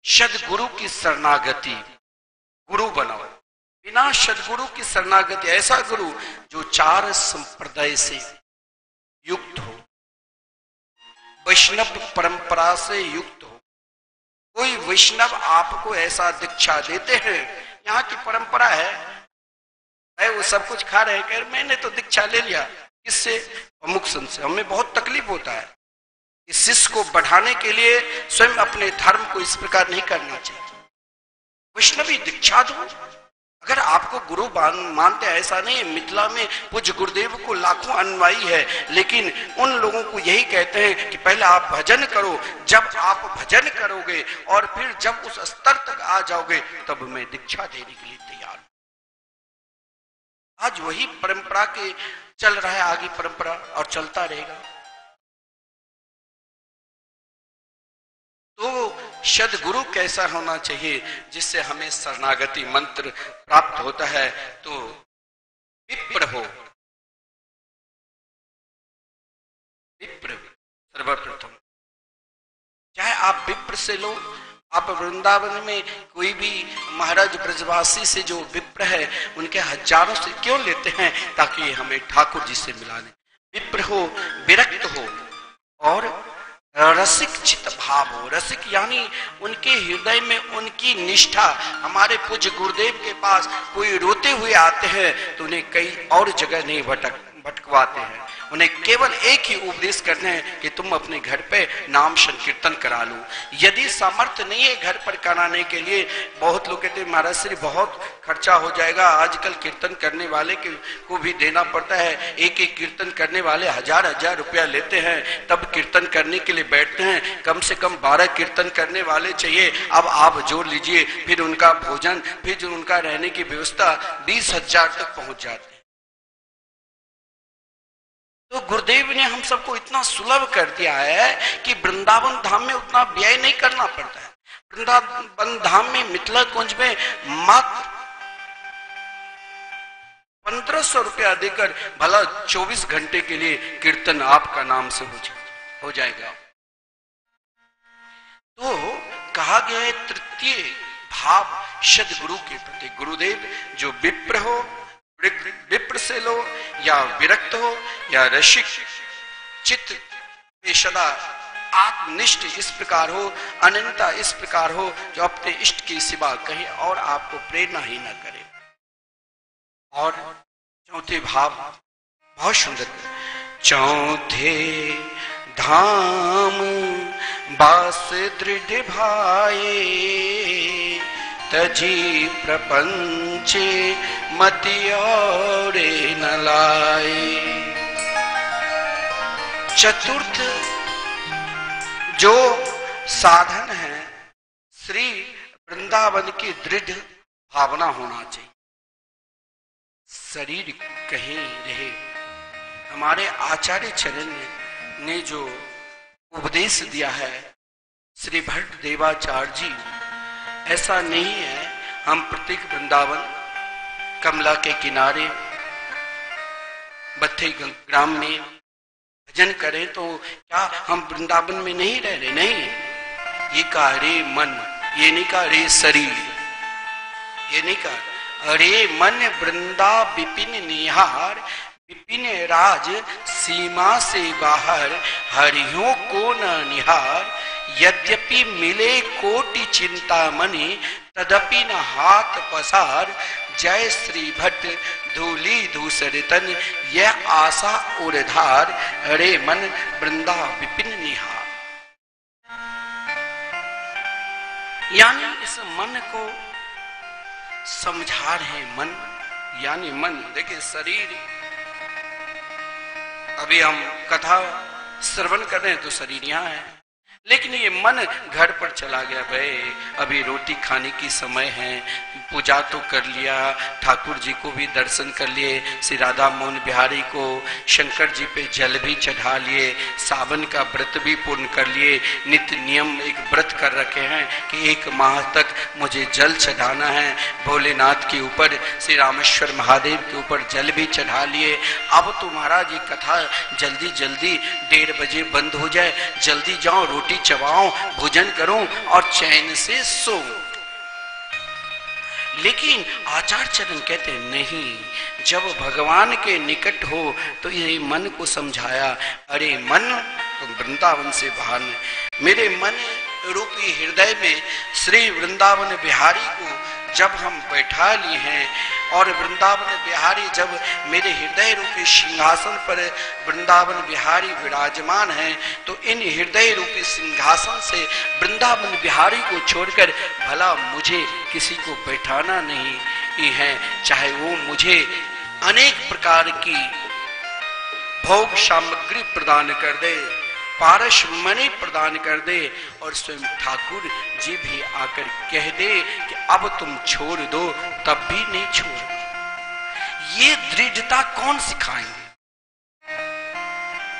सद्गुरु की शरणागति, गुरु बनाओ। बिना सद्गुरु की शरणागति, ऐसा गुरु जो चार संप्रदाय से युक्त हो, वैष्णव परंपरा से युक्त हो। कोई वैष्णव आपको ऐसा दीक्षा देते हैं, यहाँ की परंपरा है वो सब कुछ खा रहे हैं, मैंने तो दीक्षा ले लिया, किससे? अमुक संत से। हमें बहुत तकलीफ होता है। इस शिष्य को बढ़ाने के लिए स्वयं अपने धर्म को इस प्रकार नहीं करना चाहिए। वैष्णवी दीक्षा दो। अगर आपको गुरु मानते हैं, ऐसा नहीं है, मिथिला में पूज्य गुरुदेव को लाखों अनुयायी है, लेकिन उन लोगों को यही कहते हैं कि पहले आप भजन करो, जब आप भजन करोगे और फिर जब उस स्तर तक आ जाओगे तब मैं दीक्षा देने के लिए तैयार हूं। आज वही परंपरा के चल रहा है, आगे परंपरा और चलता रहेगा। तो सद्गुरु कैसा होना चाहिए जिससे हमें शरणागति मंत्र प्राप्त होता है? तो विप्र हो, विप्र सर्वप्रथम। चाहे आप विप्र से लो, आप वृंदावन में कोई भी महाराज ब्रजवासी से जो विप्र है उनके हजारों से क्यों लेते हैं? ताकि हमें ठाकुर जी से मिलाने। विप्र हो, विरक्त हो, और रसिक चित भाव हो। रसिक यानी उनके हृदय में उनकी निष्ठा। हमारे पूज्य गुरुदेव के पास कोई रोते हुए आते हैं तो उन्हें कई और जगह नहीं भटकवाते हैं, उन्हें केवल एक ही उपदेश करते हैं कि तुम अपने घर पे नाम संकीर्तन करा लो। यदि सामर्थ्य नहीं है घर पर कराने के लिए, बहुत लोग कहते हैं महाराज श्री बहुत खर्चा हो जाएगा, आजकल कीर्तन करने वाले को भी देना पड़ता है, एक एक कीर्तन करने वाले हजार रुपया लेते हैं, तब कीर्तन करने के लिए बैठते हैं। कम से कम 12 कीर्तन करने वाले चाहिए। अब आप जोड़ लीजिए, फिर उनका भोजन, फिर जो उनका रहने की व्यवस्था 20,000 तक पहुंच जाती है। तो गुरुदेव ने हम सबको इतना सुलभ कर दिया है कि वृंदावन धाम में उतना व्यय नहीं करना पड़ता है। वृंदावन धाम में, मिथिला कुंज में मात्र 1500 रुपया देकर भला 24 घंटे के लिए कीर्तन आपका नाम से हो जाएगा। तो कहा गया है तृतीय भाव सदगुरु के प्रति। गुरुदेव जो विप्र हो, विप्र से लो, या विरक्त हो, या रसिक चित्त में सदा आत्मनिष्ठ इस प्रकार हो, अनंता इस प्रकार हो, जो अपने इष्ट के सिवा कहीं और आपको प्रेरणा ही न करे। और चौथे भाव बहुत सुंदर, चौथे धाम बास दृढ़ भाए, तजी प्रपंचे मति और न लाए। चतुर्थ जो साधन है, श्री वृंदावन की दृढ़ भावना होना चाहिए। शरीर कहीं रहे, हमारे आचार्य चरण ने जो उपदेश दिया है श्री भट्ट देवाचार्य जी, ऐसा नहीं है हम प्रत्येक वृंदावन कमला के किनारे बत्थे ग्राम में भजन करें तो क्या हम वृंदावन में नहीं रह रहे? नहीं, ये कहा रे मन, ये नहीं कहा रे शरीर, ये नहीं कहा अरे मन वृंदा विपिन निहार, विपिन राज सीमा से बाहर, हरियों को न निहार, यद्यपि मिले कोटि चिंता मणि, तदपि न हाथ पसार, जय श्री भट्ट धूली धूसर तन, यह आशा उर्धार, अरे मन वृंदा विपिन निहार। यानी इस मन को समझा रहे, मन यानी मन। देखिए शरीर, अभी हम कथा श्रवण कर रहे हैं तो शरीर यहाँ है, लेकिन ये मन घर पर चला गया। भाई अभी रोटी खाने की समय है, पूजा तो कर लिया, ठाकुर जी को भी दर्शन कर लिए, श्री राधा मोहन बिहारी को, शंकर जी पे जल भी चढ़ा लिए, सावन का व्रत भी पूर्ण कर लिए, नित्य नियम एक व्रत कर रखे हैं कि 1 माह तक मुझे जल चढ़ाना है, भोलेनाथ के ऊपर, श्री रामेश्वर महादेव के ऊपर जल भी चढ़ा लिए। अब तो महाराज ये कथा जल्दी जल्दी 1:30 बजे बंद हो जाए, जल्दी जाओ, रोटी चबाओ, भोजन करो और चैन से सो। लेकिन आचार्य चरण कहते नहीं, जब भगवान के निकट हो तो ये मन को समझाया, अरे मन तुम वृंदावन से बाहर न, मेरे मन रूपी हृदय में श्री वृंदावन बिहारी को जब हम बैठा लिए हैं, और वृंदावन बिहारी जब मेरे हृदय रूपी सिंहासन पर वृंदावन बिहारी विराजमान हैं, तो इन हृदय रूपी सिंहासन से वृंदावन बिहारी को छोड़कर भला मुझे किसी को बैठाना नहीं है, चाहे वो मुझे अनेक प्रकार की भोग सामग्री प्रदान कर दे, पारस मणि प्रदान कर दे, और स्वयं ठाकुर जी भी आकर कह दे कि अब तुम छोड़ दो, तब भी नहीं छोड़। ये दृढ़ता कौन सिखाएंगे?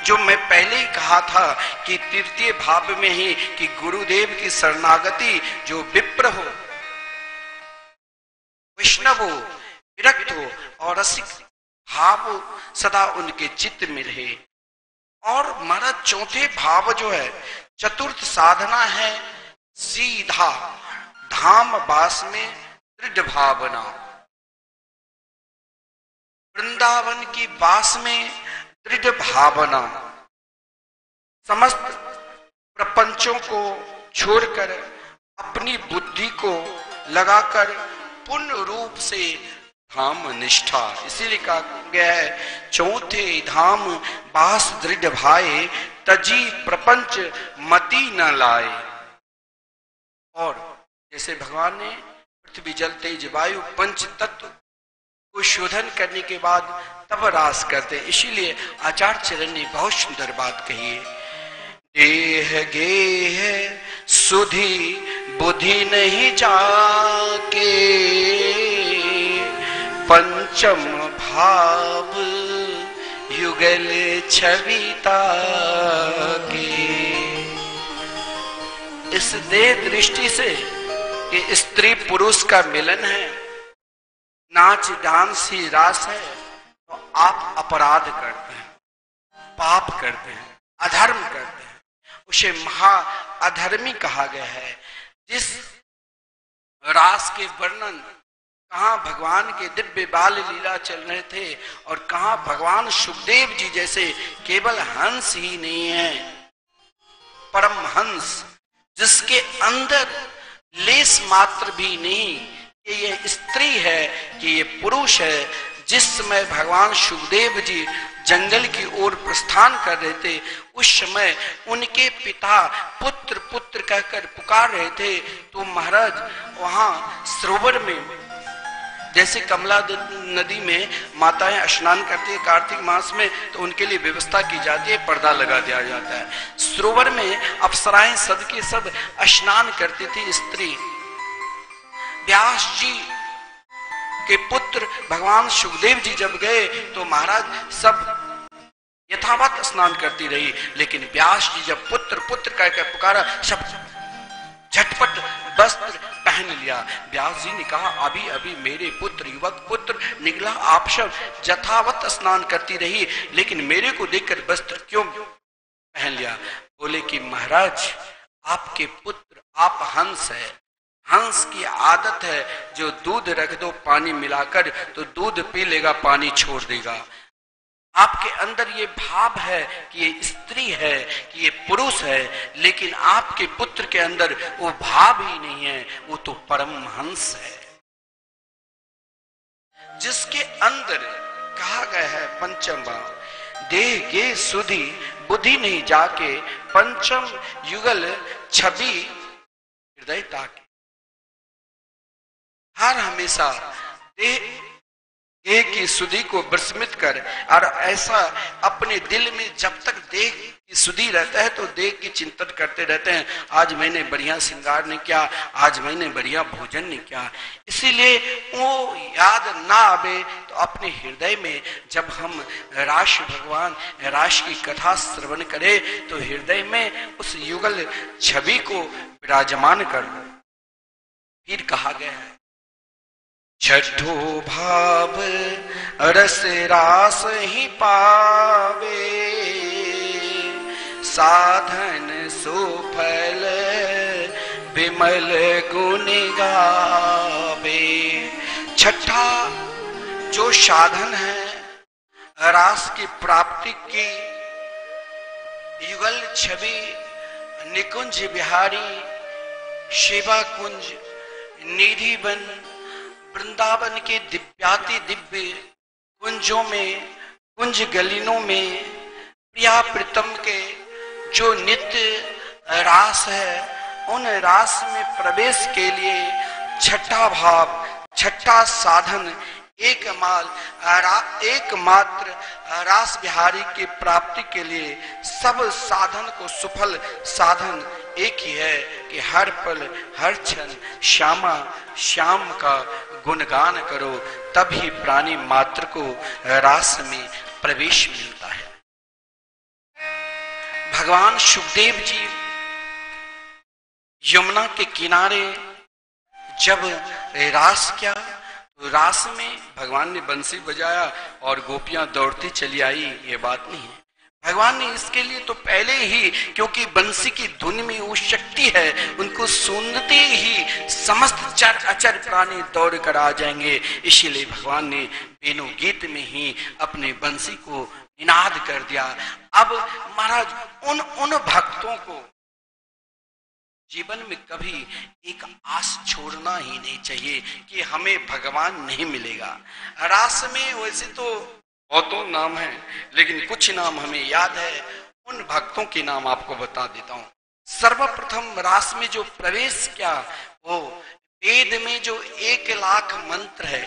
जो मैं पहले ही कहा था कि तृतीय भाव में ही कि गुरुदेव की शरणागति, जो विप्र हो, वैष्णव हो, विरक्त हो और रसिक भाव सदा उनके चित्त में रहे। और हमारा चौथे भाव जो है, चतुर्थ साधना है सीधा धाम वास में दृढ़ भावना। वृंदावन की वास में दृढ़ भावना, समस्त प्रपंचों को छोड़कर अपनी बुद्धि को लगाकर पूर्ण रूप से धाम निष्ठा। इसीलिए कहा गया है, चौथे धाम बास दृढ़ भाए, तजी प्रपंच मति न लाए। और जैसे भगवान ने पृथ्वी जल तेज वायु पंच तत्व को शोधन करने के बाद तब रास करते, इसीलिए आचार्य चरण ने बहुत सुंदर बात कही है, देह गेह सुधि बुद्धि नहीं जाके, पंचम भाव युगल छविता के। इस देह दृष्टि से कि स्त्री पुरुष का मिलन है, नाच डांस ही रास है, तो आप अपराध करते हैं, पाप करते हैं, अधर्म करते हैं। उसे महा अधर्मी कहा गया है। जिस रास के वर्णन कहाँ भगवान के दिव्य बाल लीला चल रहे थे और कहाँ भगवान सुखदेव जी जैसे केवल हंस ही नहीं है, परम हंस, जिसके अंदर लेस मात्र भी नहीं कि ये स्त्री है कि ये पुरुष है। जिस समय भगवान सुखदेव जी जंगल की ओर प्रस्थान कर रहे थे, उस समय उनके पिता पुत्र पुत्र कहकर पुकार रहे थे, तो महाराज वहां सरोवर में, जैसे कमला नदी में माताएं स्नान करती है कार्तिक मास में, तो उनके लिए व्यवस्था की जाती है, पर्दा लगा दिया जाता है। सरोवर में अप्सराएं सब के सब स्नान करती थी स्त्री। व्यास जी के पुत्र भगवान सुखदेव जी जब गए तो महाराज सब यथावत स्नान करती रही, लेकिन व्यास जी जब पुत्र पुत्र कहकर पुकारा, सब झटपट वस्त्र पहन लिया। व्यास जी ने कहा, अभी अभी मेरे पुत्र युवक पुत्र निकला, आप सब यथावत स्नान करती रही, लेकिन मेरे को देखकर वस्त्र क्यों पहन लिया? बोले कि महाराज आपके पुत्र, आप हंस है, हंस की आदत है जो दूध रख दो पानी मिलाकर तो दूध पी लेगा, पानी छोड़ देगा। आपके अंदर ये भाव है कि ये स्त्री है, कि ये पुरुष है, लेकिन आपके पुत्र के अंदर वो भाव ही नहीं है, वो तो परम हंस है। जिसके अंदर कहा गया है पंचम भाव, देह गे सुधी बुद्धि नहीं जाके, पंचम युगल छवि हृदय ताके। हर हमेशा देह की सुधि को विस्मृत कर, और ऐसा अपने दिल में जब तक देह की सुधि रहता है तो देह की चिंतन करते रहते हैं, आज मैंने बढ़िया श्रृंगार नहीं किया, आज मैंने बढ़िया भोजन नहीं किया। इसीलिए वो याद ना आवे तो अपने हृदय में जब हम राश भगवान राश की कथा श्रवण करें तो हृदय में उस युगल छवि को विराजमान कर लो। फिर कहा गया है, छठो भाव रस रास ही पावे, साधन सुफल विमल गुण गावे। छठा जो साधन है रास की प्राप्ति की, युगल छवि निकुंज बिहारी, शिवा कुंज निधि बन, वृंदावन के दिव्याति दिव्य कुंजों में, कुंज गलिनों में प्रिया प्रीतम के जो नित्य रास है, उन रास में प्रवेश के लिए छठा भाव, छठा साधन, एकमात्र रास बिहारी की प्राप्ति के लिए सब साधन को सुफल साधन एक ही है कि हर पल हर क्षण श्यामा श्याम का गुणगान करो, तभी प्राणी मात्र को रास में प्रवेश मिलता है। भगवान सुखदेव जी यमुना के किनारे जब रास किया तो रास में भगवान ने बंसी बजाया और गोपियां दौड़ती चली आई, ये बात नहीं है। भगवान ने इसके लिए तो पहले ही, क्योंकि बंसी की धुन में वो शक्ति है, उनको सुनते ही समस्त चर अचर प्राणी दौड़ कर आ जाएंगे, इसीलिए भगवान ने वेणु गीत में ही अपने बंसी को निनाद कर दिया। अब महाराज उन भक्तों को जीवन में कभी एक आस छोड़ना ही नहीं चाहिए कि हमें भगवान नहीं मिलेगा। रास में वैसे तो बहुतों नाम है, लेकिन कुछ नाम हमें याद है, उन भक्तों के नाम आपको बता देता हूं। सर्वप्रथम रास में जो प्रवेश किया, वो वेद में जो 1,00,000 मंत्र है,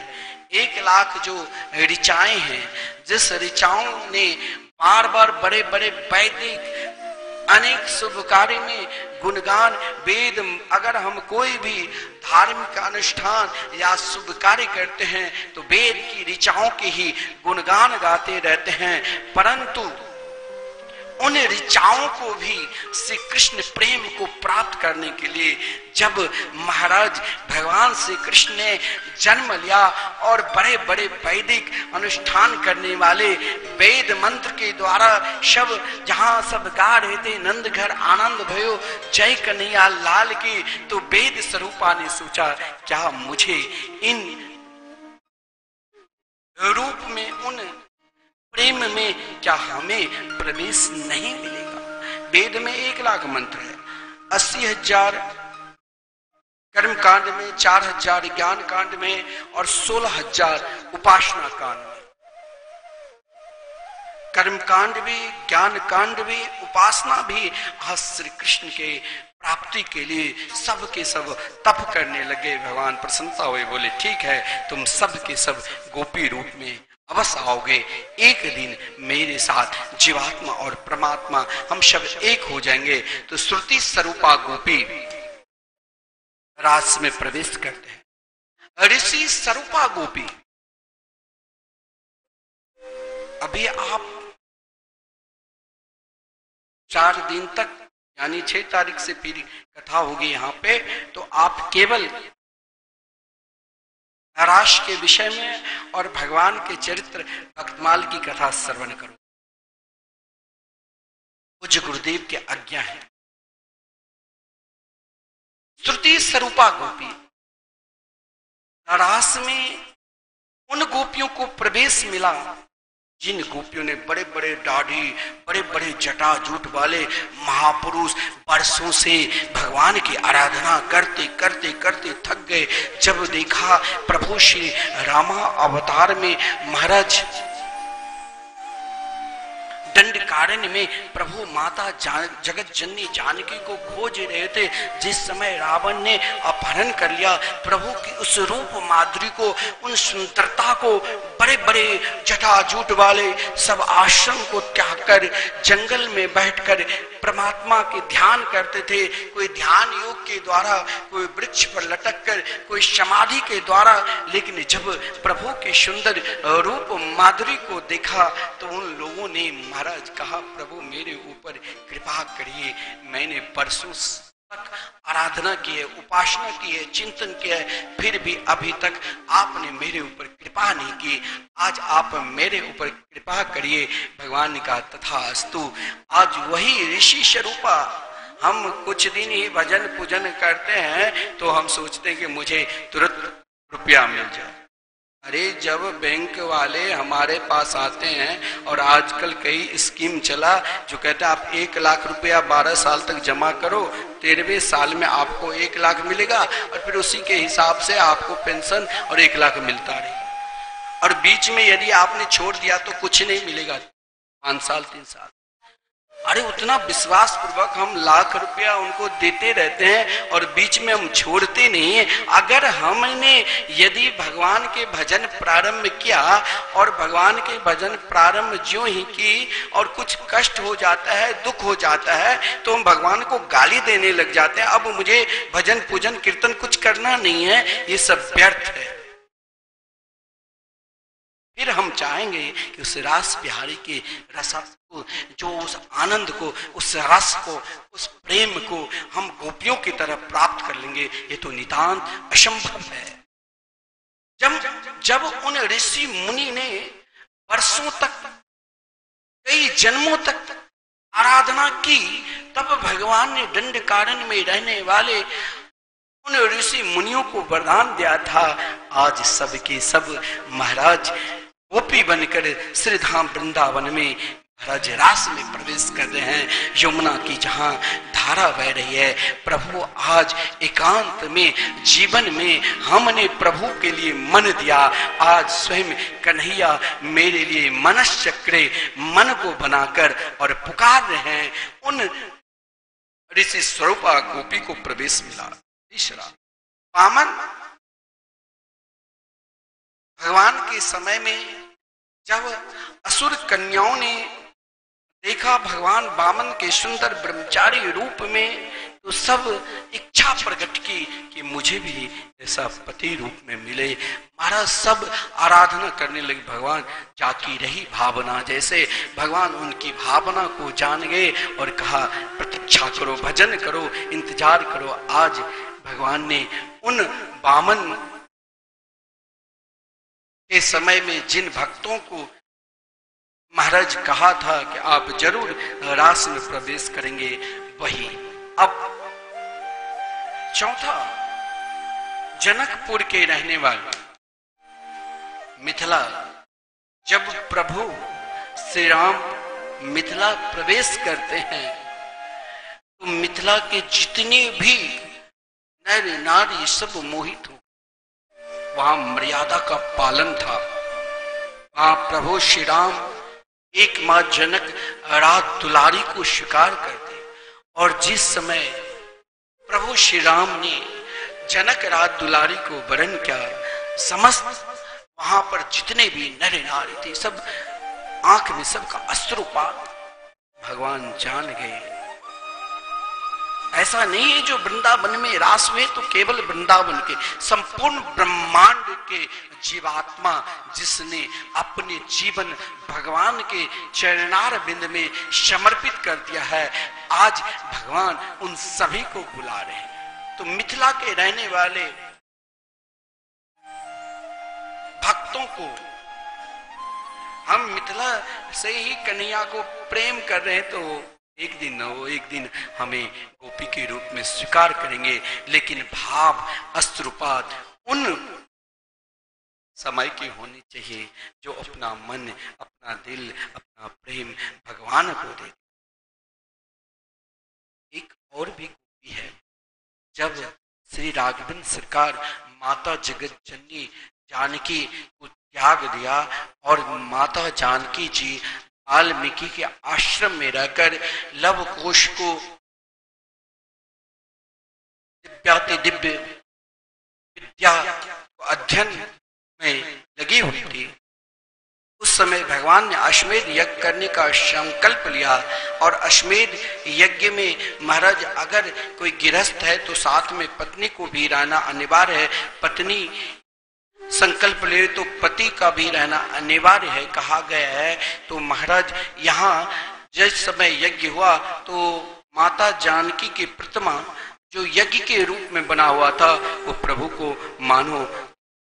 1,00,000 जो ऋचाएं हैं, जिस ऋचाओं ने बार बार बड़े बड़े वैदिक अनेक शुभ कार्य में गुणगान, वेद, अगर हम कोई भी धार्मिक अनुष्ठान या शुभ कार्य करते हैं तो वेद की ऋचाओं के ही गुणगान गाते रहते हैं, परंतु उन ऋचाओं को भी श्री कृष्ण प्रेम को प्राप्त करने के लिए जब महाराज भगवान श्री कृष्ण ने जन्म लिया और बड़े बड़े वैदिक अनुष्ठान करने वाले वेद मंत्र के द्वारा सब जहां सब गा रहे थे नंद घर आनंद भयो जय कन्हैया लाल की, तो वेद स्वरूपा ने सोचा क्या मुझे इन रूप में उन प्रेम में क्या हमें प्रवेश नहीं मिलेगा। वेद में 1,00,000 मंत्र है, 80,000 कर्म कांड में, 4,000 ज्ञान कांड में और 16,000 उपासना कांड में। कर्म कांड भी, ज्ञान कांड भी, उपासना भी। आज श्री कृष्ण के प्राप्ति के लिए सब के सब तप करने लगे। भगवान प्रसन्नता हुए, बोले ठीक है तुम सब के सब गोपी रूप में अवश्य आओगे, एक दिन मेरे साथ जीवात्मा और परमात्मा हम सब एक हो जाएंगे। तो श्रुति स्वरूपा गोपी रास में प्रवेश करते हैं। ऋषि स्वरूपा गोपी, अभी आप 4 दिन तक यानी 6 तारीख से फिर कथा होगी यहाँ पे, तो आप केवल रास के विषय में और भगवान के चरित्र भक्तमाल की कथा श्रवण करो। पूज्य गुरुदेव के आज्ञा है। श्रुति स्वरूपा गोपी, रास में उन गोपियों को प्रवेश मिला जिन गोपियों ने बड़े बड़े दाढ़ी, बड़े बड़े जटा जूट वाले महापुरुष वर्षों से भगवान की आराधना करते करते करते थक गए। जब देखा प्रभु श्री रामा अवतार में महाराज दंडकारण्य में प्रभु माता जगत जननी जानकी को खोज रहे थे, जिस समय रावण ने अपहरण कर लिया प्रभु की उस रूप माधुरी को, उन सुंदरता को, बड़े बड़े जटाजूट वाले सब आश्रम को त्याग कर जंगल में बैठकर परमात्मा के ध्यान करते थे। कोई ध्यान योग के द्वारा, कोई वृक्ष पर लटक कर, कोई समाधि के द्वारा। लेकिन जब प्रभु के सुंदर रूप माधुरी को देखा तो उन लोगों ने महाराज कहा प्रभु मेरे ऊपर कृपा करिए, मैंने बरसों तक आराधना की है, उपासना की है, चिंतन किया है, फिर भी अभी तक आपने मेरे ऊपर कृपा नहीं की, आज आप मेरे ऊपर कृपा करिए। भगवान ने कहा तथास्तु। आज वही ऋषि स्वरूपा, हम कुछ दिन ही भजन पूजन करते हैं तो हम सोचते हैं कि मुझे तुरंत रुपया मिल जाए। अरे जब बैंक वाले हमारे पास आते हैं, और आजकल कई स्कीम चला जो कहता है आप 1,00,000 रुपया 12 साल तक जमा करो, 13वें साल में आपको 1,00,000 मिलेगा और फिर उसी के हिसाब से आपको पेंशन और 1,00,000 मिलता रहेगा। और बीच में यदि आपने छोड़ दिया तो कुछ नहीं मिलेगा 5 साल 3 साल। अरे उतना विश्वास पूर्वक हम लाख रुपया उनको देते रहते हैं और बीच में हम छोड़ते नहीं है। अगर हमने यदि भगवान के भजन प्रारंभ किया और भगवान के भजन प्रारंभ ज्यों ही की और कुछ कष्ट हो जाता है, दुख हो जाता है, तो हम भगवान को गाली देने लग जाते हैं, अब मुझे भजन पूजन कीर्तन कुछ करना नहीं है, ये सब व्यर्थ है। फिर हम चाहेंगे कि उस रास बिहारी के रस को, जो उस आनंद को, उस रस को, उस प्रेम को हम गोपियों की तरह प्राप्त कर लेंगे। ये तो नितांत असंभव है। जब उन ऋषि मुनि ने वर्षों तक, कई जन्मों तक आराधना की, तब भगवान ने दंडकारण्य में रहने वाले उन ऋषि मुनियों को वरदान दिया था। आज सब के सब महाराज गोपी बनकर श्रीधाम वृंदावन में महाराज रास में प्रवेश कर रहे हैं। यमुना की जहां धारा बह रही है, प्रभु आज एकांत में जीवन में हमने प्रभु के लिए मन दिया। आज स्वयं कन्हैया मेरे लिए मनश्चक्रे मन को बनाकर और पुकार रहे हैं। उन ऋषि स्वरूपा गोपी को प्रवेश मिला। तीसरा वामन, भगवान के समय में जब असुर कन्याओं ने देखा भगवान वामन के सुंदर ब्रह्मचारी रूप में, तो सब इच्छा प्रकट की कि मुझे भी ऐसा पति रूप में मिले। महाराज सब आराधना करने लगे। भगवान जाकी रही भावना, जैसे भगवान उनकी भावना को जान गए और कहा प्रतीक्षा करो, भजन करो, इंतजार करो। आज भगवान ने उन वामन के समय में जिन भक्तों को महाराज कहा था कि आप जरूर रास में प्रवेश करेंगे, वही अब चौथा जनकपुर के रहने वाले मिथिला, जब प्रभु श्री राम मिथिला प्रवेश करते हैं तो मिथिला के जितने भी नर नारी सब मोहित हो। वहां मर्यादा का पालन था। वहां प्रभु श्री राम एक मां जनक रात दुलारी को स्वीकार करते, और जिस समय प्रभु श्री राम ने जनक रात दुलारी को वरण किया, समस्त वहां पर जितने भी नर नारी थे सब आंख में सबका अश्रुपात भगवान जान गए। ऐसा नहीं है जो वृंदावन में रास में तो केवल वृंदावन के, संपूर्ण ब्रह्मांड के जीवात्मा जिसने अपने जीवन भगवान के चरणार बिंद में समर्पित कर दिया है, आज भगवान उन सभी को बुला रहे हैं। तो मिथिला के रहने वाले भक्तों को, हम मिथिला से ही कन्हैया को प्रेम कर रहे हैं, तो एक दिन न हो एक दिन हमें गोपी के रूप में स्वीकार करेंगे। लेकिन भाव अश्रुपात उन समय की होनी चाहिए जो अपना मन, अपना दिल, अपना प्रेम भगवान को दे। एक और भी गोपी है, जब श्री राघवेंद्र सरकार माता जगत जननी जानकी को त्याग दिया और माता जानकी जी वाल्मीकि के आश्रम में रहकर लव कोश को दिव्य विद्या अध्ययन में लगी हुई थी, उस समय भगवान ने अश्वमेध यज्ञ करने का संकल्प लिया। और अश्वमेध यज्ञ में महाराज अगर कोई गृहस्थ है तो साथ में पत्नी को भी रहना अनिवार्य है, पत्नी संकल्प ले तो पति का भी रहना अनिवार्य है कहा गया है। तो महाराज यहाँ जिस समय यज्ञ हुआ तो माता जानकी की प्रतिमा जो यज्ञ के रूप में बना हुआ था, वो प्रभु को मानो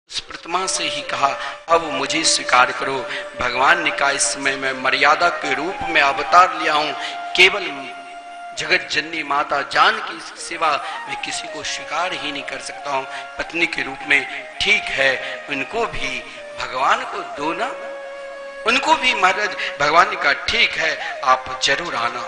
उस प्रतिमा से ही कहा अब मुझे स्वीकार करो। भगवान ने कहा इस समय मैं मर्यादा के रूप में अवतार लिया हूं, केवल जगत जननी माता जानकी की सिवा मैं किसी को स्वीकार ही नहीं कर सकता हूं पत्नी के रूप में। ठीक है, उनको भी भगवान को दो ना। उनको भी महाराज भगवान ने कहा ठीक है आप जरूर आना।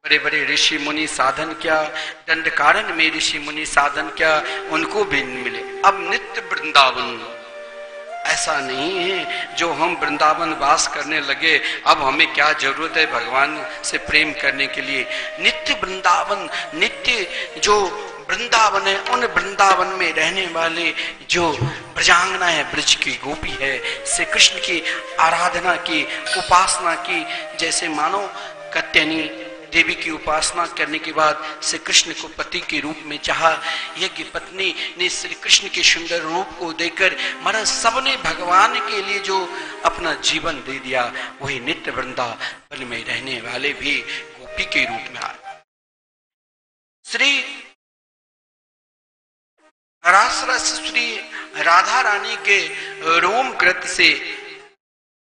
बड़े बड़े ऋषि मुनि साधन क्या, दंडकारण्य में ऋषि मुनि साधन क्या, उनको भी मिले। अब नित्य वृंदावन, ऐसा नहीं है जो हम वृंदावन वास करने लगे अब हमें क्या जरूरत है भगवान से प्रेम करने के लिए। नित्य वृंदावन, नित्य जो वृंदावन है, उन वृंदावन में रहने वाले जो ब्रजांगना है, ब्रज की गोपी है, श्री कृष्ण की आराधना की, उपासना की। जैसे मानो कत्यानी देवी की उपासना करने के बाद श्री कृष्ण को पति के रूप में चाहा, यज्ञ पत्नी ने श्री कृष्ण के सुंदर रूप को देखकर महाराज सबने भगवान के लिए जो अपना जीवन दे दिया, वही नित्य वृंदावन में रहने वाले भी गोपी के रूप में आए। श्री रासरस श्री राधा रानी के रोम कृत से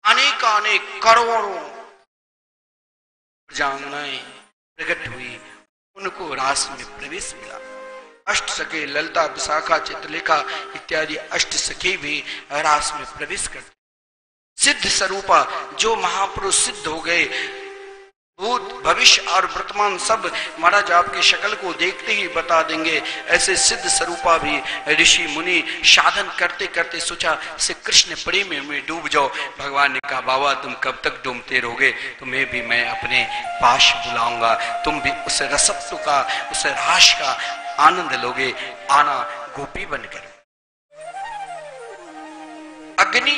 अनेक करोड़ों ब्रजांगनाएं प्रकट हुई, उनको रास में प्रवेश मिला। अष्ट सखे ललिता, विशाखा, चित्रलेखा इत्यादि अष्ट सखी भी रास में प्रवेश करते। सिद्ध स्वरूपा जो महापुरुष सिद्ध हो गए, भूत भविष्य और वर्तमान सब महाराज आपकी शक्ल को देखते ही बता देंगे। ऐसे सिद्ध स्वरूपा भी ऋषि मुनि साधन करते करते सोचा से कृष्ण प्रेम में डूब जाओ। भगवान ने कहा बाबा तुम कब तक डूबते रहोगे, तुम्हें भी मैं अपने पास बुलाऊंगा, तुम भी उस रसत्व का, उस रास का आनंद लोगे। आना गोपी बनकर। अग्नि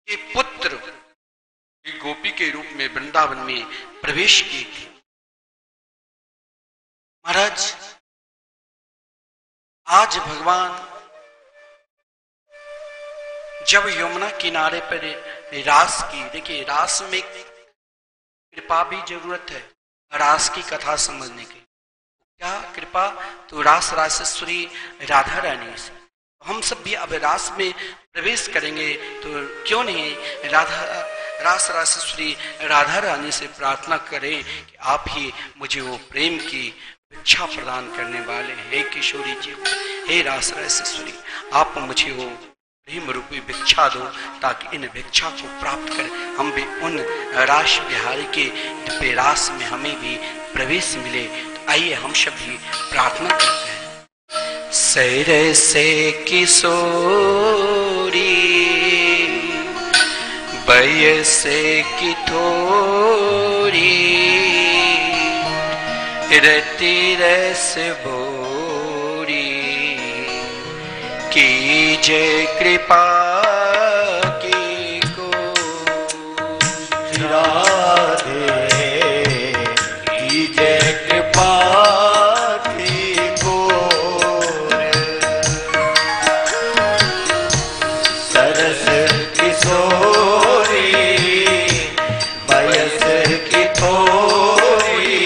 के पुत्र एक गोपी के रूप में वृंदावन में प्रवेश किए थे। महाराज आज भगवान जब यमुना किनारे पर रास की, देखिए रास में कृपा भी जरूरत है रास की कथा समझने की। क्या कृपा? तो रास रासेश्वरी राधा रानी से। हम सब भी अब रास में प्रवेश करेंगे तो क्यों नहीं रास रासेश्वरी राधा रानी से प्रार्थना करें कि आप ही मुझे वो प्रेम की भिक्षा प्रदान करने वाले हैं। हे किशोरी जी, हे रास रासेश्वरी, आप मुझे वो प्रेम रूपी भिक्षा दो ताकि इन भिक्षा को प्राप्त कर हम भी उन रास बिहारी के दिव्य रास में हमें भी प्रवेश मिले। तो आइए हम सभी प्रार्थना करते हैं। सैर से किशोरी बयस की थोरी रति रस बोरी कीजे कृपा की को राधे कीजे कृपा की को सरस किशोरी बयस की थोरी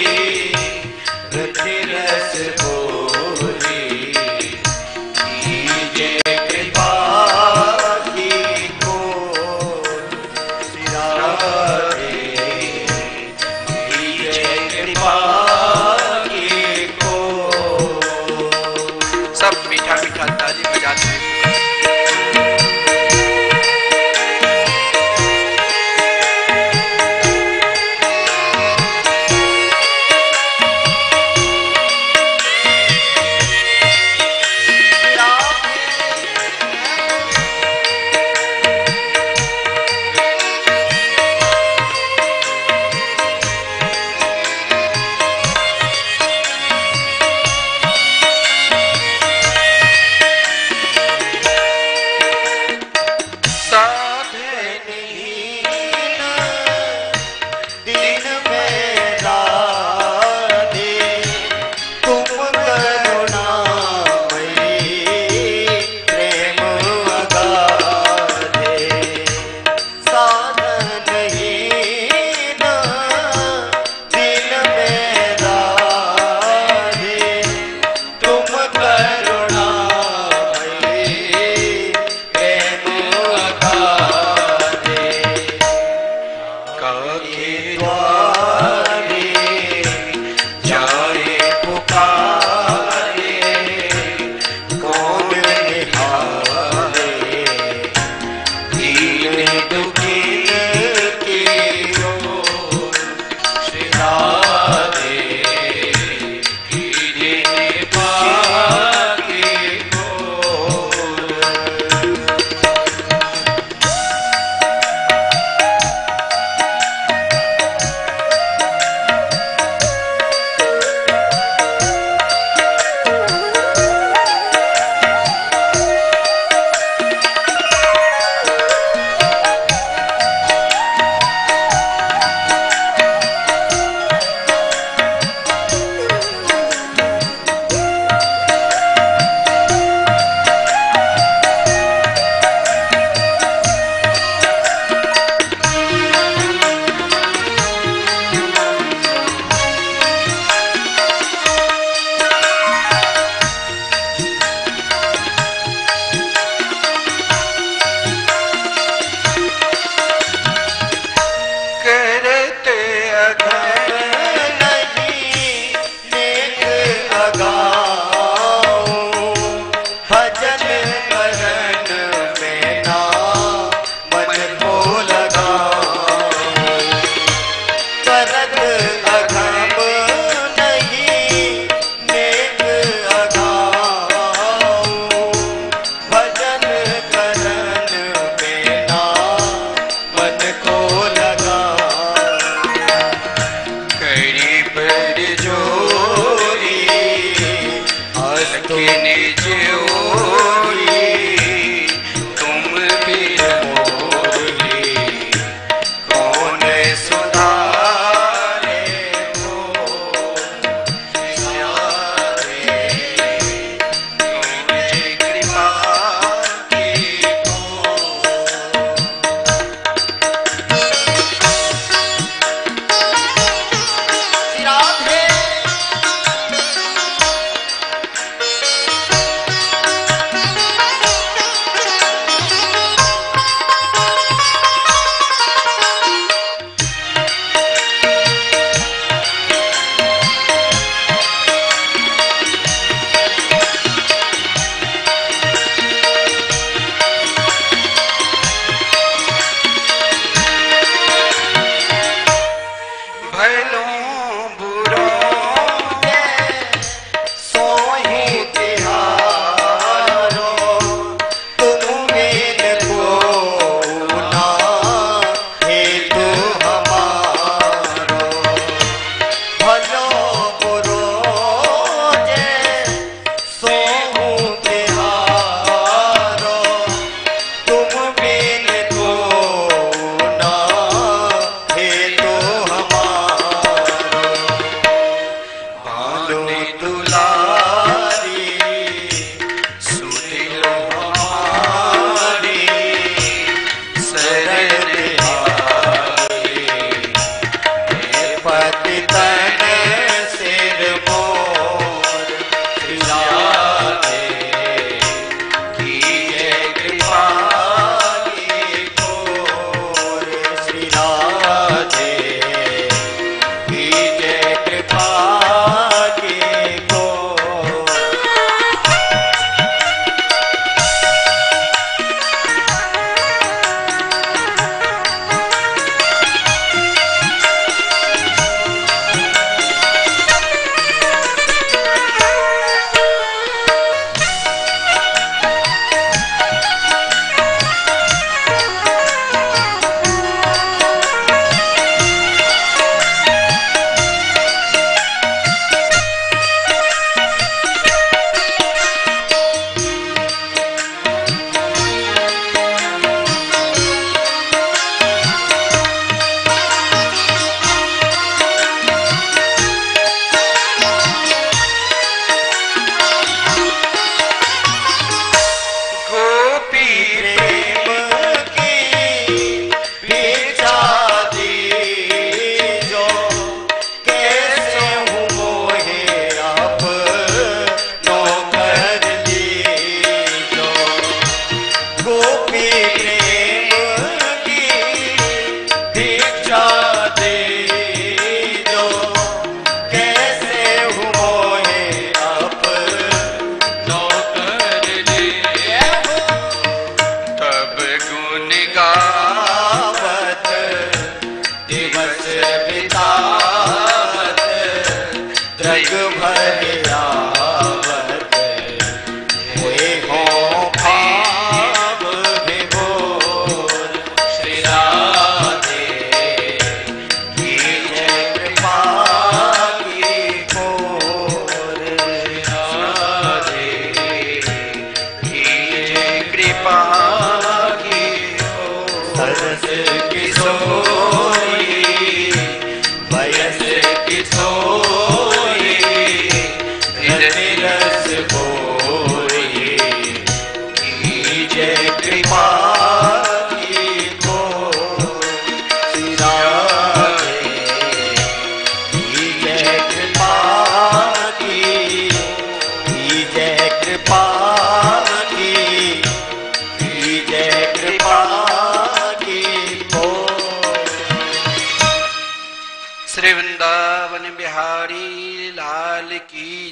रति रस बोरी कीजे कृपा की को राधे कीजे कृपा की को। सब मीठा मीठा ताली बजाते हैं।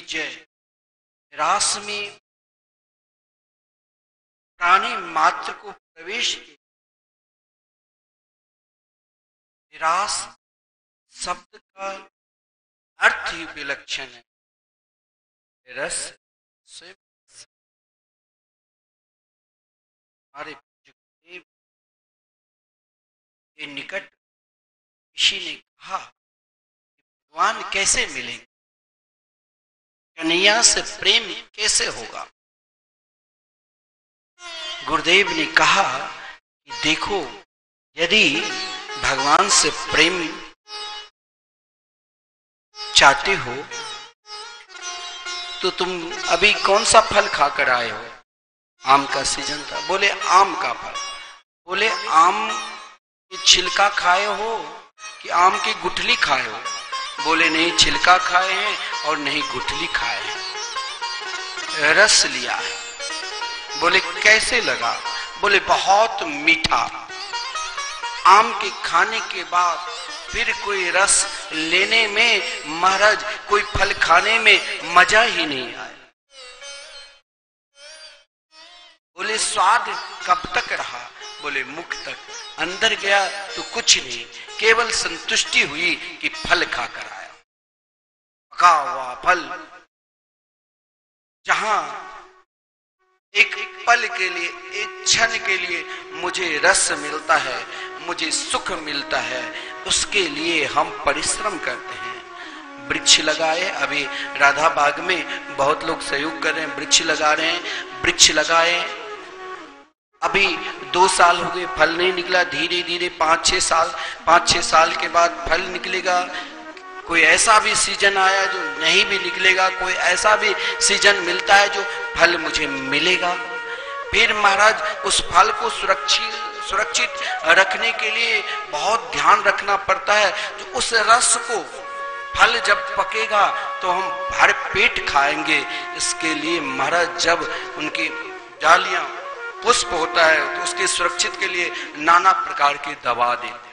जय। रास में प्राणी मात्र को प्रवेश किया। रास शब्द का अर्थ ही विलक्षण है। रस स्वयं हमारे गुरुदेव के निकट किसी ने कहा भगवान कैसे मिलेंगे, कन्हैया से प्रेम कैसे होगा। गुरुदेव ने कहा कि देखो, यदि भगवान से प्रेम चाहते हो तो तुम अभी कौन सा फल खाकर आए हो? आम का सीजन था। बोले आम का फल। बोले आम की छिलका खाए हो कि आम की गुठली खाए हो? बोले नहीं, छिलका खाए हैं और नहीं गुठली खाए हैं, रस लिया है। बोले कैसे लगा? बोले बहुत मीठा। आम के खाने के बाद फिर कोई रस लेने में महाराज, कोई फल खाने में मजा ही नहीं आया। बोले स्वाद कब तक रहा? बोले मुख तक। अंदर गया तो कुछ नहीं, केवल संतुष्टि हुई कि फल खाकर आया। पका हुआ फल, जहां एक पल के लिए, एक क्षण के लिए मुझे रस मिलता है, मुझे सुख मिलता है, उसके लिए हम परिश्रम करते हैं। वृक्ष लगाए, अभी राधा बाग में बहुत लोग सहयोग कर रहे हैं, वृक्ष लगा रहे हैं। वृक्ष लगाए, अभी 2 साल हो गए, फल नहीं निकला। धीरे धीरे 5-6 साल के बाद फल निकलेगा। कोई ऐसा भी सीजन आया जो नहीं भी निकलेगा, कोई ऐसा भी सीजन मिलता है जो फल मुझे मिलेगा। फिर महाराज उस फल को सुरक्षित रखने के लिए बहुत ध्यान रखना पड़ता है। जो उस रस को, फल जब पकेगा तो हम भर पेट खाएंगे। इसके लिए महाराज जब उनकी डालियां, पुष्प होता है तो उसके सुरक्षित के लिए नाना प्रकार की दवा देते हैं।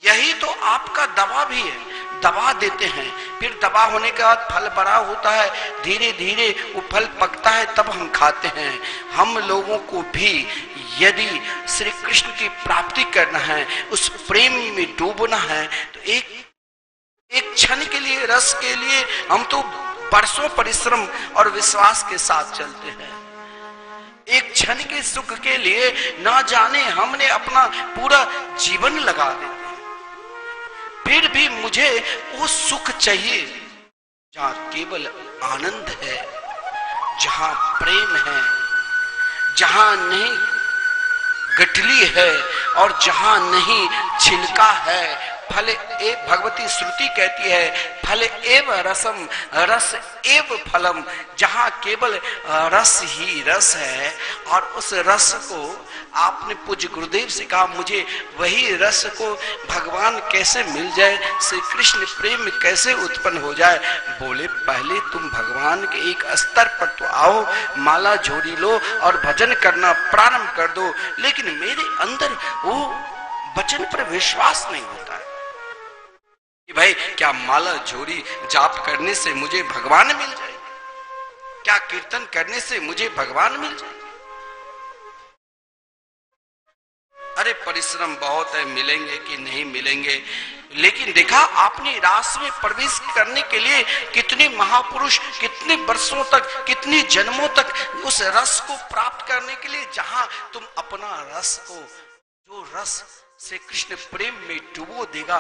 यही तो आपका दवा भी है, दवा देते हैं। फिर दवा होने के बाद फल बड़ा होता है, धीरे धीरे वो फल पकता है, तब हम खाते हैं। हम लोगों को भी यदि श्री कृष्ण की प्राप्ति करना है, उस प्रेम में डूबना है, तो एक क्षण के लिए, रस के लिए हम तो बरसों परिश्रम और विश्वास के साथ चलते हैं। एक क्षण के सुख के लिए ना जाने हमने अपना पूरा जीवन लगा दिया। फिर भी मुझे वो सुख चाहिए जहां केवल आनंद है, जहां प्रेम है, जहां नहीं गठली है और जहां नहीं छिलका है। फल ए, भगवती श्रुति कहती है फल एव रसम, रस एव फलम। जहां केवल रस ही रस है, और उस रस को आपने पूज्य गुरुदेव से कहा मुझे वही रस को भगवान कैसे मिल जाए, श्री कृष्ण प्रेम कैसे उत्पन्न हो जाए। बोले पहले तुम भगवान के एक स्तर पर तो आओ, माला झोरी लो और भजन करना प्रारंभ कर दो। लेकिन मेरे अंदर वो वचन पर विश्वास नहीं होता है कि भाई क्या माला झोरी जाप करने से मुझे भगवान मिल जाए, क्या कीर्तन करने से मुझे भगवान मिल जाए। अरे परिश्रम बहुत है, मिलेंगे कि नहीं मिलेंगे। लेकिन देखा आपने, रास में प्रवेश करने के लिए कितने महापुरुष कितने वर्षों तक, कितने जन्मों तक उस रस को प्राप्त करने के लिए, जहां तुम अपना रस को, जो रस से कृष्ण प्रेम में डुबो देगा,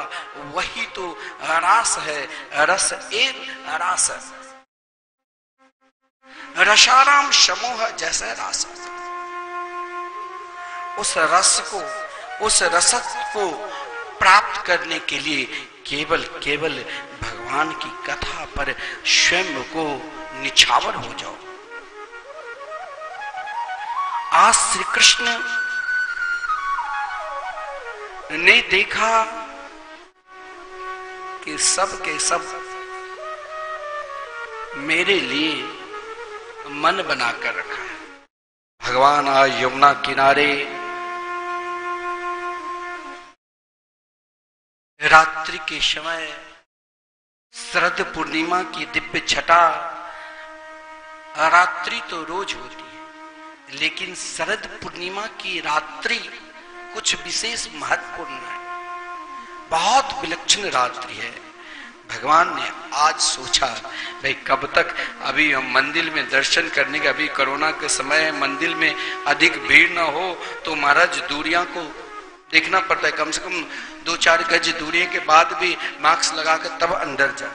वही तो रास है। रस एव रास, रसाराम समूह जैसे रास। उस रस को, उस रसत को प्राप्त करने के लिए केवल भगवान की कथा पर स्वयं को निछावर हो जाओ। आज श्री कृष्ण ने देखा कि सब के सब मेरे लिए मन बनाकर रखा है। भगवान आज यमुना किनारे रात्रि के समय शरद पूर्णिमा की दिव्य छटा रात्रि तो रोज होती है, लेकिन शरद पूर्णिमा की रात्रि कुछ विशेष महत्वपूर्ण है, बहुत विलक्षण रात्रि है। भगवान ने आज सोचा भाई कब तक अभी हम मंदिर में दर्शन करने के, अभी कोरोना के समय है, मंदिर में अधिक भीड़ ना हो तो महाराज दूरियां को देखना पड़ता है, कम से कम 2-4 गज दूरी के बाद भी मास्क लगाकर तब अंदर जाए।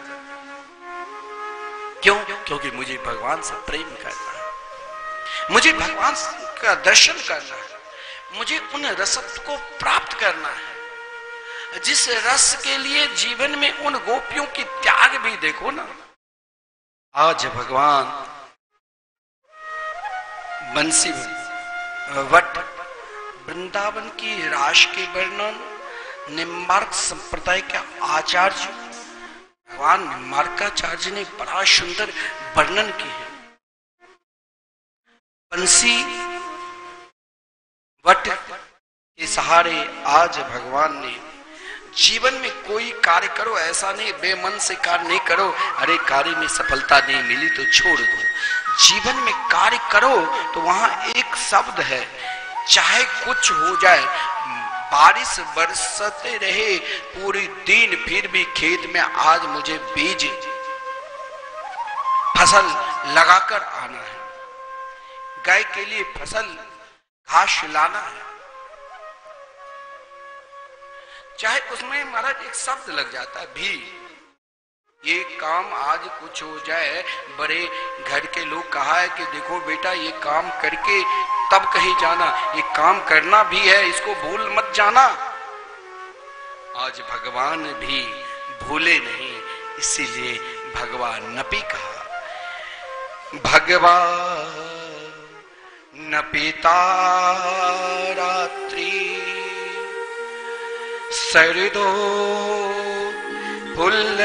क्यों? क्योंकि मुझे भगवान से प्रेम करना है, मुझे भगवान का दर्शन करना है, मुझे उन रसत को प्राप्त करना है जिस रस के लिए जीवन में उन गोपियों की त्याग भी देखो ना। आज भगवान बंसी वट वृंदावन की रास के वर्णन निम्बार्क संप्रदाय के आचार्य भगवान निम्बार्काचार्य ने बड़ा सुंदर वर्णन किए हैं। बंसी वट के सहारे आज भगवान ने जीवन में कोई कार्य करो, ऐसा नहीं बेमन से कार्य नहीं करो, अरे कार्य में सफलता नहीं मिली तो छोड़ दो। जीवन में कार्य करो तो वहां एक शब्द है, चाहे कुछ हो जाए, बारिश बरसते रहे पूरी दिन फिर भी खेत में आज मुझे बीज फसल लगाकर आना है, गाय के लिए फसल घास लाना है, चाहे उसमें महाराज एक शब्द लग जाता है भी, ये काम आज कुछ हो जाए। बड़े घर के लोग कहा है कि देखो बेटा ये काम करके तब कहीं जाना, ये काम करना भी है, इसको भूल मत जाना। आज भगवान भी भूले नहीं, इसीलिए भगवान नपी कहा, भगवान नपिता रात्रि सरदो फुल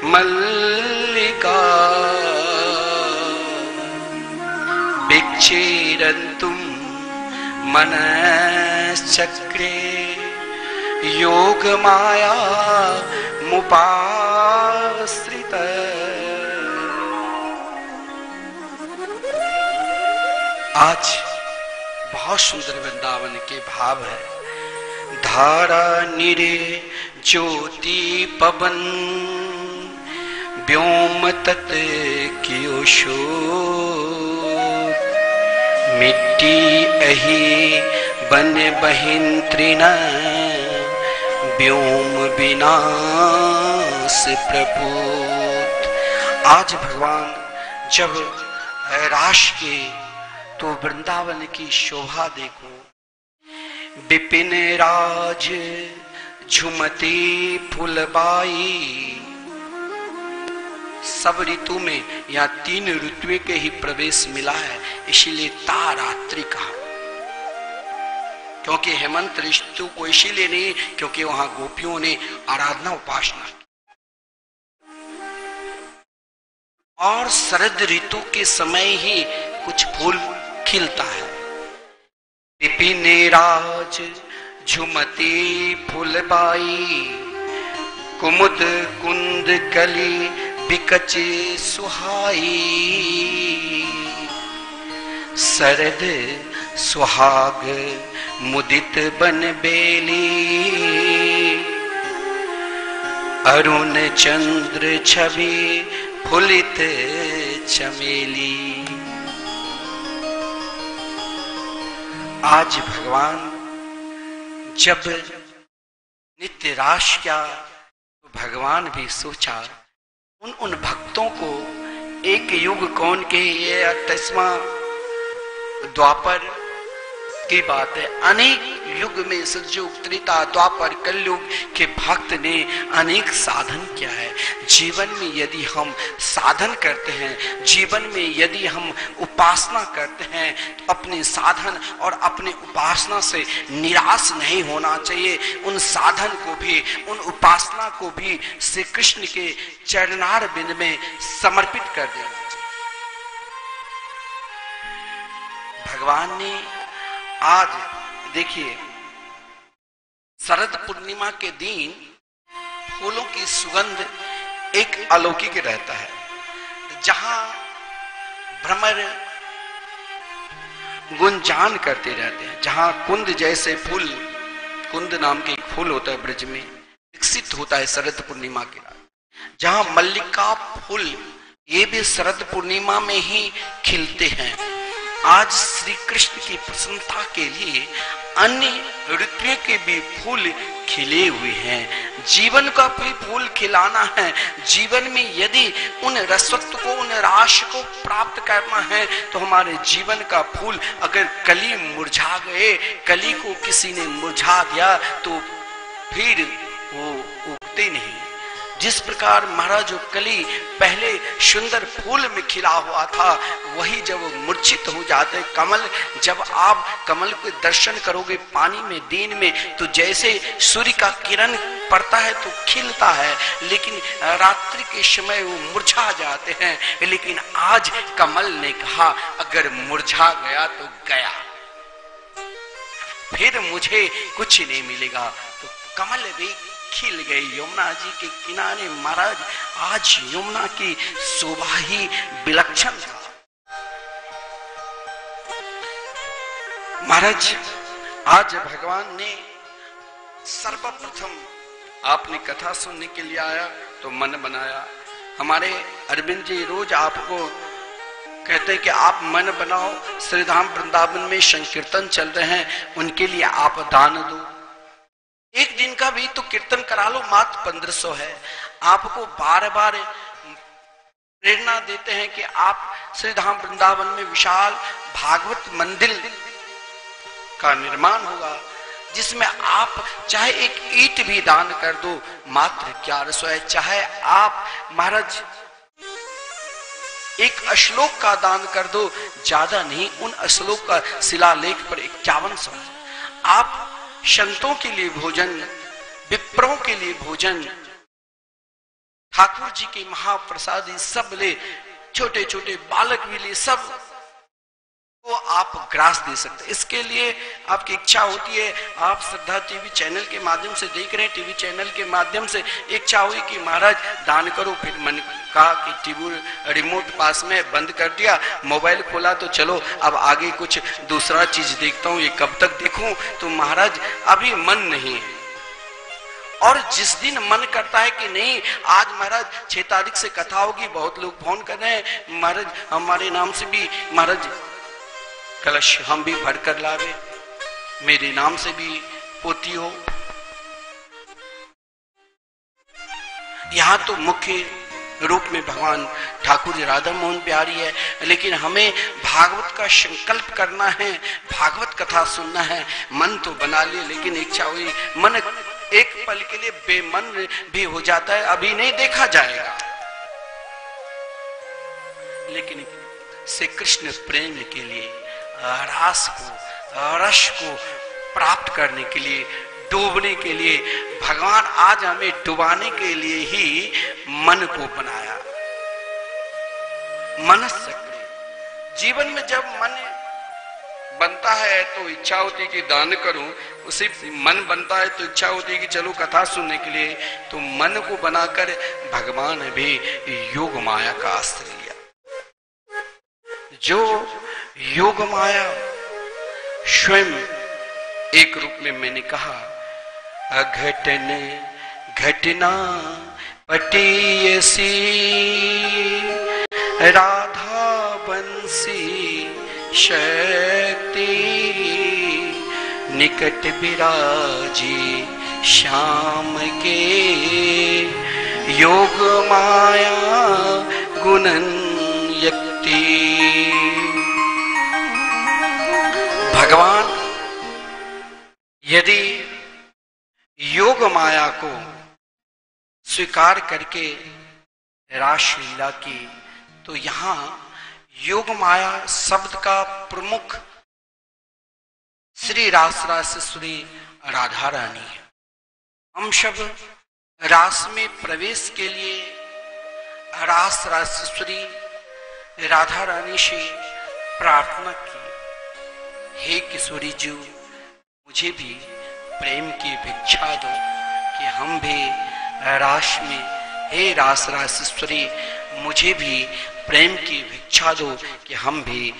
मल्लिका विक्षेरन्तुम मनश्चक्रे योग माया मुपाश्रित। आज बहुत सुंदर वृंदावन के भाव है। धारा निरे ज्योति पवन व्योम तत् कियो शोक, मिट्टी अहि बन बहिन तृण व्योम विनाश प्रपूत। आज भगवान जब राश के तो वृंदावन की शोभा देखो, विपिन राज झुमती फुलबाई। सब ऋतु में या 3 ऋतु के ही प्रवेश मिला है, इसीलिए तारात्रि कहा। क्योंकि हेमंत ऋतु को इसीलिए नहीं क्योंकि वहां गोपियों ने आराधना उपासना की, और शरद ऋतु के समय ही कुछ फूल खिलता है। विपिन राज झुमती फुलबाई, कुमुद कुंद कली बिकच सुहाई। शरद सुहाग मुदित बन बेली, अरुण चंद्र छवि फुलित चमेली। आज भगवान जब नित्य रास किया तो भगवान भी सोचा उन भक्तों को, एक युग कौन के, ये 28वां द्वापर की बात है। अनेक युग में सतयुग त्रेता द्वापर कलयुग के भक्त ने अनेक साधन किया है। जीवन में यदि हम साधन करते हैं, जीवन में यदि हम उपासना करते हैं, तो अपने साधन और अपने उपासना से निराश नहीं होना चाहिए। उन साधन को भी, उन उपासना को भी श्री कृष्ण के चरणार बिंद में समर्पित कर देना चाहिए। भगवान ने आज देखिए शरद पूर्णिमा के दिन फूलों की सुगंध एक अलौकिक रहता है। जहां भ्रमर गुंजान करते रहते हैं, जहां कुंद जैसे फूल, कुंद नाम के एक फूल होता है ब्रज में, विकसित होता है शरद पूर्णिमा के रात, जहां मल्लिका फूल ये भी शरद पूर्णिमा में ही खिलते हैं। आज श्री कृष्ण की प्रसन्नता के लिए अन्य ऋतुओं के भी फूल खिले हुए हैं। जीवन का भी फूल खिलाना है। जीवन में यदि उन रसत्व को, उन राश को प्राप्त करना है तो हमारे जीवन का फूल, अगर कली मुरझा गए, कली को किसी ने मुरझा दिया तो फिर वो उगते नहीं। जिस प्रकार महाराज जो कली पहले सुंदर फूल में खिला हुआ था, वही जब मूर्छित हो जाते कमल, जब आप कमल के दर्शन करोगे पानी में दिन में, तो जैसे सूर्य का किरण पड़ता है तो खिलता है, लेकिन रात्रि के समय वो मुरझा जाते हैं। लेकिन आज कमल ने कहा अगर मुरझा गया तो गया, फिर मुझे कुछ नहीं मिलेगा। तो कमल भी खिल गई यमुना जी के किनारे। महाराज आज यमुना की शोभा ही विलक्षण था। महाराज आज भगवान ने सर्वप्रथम आपने कथा सुनने के लिए आया तो मन बनाया। हमारे अरविंद जी रोज आपको कहते हैं कि आप मन बनाओ, श्रीधाम वृंदावन में संकीर्तन चल रहे हैं, उनके लिए आप दान दो। एक दिन का भी तो कीर्तन करा लो, मात्र 1500 है। आपको बार बार प्रेरणा देते हैं कि आप श्रीधाम वृंदावन में विशाल भागवत मंदिर का निर्माण होगा, जिसमें आप चाहे एक ईंट भी दान कर दो, मात्र 1100 है। चाहे आप महाराज एक श्लोक का दान कर दो, ज्यादा नहीं, उन श्लोक का शिलालेख पर 5100 है। आप संतों के लिए भोजन, विप्रों के लिए भोजन, ठाकुर जी के महाप्रसादी सब ले, छोटे छोटे बालक भी ले, सब को आप ग्रास दे सकते। इसके लिए आपकी इच्छा होती है, आप श्रद्धा टीवी चैनल के माध्यम से देख रहे हैं, टीवी चैनल के माध्यम से इच्छा हुई कि महाराज दान करो, फिर मन कहा कि टीवी रिमोट पास में बंद कर दिया, मोबाइल खोला तो चलो अब आगे कुछ दूसरा चीज देखता हूँ, ये कब तक देखूं। तो महाराज अभी मन नहीं है। और जिस दिन मन करता है कि नहीं आज महाराज 6 तारीख से कथा होगी, बहुत लोग फोन कर रहे हैं महाराज हमारे नाम से भी महाराज कलश हम भी भर कर लावे, मेरे नाम से भी पोती हो। यहां तो मुख्य रूप में भगवान ठाकुर जी राधा मोहन बिहारी है, लेकिन हमें भागवत का संकल्प करना है, भागवत कथा सुनना है। मन तो बना लिए, लेकिन इच्छा हुई, मन एक पल के लिए बेमन भी हो जाता है, अभी नहीं देखा जाएगा। लेकिन श्री कृष्ण प्रेम के लिए, रास को, रस को प्राप्त करने के लिए, डूबने के लिए, भगवान आज हमें डुबाने के लिए ही मन को बनाया। मन सक्रिय जीवन में जब मन बनता है तो इच्छा होती है कि दान करूं, उसी मन बनता है तो इच्छा होती है कि चलो कथा सुनने के लिए। तो मन को बनाकर भगवान ने भी योग माया का आश्रय लिया। जो योग माया स्वयं एक रूप में मैंने कहा अघटन घटना पटीयसी राधा बंसी शक्ति निकट विराजी श्याम के योग माया गुणन यक्ति। भगवान यदि योग माया को स्वीकार करके रासलीला की, तो यहां योग माया शब्द का प्रमुख श्री रास रासेश्वरी राधा रानी है। हम सब रास में प्रवेश के लिए रास रासेश्वरी राधा रानी से प्रार्थना की, हे किशोरी जी मुझे भी प्रेम की भिक्षा दो कि हम भी रास में हे रास रासेश्वरी, मुझे भी प्रेम की भिक्षा दो कि हम भी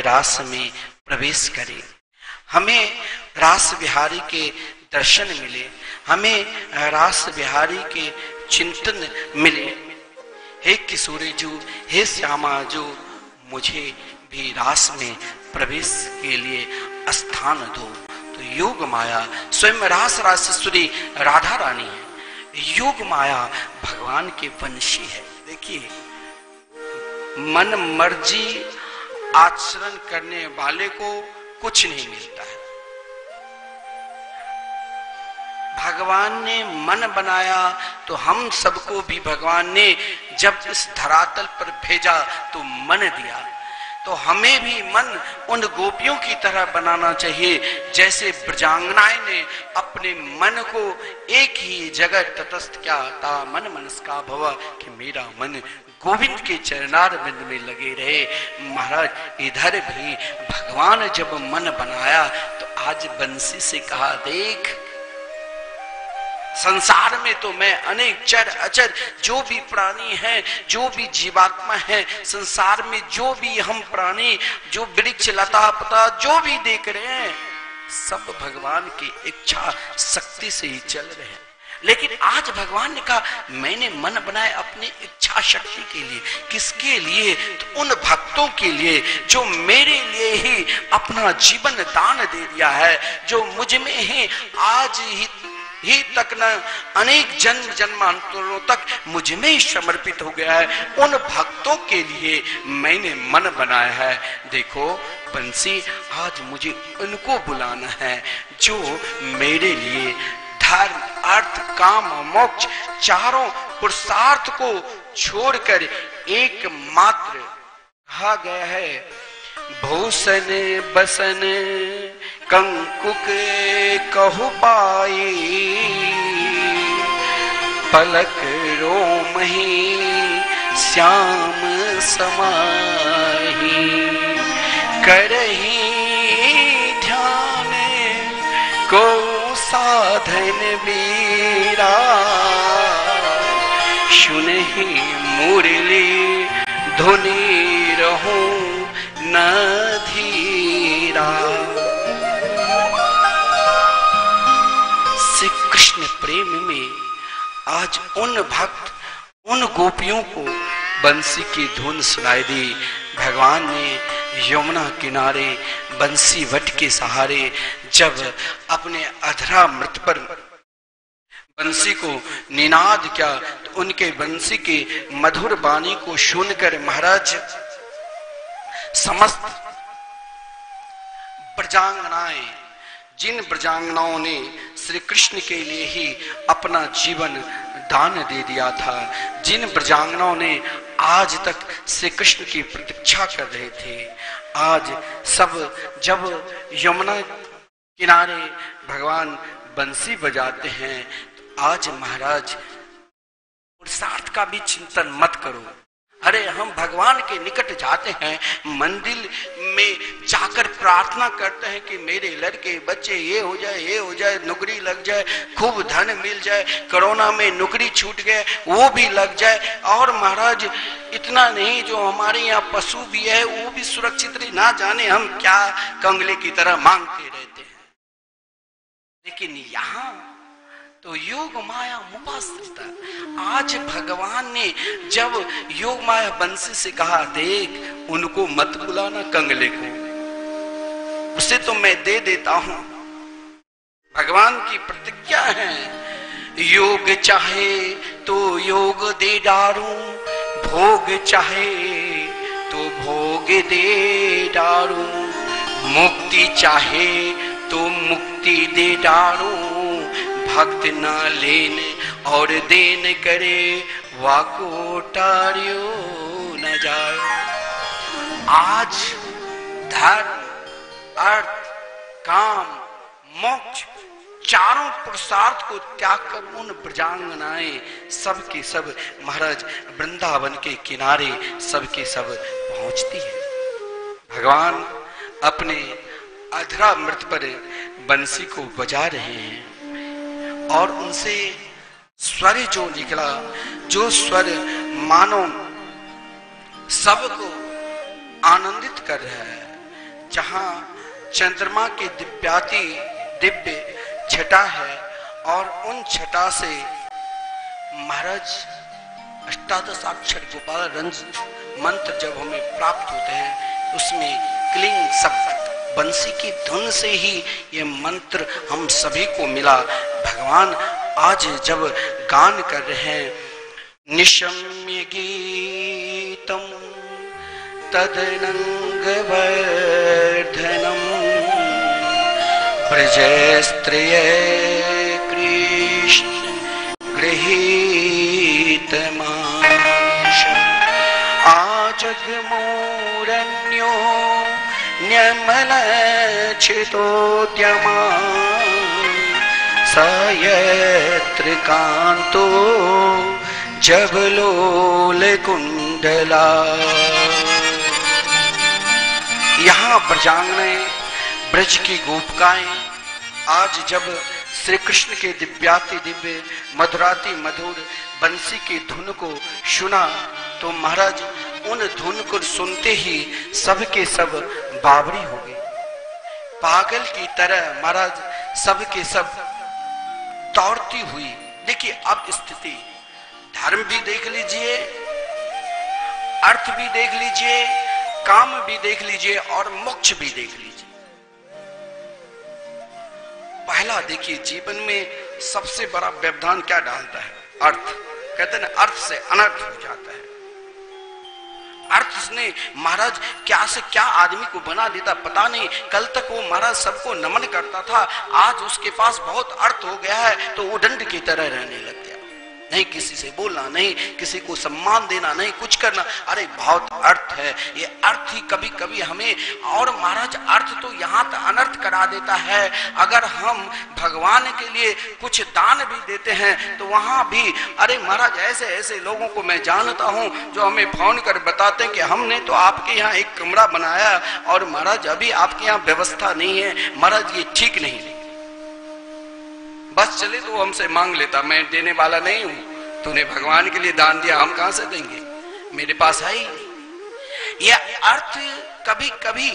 रास में प्रवेश करें, हमें रास बिहारी के दर्शन मिले, हमें रास बिहारी के चिंतन मिले। हे किशोरीजू, हे श्यामाजू, मुझे भी रास में प्रवेश के लिए स्थान दो। तो योग माया स्वयं रास रासेश्वरी राधा रानी है। योग माया भगवान के वंशी है। देखिए, मन मर्जी आचरण करने वाले को कुछ नहीं मिलता है। भगवान ने मन बनाया तो हम सबको भी भगवान ने जब इस धरातल पर भेजा तो मन दिया, तो हमें भी मन उन गोपियों की तरह बनाना चाहिए जैसे ब्रजांगनाएं ने अपने मन को एक ही जगह तटस्थ किया था। मन मनस्का भव, कि मेरा मन गोविंद के चरणारविंद में लगे रहे। महाराज इधर भी भगवान जब मन बनाया तो आज बंसी से कहा, देख संसार में तो मैं अनेक चर अचर जो भी प्राणी हैं, जो भी जीवात्मा है, संसार में जो भी हम प्राणी, जो वृक्ष लता पता जो भी देख रहे हैं, सब भगवान की इच्छा शक्ति से ही चल रहे हैं। लेकिन आज भगवान ने कहा, मैंने मन बनाया अपनी इच्छा शक्ति के लिए। किसके लिए? तो उन भक्तों के लिए जो मेरे लिए ही अपना जीवन दान दे दिया है, जो मुझ में ही आज ही तक न अनेक जन्म जन्मांतरों तक मुझ में ही समर्पित हो गया है। उन भक्तों के लिए मैंने मन बनाया है। देखो बंसी, आज मुझे उनको बुलाना है जो मेरे लिए धर्म अर्थ काम मोक्ष चारों पुरुषार्थ को छोड़कर एकमात्र कहा गया है, भूषण बसन कंकुक कहु पाई, पलक रोमहि श्याम समाही, करही ध्यान को साधन वीरा, सुनहि मुरली धुनि रहूं न धीरा। श्री कृष्ण प्रेम में आज उन भक्त, उन गोपियों को बंसी की धुन सुनाई दी। भगवान ने यमुना किनारे बंसी वट के सहारे जब अपने अधरा मृत पर बंसी को निनाद किया तो उनके बंसी के मधुर वाणी को सुनकर महाराज समस्त ब्रजांगनाएं, जिन ब्रजांगनाओं ने श्री कृष्ण के लिए ही अपना जीवन दान दे दिया था, जिन ब्रजांगनाओं ने आज तक श्री कृष्ण की प्रतीक्षा कर रहे थे, आज सब जब यमुना किनारे भगवान बंसी बजाते हैं तो आज महाराज पुरुषार्थ का भी चिंतन मत करो। अरे हम भगवान के निकट जाते हैं, मंदिर में जाकर प्रार्थना करते हैं कि मेरे लड़के बच्चे ये हो जाए, ये हो जाए, नौकरी लग जाए, खूब धन मिल जाए, कोरोना में नौकरी छूट गए वो भी लग जाए। और महाराज इतना नहीं, जो हमारे यहाँ पशु भी है वो भी सुरक्षित रहे, ना जाने हम क्या कंगले की तरह मांगते रहते हैं। लेकिन यहाँ तो योग माया मुपाश्रिता। आज भगवान ने जब योग माया बंसी से कहा, देख उनको मत बुलाना कंगले को, उसे तो मैं दे देता हूं। भगवान की प्रतिज्ञा है, योग चाहे तो योग दे डारूं, भोग चाहे तो भोग दे डारूं, मुक्ति चाहे तो मुक्ति दे डारूं, भक्त न लेन और देन करे, वाको टारियो न जाए। आज धर्म अर्थ काम मोक्ष चारों पुरुषार्थ को त्याग कर उन ब्रजांगनाएं सब के सब महाराज वृंदावन के किनारे सब के सब पहुंचती है। भगवान अपने अधरा मृत पर बंसी को बजा रहे हैं और उनसे स्वर जो निकला, जो स्वर मानो सबको आनंदित कर रहा है। जहां चंद्रमा की दिव्य छटा है और उन छटा से महाराज अष्टादशाक्षर गोपाल रंज मंत्र जब हमें प्राप्त होते हैं, उसमें क्लिंग शब्द बंसी की धुन से ही ये मंत्र हम सभी को मिला। भगवान आज जब गान कर रहे हैं, निशम्य गीतम तदनंग वर्धनम ब्रजस्त्रिय कृष्ण गृहीत आजगमूरण्यो न्यमलक्षितोद्यमा सयत्र कांतो जबलोल कुंडला। यहाँ ब्रजांगनाएं, ब्रज की गोपिकाएं आज जब श्री कृष्ण के दिव्याति दिव्य मधुराति मधुर बंसी की धुन को सुना तो महाराज उन धुन को सुनते ही सब के सब बावरी हो गए। पागल की तरह महाराज सब के सब दौड़ती हुई। देखिए अब स्थिति, धर्म भी देख लीजिए, अर्थ भी देख लीजिए, काम भी देख लीजिए और मोक्ष भी देख लीजिए। पहला देखिए, जीवन में सबसे बड़ा व्यवधान क्या डालता है? अर्थ। कहते हैं अर्थ से अनर्थ हो जाता है। अर्थ ने महाराज क्या से क्या आदमी को बना देता पता नहीं। कल तक वो महाराज सबको नमन करता था, आज उसके पास बहुत अर्थ हो गया है तो उदंड की तरह रहने लग गया। नहीं किसी से बोलना, नहीं किसी को सम्मान देना, नहीं कुछ करना। अरे बहुत अर्थ है, ये अर्थ ही कभी कभी हमें, और महाराज अर्थ तो यहाँ तक अनर्थ करा देता है। अगर हम भगवान के लिए कुछ दान भी देते हैं तो वहां भी, अरे महाराज ऐसे ऐसे लोगों को मैं जानता हूं जो हमें फोन कर बताते हैं कि हमने तो आपके यहाँ एक कमरा बनाया और महाराज अभी आपके यहाँ व्यवस्था नहीं है, महाराज ये ठीक नहीं। बस चले तो हमसे मांग लेता, मैं देने वाला नहीं हूं, तूने भगवान के लिए दान दिया, हम कहां से देंगे, मेरे पास है ही नहीं। यह अर्थ कभी कभी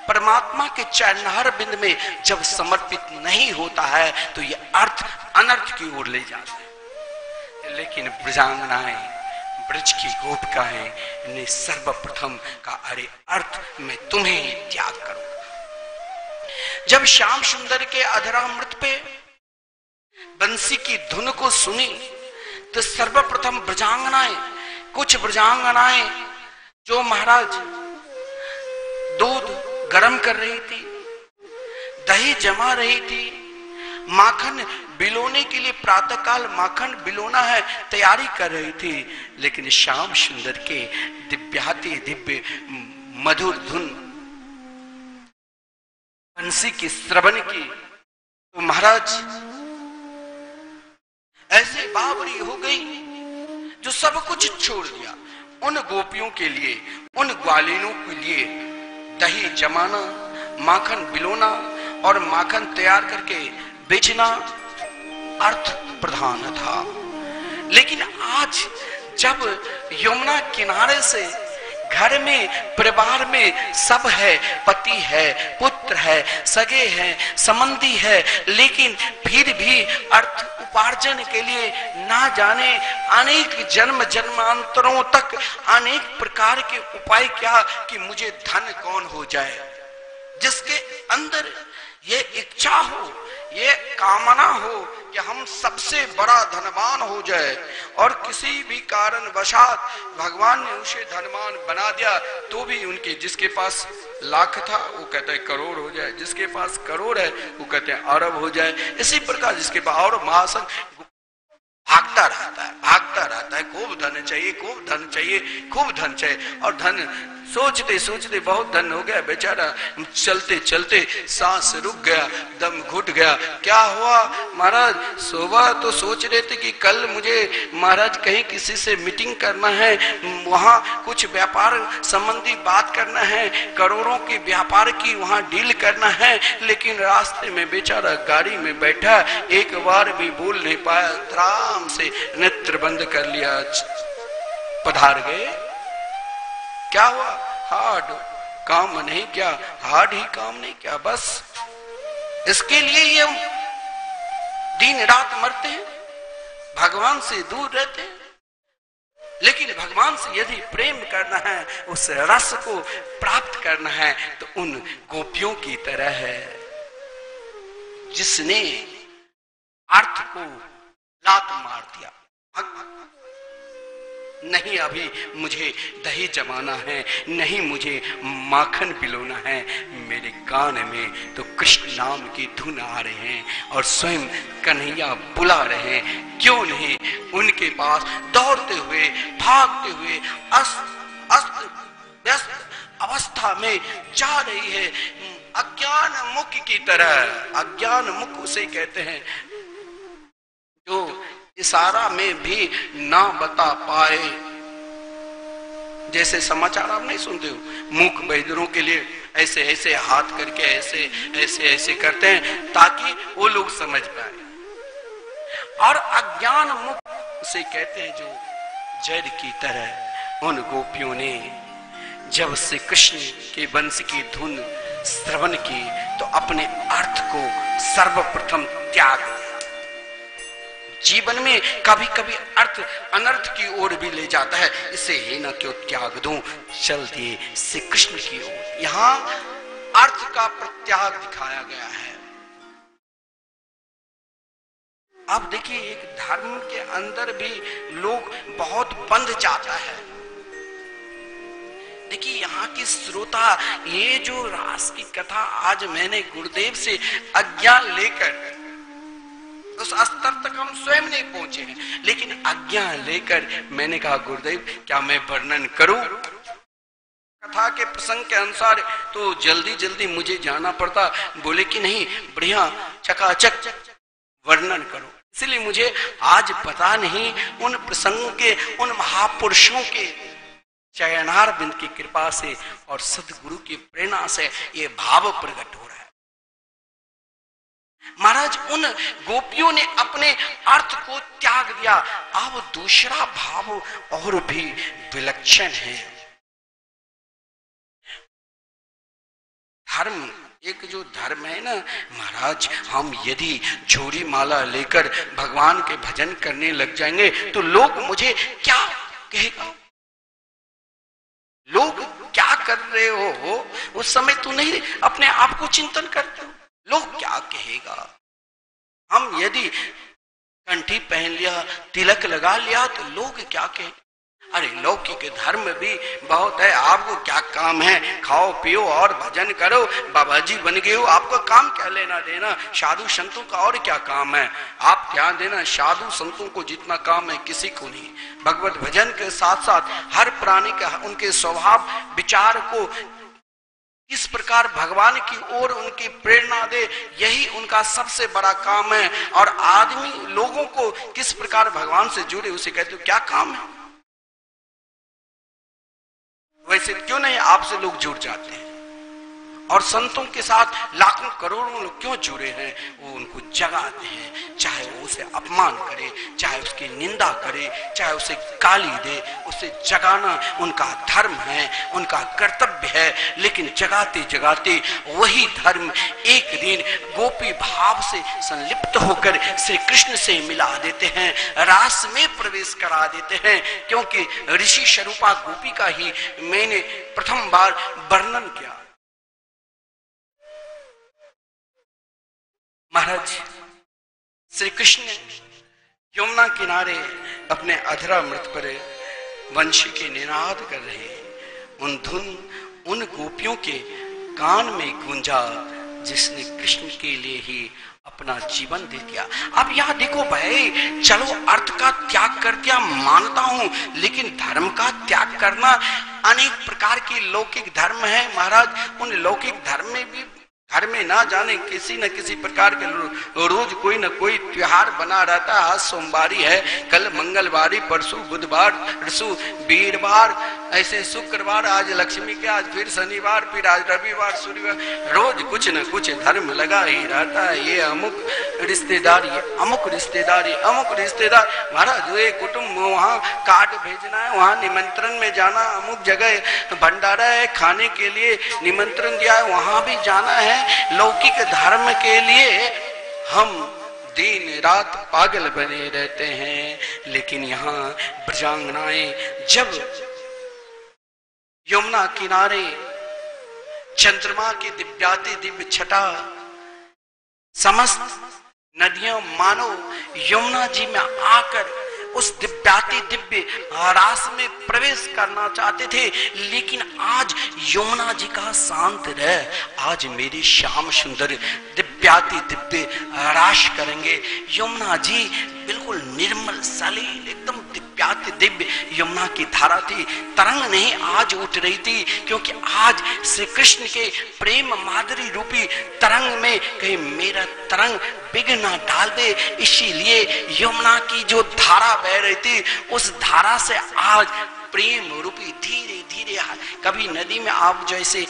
परमात्मा के चरणहार बिंद में जब समर्पित नहीं होता है तो यह अर्थ अनर्थ की ओर ले जाता है। लेकिन ब्रजांगनाएं, ब्रज की गोपिकाएं ने सर्वप्रथम का अरे अर्थ मैं तुम्हें त्याग करूं। जब श्याम सुंदर के अधरामृत पे बंसी की धुन को सुनी तो सर्वप्रथम ब्रजांगनाएं, कुछ ब्रजांगनाएं जो महाराज दूध गर्म कर रही थी, दही जमा रही थी, माखन बिलोने के लिए प्रातःकाल माखन बिलोना है तैयारी कर रही थी, लेकिन श्याम सुंदर के दिव्याति दिव्य मधुर धुन बंसी की श्रवण की तो महाराज ऐसे बावरी हो गई जो सब कुछ छोड़ दिया। उन गोपियों के लिए, उन ग्वालिनों के लिए दही जमाना, माखन बिलोना और माखन तैयार करके बेचना अर्थ प्रधान था। लेकिन आज जब यमुना किनारे से घर में, परिवार में सब है, पति है, पुत्र है, सगे हैं, संबंधी है, लेकिन फिर भी अर्थ उपार्जन के लिए ना जाने अनेक जन्म जन्मांतरों तक अनेक प्रकार के उपाय क्या कि मुझे धन कौन हो जाए। जिसके अंदर ये इच्छा हो, ये कामना हो कि हम सबसे बड़ा धनवान हो जाए और किसी भी कारण वशात भगवान ने उसे धनवान बना दिया तो भी उनके, जिसके पास लाख था वो कहते हैं करोड़ हो जाए, जिसके पास करोड़ है वो कहते हैं अरब हो जाए। इसी प्रकार जिसके पास, और महासंघ भागता रहता है, खूब धन चाहिए, खूब धन चाहिए, खूब धन चाहिए, और धन सोचते सोचते बहुत धन हो गया बेचारा, चलते चलते सांस रुक गया, दम घुट गया। क्या हुआ महाराज? सुबह तो सोच रहे थे कि कल मुझे महाराज कहीं किसी से मीटिंग करना है, वहां कुछ व्यापार संबंधी बात करना है, करोड़ों के व्यापार की वहां डील करना है, लेकिन रास्ते में बेचारा गाड़ी में बैठा, एक बार भी बोल नहीं पाया, आराम से नेत्र बंद कर लिया, पधार गए। क्या हुआ? हार्ड काम नहीं किया, हार्ड ही काम नहीं किया, बस इसके लिए ये हम दिन रात मरते हैं, भगवान से दूर रहते हैं। लेकिन भगवान से यदि प्रेम करना है, उस रस को प्राप्त करना है, तो उन गोपियों की तरह है जिसने अर्थ को लात मार दिया। नहीं अभी मुझे दही जमाना है, नहीं मुझे माखन पिलोना है, मेरे कान में तो कृष्ण नाम की धुन आ रहे हैं और स्वयं कन्हैया बुला रहे हैं। क्यों नहीं उनके पास दौड़ते हुए, भागते हुए, अस्त व्यस्त अवस्था में जा रही है, अज्ञान मुख की तरह। अज्ञान मुख उसे कहते हैं जो इशारा में भी ना बता पाए। जैसे समाचार आप नहीं सुनते हो, मूक बधिरों के लिए ऐसे ऐसे हाथ करके ऐसे ऐसे ऐसे करते हैं ताकि वो लोग समझ पाए। और अज्ञान मुख से कहते हैं जो जड़ की तरह। उन गोपियों ने जब से कृष्ण के वंश की धुन श्रवण की तो अपने अर्थ को सर्वप्रथम त्याग दिया। जीवन में कभी कभी अर्थ अनर्थ की ओर भी ले जाता है, इसे ही न क्यों त्याग दूं, चल दिए श्री कृष्ण की ओर। यहां अर्थ का प्रत्याग दिखाया गया है। अब देखिए एक धर्म के अंदर भी लोग बहुत बंध जाता है। देखिए यहाँ की श्रोता, ये जो रास की कथा आज मैंने गुरुदेव से आज्ञा लेकर, उस स्तर तक हम स्वयं नहीं पहुंचे हैं, लेकिन आज्ञा लेकर मैंने कहा गुरुदेव क्या मैं वर्णन करूं? कथा के प्रसंग के अनुसार तो जल्दी जल्दी मुझे जाना पड़ता। बोले कि नहीं, बढ़िया चकाचक वर्णन करो। इसलिए मुझे आज पता नहीं उन प्रसंगों के, उन महापुरुषों के चयनार बिंद की कृपा से और सदगुरु की प्रेरणा से ये भाव प्रकट हो रहा है। महाराज उन गोपियों ने अपने अर्थ को त्याग दिया। अब दूसरा भाव और भी विलक्षण है। धर्म, एक जो धर्म है ना महाराज, हम यदि जोड़ी माला लेकर भगवान के भजन करने लग जाएंगे तो लोग मुझे क्या कहेगा, लोग क्या कर रहे हो, उस समय तू नहीं अपने आप को चिंतन करते हो, लोग क्या कहेगा। हम यदि कंठी पहन लिया, तिलक लगा लिया तो लोग क्या कहेंगे। अरे लौकिक धर्म भी बहुत है, आपको क्या काम है, खाओ पियो और भजन करो, बाबा जी बन गए हो, आपको काम क्या लेना देना, साधु संतों का और क्या काम है। आप ध्यान देना, साधु संतों को जितना काम है किसी को नहीं। भगवत भजन के साथ साथ हर प्राणी का, उनके स्वभाव विचार को किस प्रकार भगवान की ओर उनकी प्रेरणा दे, यही उनका सबसे बड़ा काम है। और आदमी लोगों को किस प्रकार भगवान से जुड़े, उसे कहते हो क्या काम है। वैसे क्यों नहीं आपसे लोग जुड़ जाते हैं, और संतों के साथ लाखों करोड़ों लोग क्यों जुड़े हैं, वो उनको जगाते हैं। चाहे वो उसे अपमान करे, चाहे उसकी निंदा करे, चाहे उसे गाली दे, उसे जगाना उनका धर्म है, उनका कर्तव्य है। लेकिन जगाते जगाते वही धर्म एक दिन गोपी भाव से संलिप्त होकर श्री कृष्ण से मिला देते हैं, रास में प्रवेश करा देते हैं। क्योंकि ऋषि स्वरूपा गोपी का ही मैंने प्रथम बार वर्णन किया। महाराज श्री कृष्ण यमुना किनारे अपने अधरामृत पर वंशी के निनाद कर रहे हैं। उन धुन उन गोपियों के कान में गूंजा जिसने कृष्ण के लिए ही अपना जीवन दे दिया। अब यहां देखो भाई, चलो अर्थ का त्याग कर दिया मानता हूं, लेकिन धर्म का त्याग करना अनेक प्रकार के लौकिक धर्म है महाराज। उन लौकिक धर्म में भी घर में ना जाने किसी न किसी प्रकार के रोज कोई न कोई त्योहार बना रहता है। आज सोमवारी है, कल मंगलवारी, परसों बुधवार, परसों वीरवार, ऐसे शुक्रवार, आज लक्ष्मी के, आज फिर शनिवार, फिर आज रविवार, सूर्यवार, रोज कुछ न कुछ धर्म लगा ही रहता है। ये अमुक रिश्तेदार, ये अमुक रिश्तेदार, ये अमुक रिश्तेदार। महाराज ये कुटुंब, वहाँ कार्ड भेजना है, वहाँ निमंत्रण में जाना, अमुक जगह भंडारा है, खाने के लिए निमंत्रण दिया है, वहाँ भी जाना है। लौकिक धर्म के लिए हम दिन रात पागल बने रहते हैं। लेकिन यहाँ ब्रजांगनाएं जब यमुना किनारे चंद्रमा की दिव्याति दिव्य छटा, समस्त नदियां मानो यमुना जी में आकर उस दिव्याति दिव्य रास में प्रवेश करना चाहते थे। लेकिन आज यमुना जी का शांत रह, आज मेरे श्याम सुंदर दिव्याति दिव्य रास करेंगे। यमुना जी बिल्कुल निर्मल सलील एकदम दिव्याति दिव्य यमुना की धारा थी। तरंग नहीं आज उठ रही थी, क्योंकि आज श्री कृष्ण के प्रेम माधुरी रूपी तरंग में कहीं मेरा तरंग बिघ ना डाल दे, इसीलिए यमुना की जो धारा बह रही थी उस धारा से आज प्रेम रूपी धीरे धीरे, कभी नदी में आप जैसे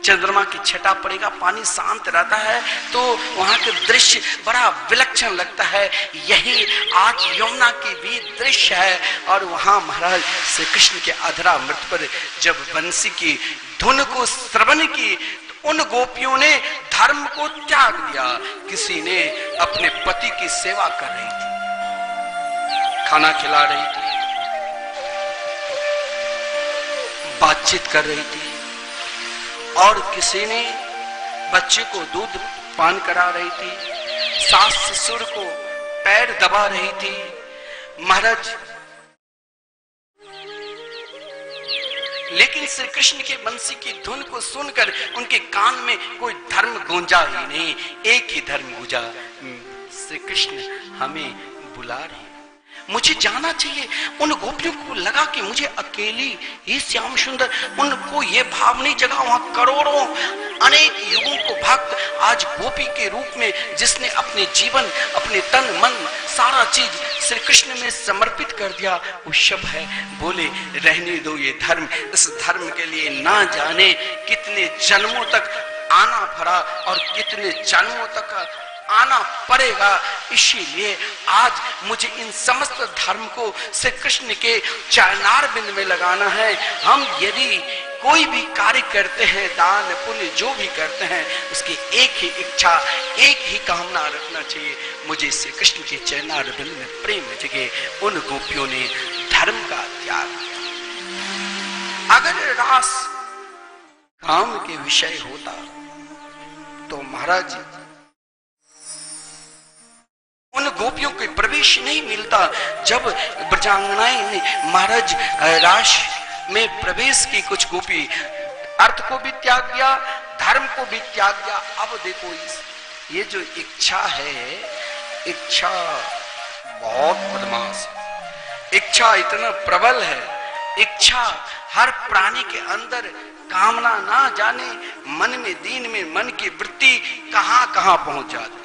चंद्रमा की छटा पड़ेगा, पानी शांत रहता है तो वहां के दृश्य बड़ा विलक्षण लगता है। यही आज यमुना की भी दृश्य है। और वहां महाराज श्री कृष्ण के अधरा मृत पर जब बंसी की धुन को श्रवण की, तो उन गोपियों ने धर्म को त्याग दिया। किसी ने अपने पति की सेवा कर रही थी, खाना खिला रही थी, बातचीत कर रही थी, और किसी ने बच्चे को दूध पान करा रही थी, सास ससुर को पैर दबा रही थी महाराज। लेकिन श्री कृष्ण के बंसी की धुन को सुनकर उनके कान में कोई धर्म गूंजा ही नहीं, एक ही धर्म गूंजा, श्री कृष्ण हमें बुला रहे हैं, मुझे जाना चाहिए। उन गोपियों को लगा कि मुझे अकेली ही श्याम सुंदर, उनको ये भाव नहीं जगा, वहां करोड़ों अनेक युगों को भक्त आज गोपी के रूप में, जिसने अपने जीवन, अपने तन मन सारा चीज श्री कृष्ण में समर्पित कर दिया, वो शब है। बोले रहने दो ये धर्म, इस धर्म के लिए ना जाने कितने जन्मों तक आना पड़ा और कितने जन्मों तक आना पड़ेगा। इसीलिए आज मुझे इन समस्त धर्म को श्री कृष्ण के चरणार बिंद में लगाना है। हम यदि कोई भी कार्य करते हैं, दान पुण्य जो भी करते हैं, उसकी एक ही इच्छा, एक ही कामना रखना चाहिए, मुझे श्री कृष्ण के चरणार बिंद में प्रेम जगे। उन गोपियों ने धर्म का त्याग किया। अगर रास काम के विषय होता तो महाराज उन गोपियों को प्रवेश नहीं मिलता। जब ब्रजांगनाएं ने महाराज रास में प्रवेश की, कुछ गोपी अर्थ को भी त्याग दिया, धर्म को भी त्याग दिया। अब देखो ये जो इच्छा है, इच्छा बहुत बदमाश है, इच्छा इतना प्रबल है, इच्छा हर प्राणी के अंदर, कामना ना जाने मन में, दीन में मन की वृत्ति कहां कहां पहुंच जाती है।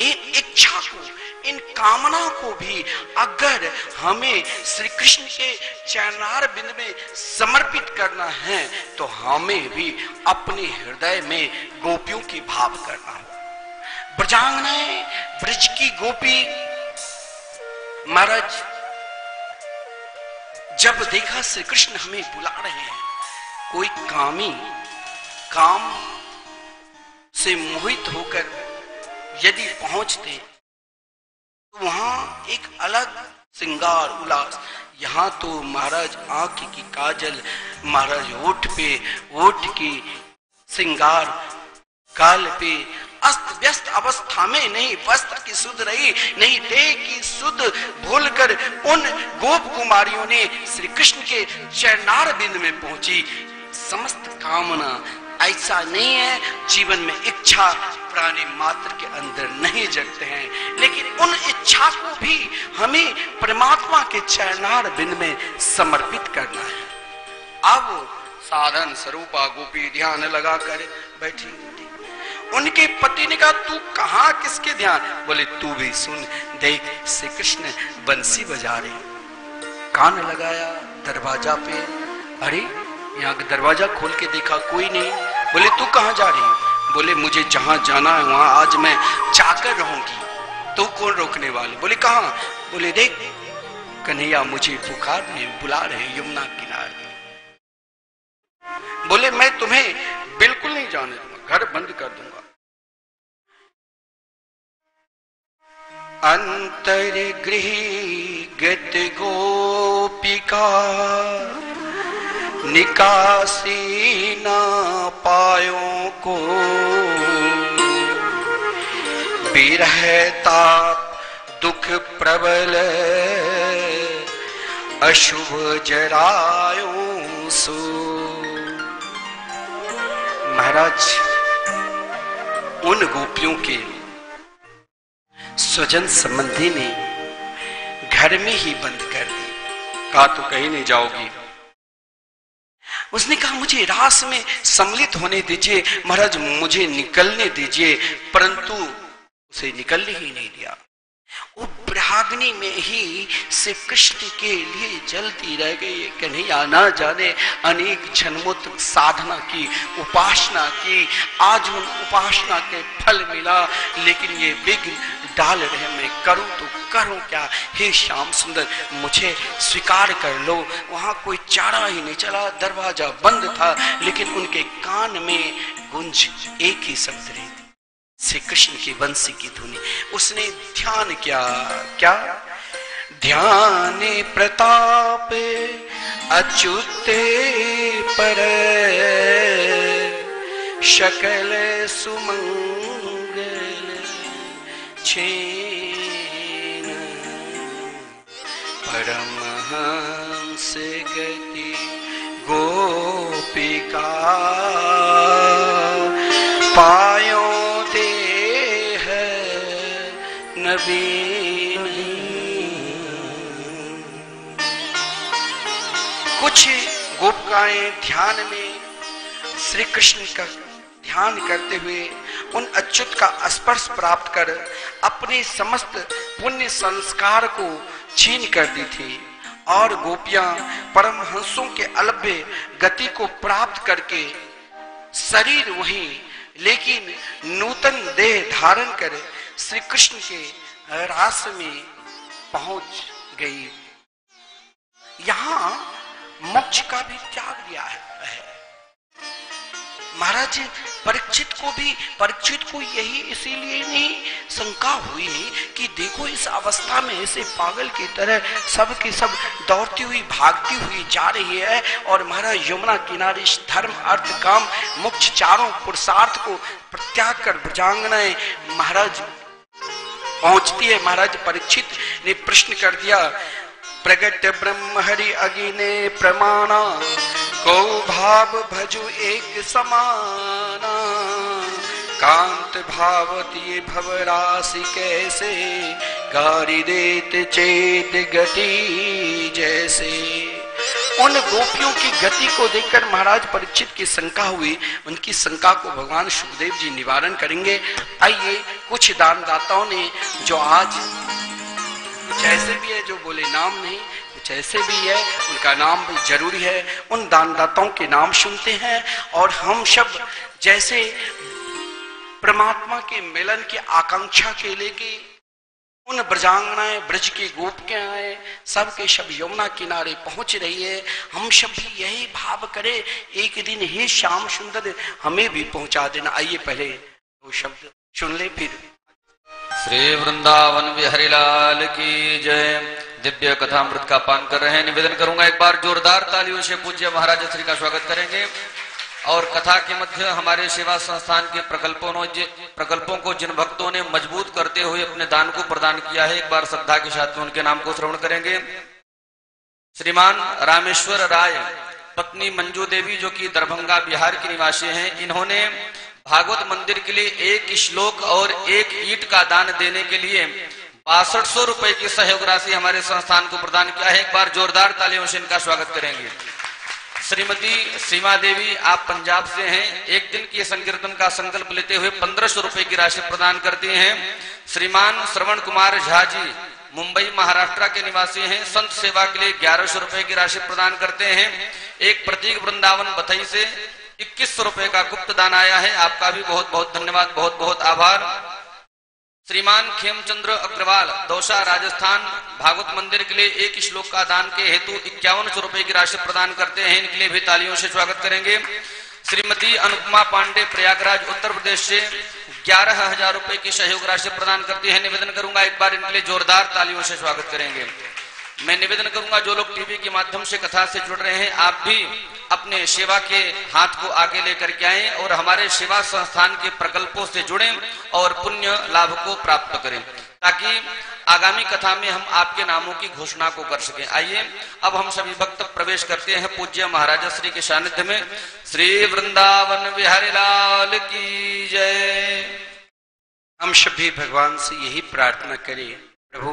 इन इच्छा को, इन कामना को भी अगर हमें श्री कृष्ण के चरणार बिंद में समर्पित करना है तो हमें भी अपने हृदय में गोपियों की भाव करना हो। ब्रजांगनाएं, ब्रज की गोपी महाराज जब देखा श्री कृष्ण हमें बुला रहे हैं, कोई कामी काम से मोहित होकर यदि पहुंचते तो वहां एक अलग श्रृंगार उल्लास। यहां तो महाराज आंख की काजल, महाराज ओठ पे ओठ की श्रृंगार, गाल पे अस्त व्यस्त अवस्था में नहीं वस्त्र की सुध रही, नहीं देह की सुध भूलकर उन गोप कुमारियों ने श्री कृष्ण के चरणार बिंद में पहुंची। समस्त कामना, ऐसा नहीं है जीवन में इच्छा प्राणी मात्र के अंदर नहीं जगते हैं, लेकिन उन इच्छा को भी हमें परमात्मा के चरणार बिंद में समर्पित करना है। अब साधन स्वरूपा गोपी ध्यान लगा कर बैठी। उनके पति ने कहा तू कहां किसके ध्यान? बोले तू भी सुन, देख श्री कृष्ण बंसी बजा रहे। कान लगाया दरवाजा पे, अरे यहाँ का दरवाजा खोल के देखा कोई नहीं। बोले तू कहां जा रही? बोले मुझे जहां जाना है वहां आज मैं जाकर रहूंगी, तू कौन रोकने वाले? बोले कहां? बोले देख कन्हैया मुझे पुकारने बुला रहे यमुना किनारे। बोले मैं तुम्हें बिल्कुल नहीं जाने दूंगा, घर बंद कर दूंगा। अंतर्गृह गत गोपिका निकासी न पायो को, विरहता दुख प्रबल अशुभ जरायो सो। महाराज उन गोपियों के स्वजन संबंधी ने घर में ही बंद कर दी। कहा तो कहीं नहीं जाओगी। उसने कहा मुझे रास में सम्मिलित होने दीजिए महाराज, मुझे निकलने दीजिए, परंतु उसे निकलने ही नहीं दिया। वो ब्रहाग्नि में ही श्री कृष्ण के लिए जलती रह गई। कन्हैया ना जाने अनेक जन्मों तक साधना की, उपासना की, आज उन उपासना के फल मिला, लेकिन ये विघ्न डाल रहे। मैं करूं तो करूं क्या? हे श्याम सुंदर मुझे स्वीकार कर लो। वहां कोई चारा ही नहीं चला, दरवाजा बंद था, लेकिन उनके कान में गुंज एक ही शब्द रही थी, श्री कृष्ण की बंसी की धुनी। उसने ध्यान किया, क्या ध्यान प्रताप अच्युते पर शकल सुमंगल छेन, परमहंस गति गोपिका पायो देह नवीन। कुछ गोपिकाएं ध्यान में श्री कृष्ण का ध्यान करते हुए उन अच्युत का स्पर्श प्राप्त कर अपने समस्त पुण्य संस्कार को छीन कर दी थी, और गोपियां परमहंसों के अलभ्य गति को प्राप्त करके शरीर वहीं लेकिन नूतन देह धारण कर श्री कृष्ण के रास में पहुंच गई। यहां मोक्ष का भी त्याग दिया है। महाराज परीक्षित को यही इसीलिए नहीं शंका हुई कि देखो इस अवस्था में ऐसे पागल की तरह सब की सब दौड़ती हुई भागती हुई जा रही है, और महाराज यमुना किनारे इस धर्म अर्थ काम मोक्ष चारों पुरुषार्थ को प्रत्याग कर भुजांगनाएं महाराज पहुंचती है। महाराज परीक्षित ने प्रश्न कर दिया, प्रगट ब्रह्म हरि अगिने प्रमाणा, को भाव भजु एक समाना, कांत भावती भव राशि कैसे, गारी देत चेत गति जैसे। उन गोपियों की गति को देखकर महाराज परीक्षित की शंका हुई। उनकी शंका को भगवान सुखदेव जी निवारण करेंगे। आइए कुछ दानदाताओं ने जो आज जैसे भी है, जो बोले नाम नहीं, कुछ ऐसे भी है उनका नाम भी जरूरी है, उन दानदाताओं के नाम सुनते हैं। और हम सब जैसे परमात्मा के मिलन की आकांक्षा के लेके उन ब्रजांगनाएं ब्रज की गोपियां सब के सब यमुना किनारे पहुंच रही है, हम सब भी यही भाव करें एक दिन हे श्याम सुंदर हमें भी पहुंचा देना। आइए पहले वो शब्द सुन ले, फिर श्री वृंदावन बिहारी लाल की जय। दिव्य कथामृत का पान कर रहे हैं। निवेदन करूंगा एक बार जोरदार तालियों से पूज्य महाराज श्री का स्वागत करेंगे। और कथा के मध्य हमारे सेवा संस्थान के प्रकल्पों को जिन भक्तों ने मजबूत करते हुए अपने दान को प्रदान किया है, एक बार श्रद्धा के साथ में उनके नाम को श्रवण करेंगे। श्रीमान रामेश्वर राय, पत्नी मंजू देवी जो कि दरभंगा बिहार के निवासी हैं, इन्होंने भागवत मंदिर के लिए एक श्लोक और एक ईंट का दान देने के लिए 6200 रुपए की सहयोग राशि हमारे संस्थान को प्रदान किया है। एक बार जोरदार तालियों से इनका स्वागत करेंगे। श्रीमती सीमा देवी, आप पंजाब से हैं, एक दिन के संकीर्तन का संकल्प लेते हुए 1500 रुपए की राशि प्रदान करती हैं। श्रीमान श्रवण कुमार झा जी, मुंबई महाराष्ट्र के निवासी हैं, संत सेवा के लिए 1100 रुपए की राशि प्रदान करते हैं। एक प्रतीक वृंदावन बथई से 2100 रुपए का गुप्त दान आया है, आपका भी बहुत बहुत धन्यवाद, बहुत बहुत आभार। श्रीमान खेमचंद्र अग्रवाल, दौसा राजस्थान, भागवत मंदिर के लिए एक श्लोक का दान के हेतु 5100 रुपए की राशि प्रदान करते हैं, इनके लिए भी तालियों से स्वागत करेंगे। श्रीमती अनुपमा पांडे, प्रयागराज उत्तर प्रदेश से 11,000 रुपए की सहयोग राशि प्रदान करती है, निवेदन करूंगा एक बार इनके लिए जोरदार तालियों से स्वागत करेंगे। मैं निवेदन करूंगा जो लोग टीवी के माध्यम से कथा से जुड़ रहे हैं, आप भी अपने सेवा के हाथ को आगे लेकर के आएं और हमारे सेवा संस्थान के प्रकल्पों से जुड़ें और पुण्य लाभ को प्राप्त करें, ताकि आगामी कथा में हम आपके नामों की घोषणा को कर सकें। आइए अब हम सभी भक्त प्रवेश करते हैं पूज्य महाराजा श्री के सानिध्य में। श्री वृंदावन बिहारी लाल की जय। हम सभी भगवान से यही प्रार्थना करें, प्रभु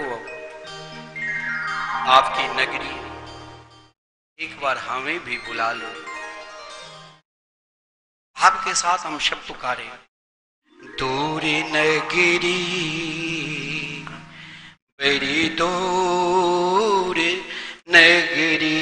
आपकी नगरी एक बार हमें भी बुला लो। आपके साथ हम शब्द पुकारे, दूर नगरी बड़ी दूर नगरी,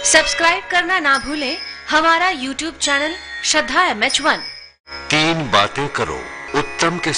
सब्सक्राइब करना ना भूलें हमारा YouTube चैनल श्रद्धा MH1। 3 बातें करो उत्तम के